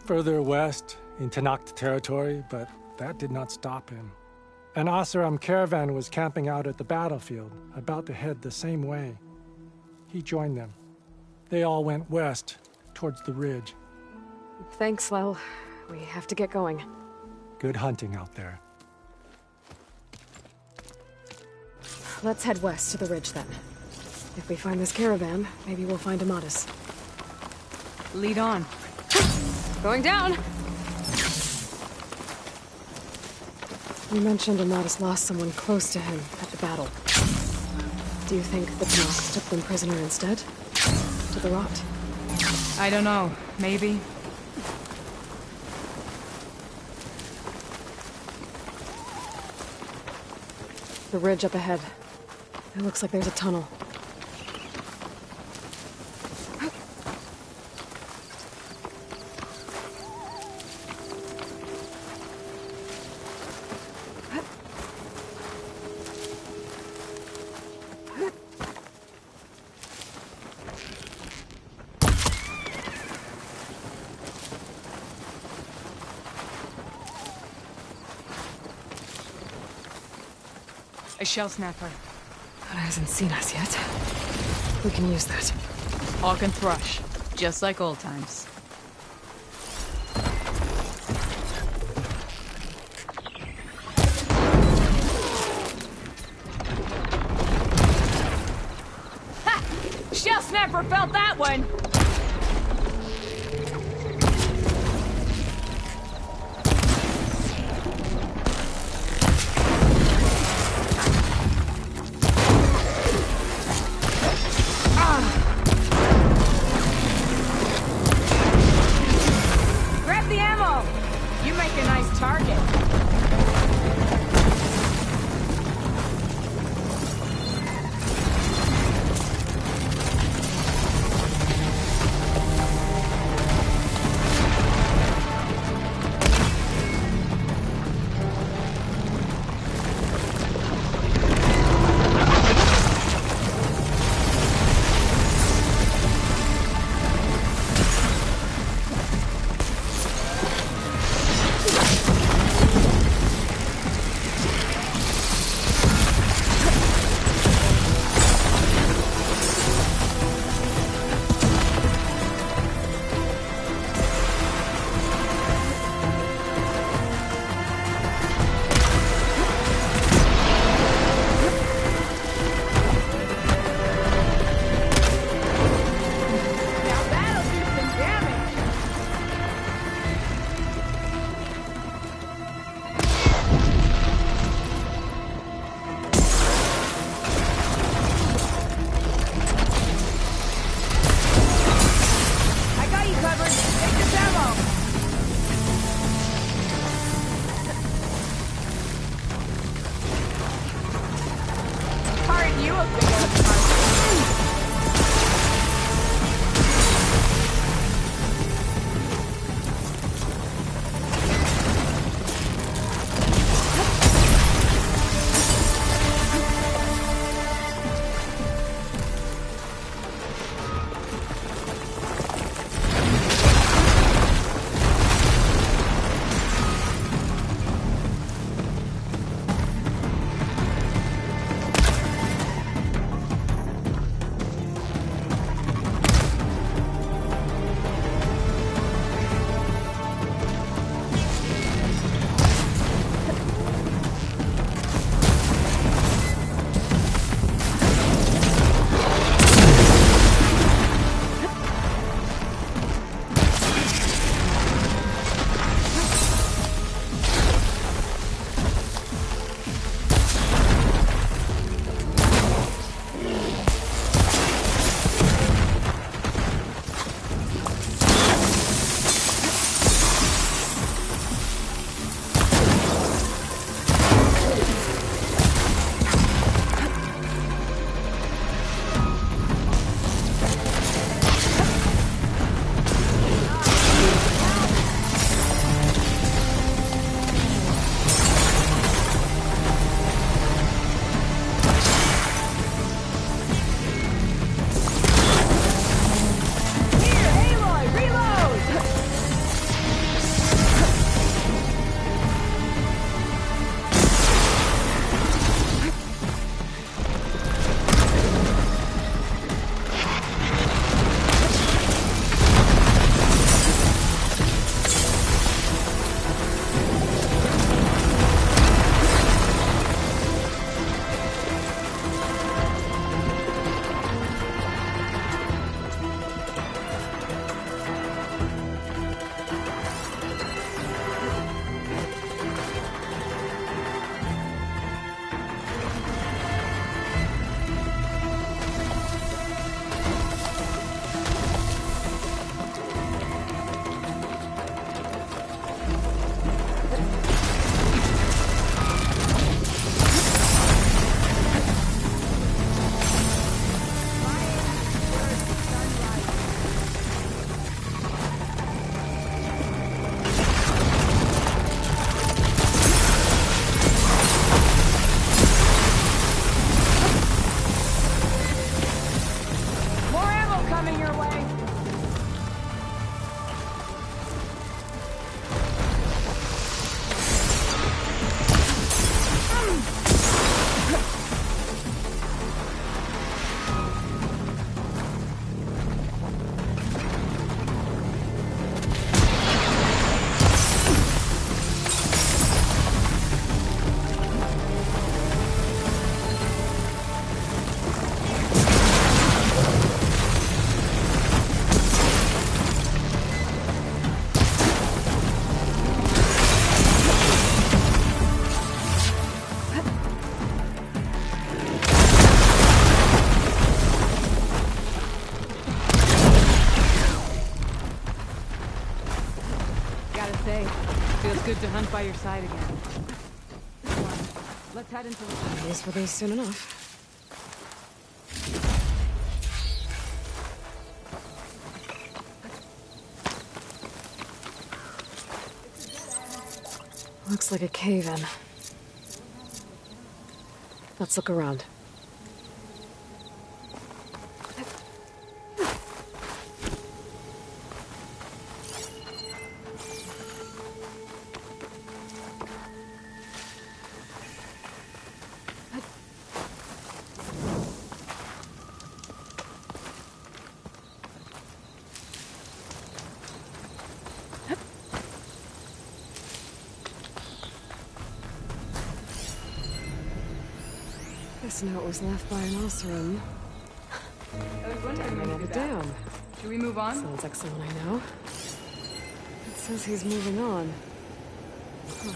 R: Further west, in Tenakth territory, but that did not stop him. An Oseram caravan was camping out at the battlefield, about to head the same way. He joined them. They all went west, towards the ridge.
A: Thanks, Lel. We have to get going.
R: Good hunting out there.
A: Let's head west to the ridge then. If we find this caravan, maybe we'll find Amadis.
N: Lead on.
A: Going down! You mentioned Amadis lost someone close to him at the battle. Do you think the Tenakth took them prisoner instead? To the Rot?
N: I don't know. Maybe.
A: The ridge up ahead. It looks like there's a tunnel.
N: A shell snapper.
A: But it hasn't seen us yet. We can use that.
N: Hawk and thrush, just like old times. Ha! Shell snapper felt that one! you a big old party. Good to hunt by your side again. Come on, let's head into the...
A: These for these soon enough. Looks like a cave-in. Let's look around. This note was left by an Oseram.
N: I was wondering when you'd be back.
A: Damn.
N: Should we move on?
A: Sounds like someone I know. It says he's moving on. Huh.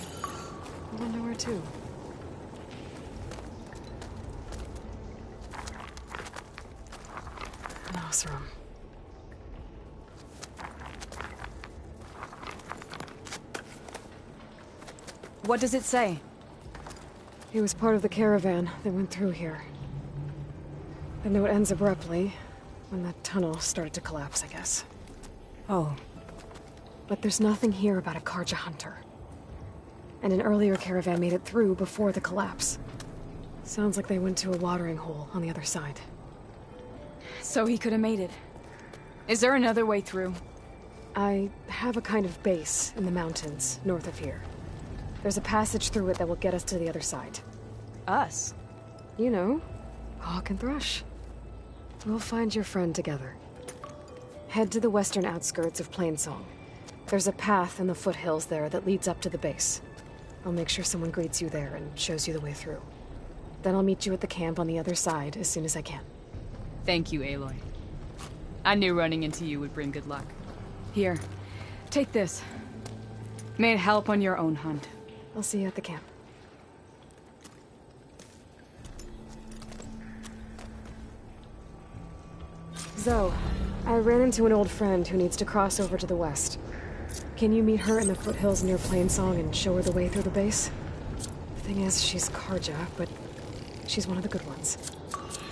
A: I wonder where to. An Oseram.
N: What does it say?
A: He was part of the caravan that went through here. The note ends abruptly, when the tunnel started to collapse, I guess. Oh. But there's nothing here about a Karja hunter. And an earlier caravan made it through before the collapse. Sounds like they went to a watering hole on the other side.
N: So he could have made it. Is there another way through?
A: I have a kind of base in the mountains, north of here. There's a passage through it that will get us to the other side.
N: Us?
A: You know, Hawk and Thrush. We'll find your friend together. Head to the western outskirts of Plainsong. There's a path in the foothills there that leads up to the base. I'll make sure someone greets you there and shows you the way through. Then I'll meet you at the camp on the other side as soon as I can.
N: Thank you, Aloy. I knew running into you would bring good luck. Here, take this. May it help on your own hunt.
A: I'll see you at the camp. Zoe, I ran into an old friend who needs to cross over to the west. Can you meet her in the foothills near Plainsong and show her the way through the base? The thing is, she's Karja, but she's one of the good ones.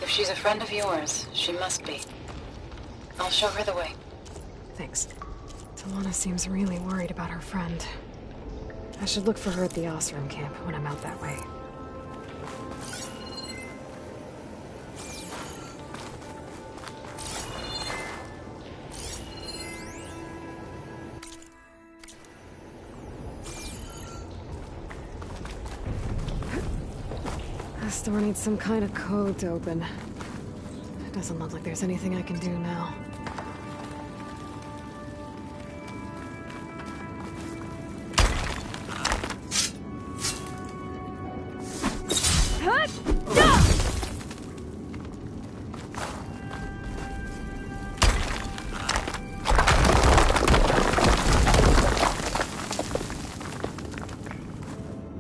C: If she's a friend of yours, she must be. I'll show her the way.
A: Thanks. Talana seems really worried about her friend. I should look for her at the Oseram camp when I'm out that way. This door needs some kind of code to open. It doesn't look like there's anything I can do now.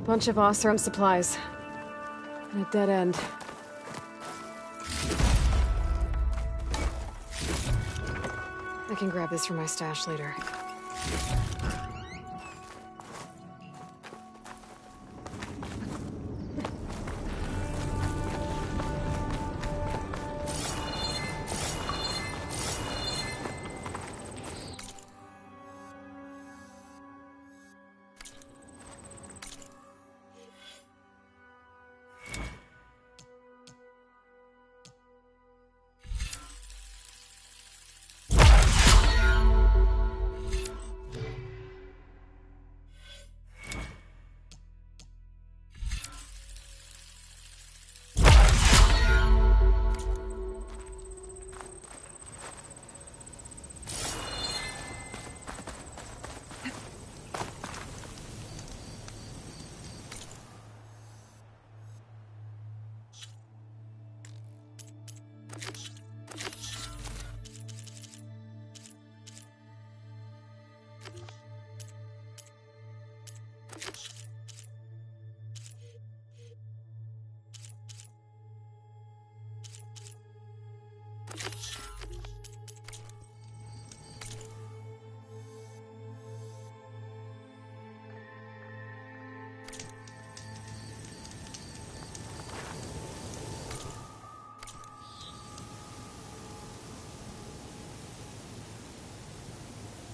A: Bunch of Oseram supplies. And a dead end. I can grab this from my stash later.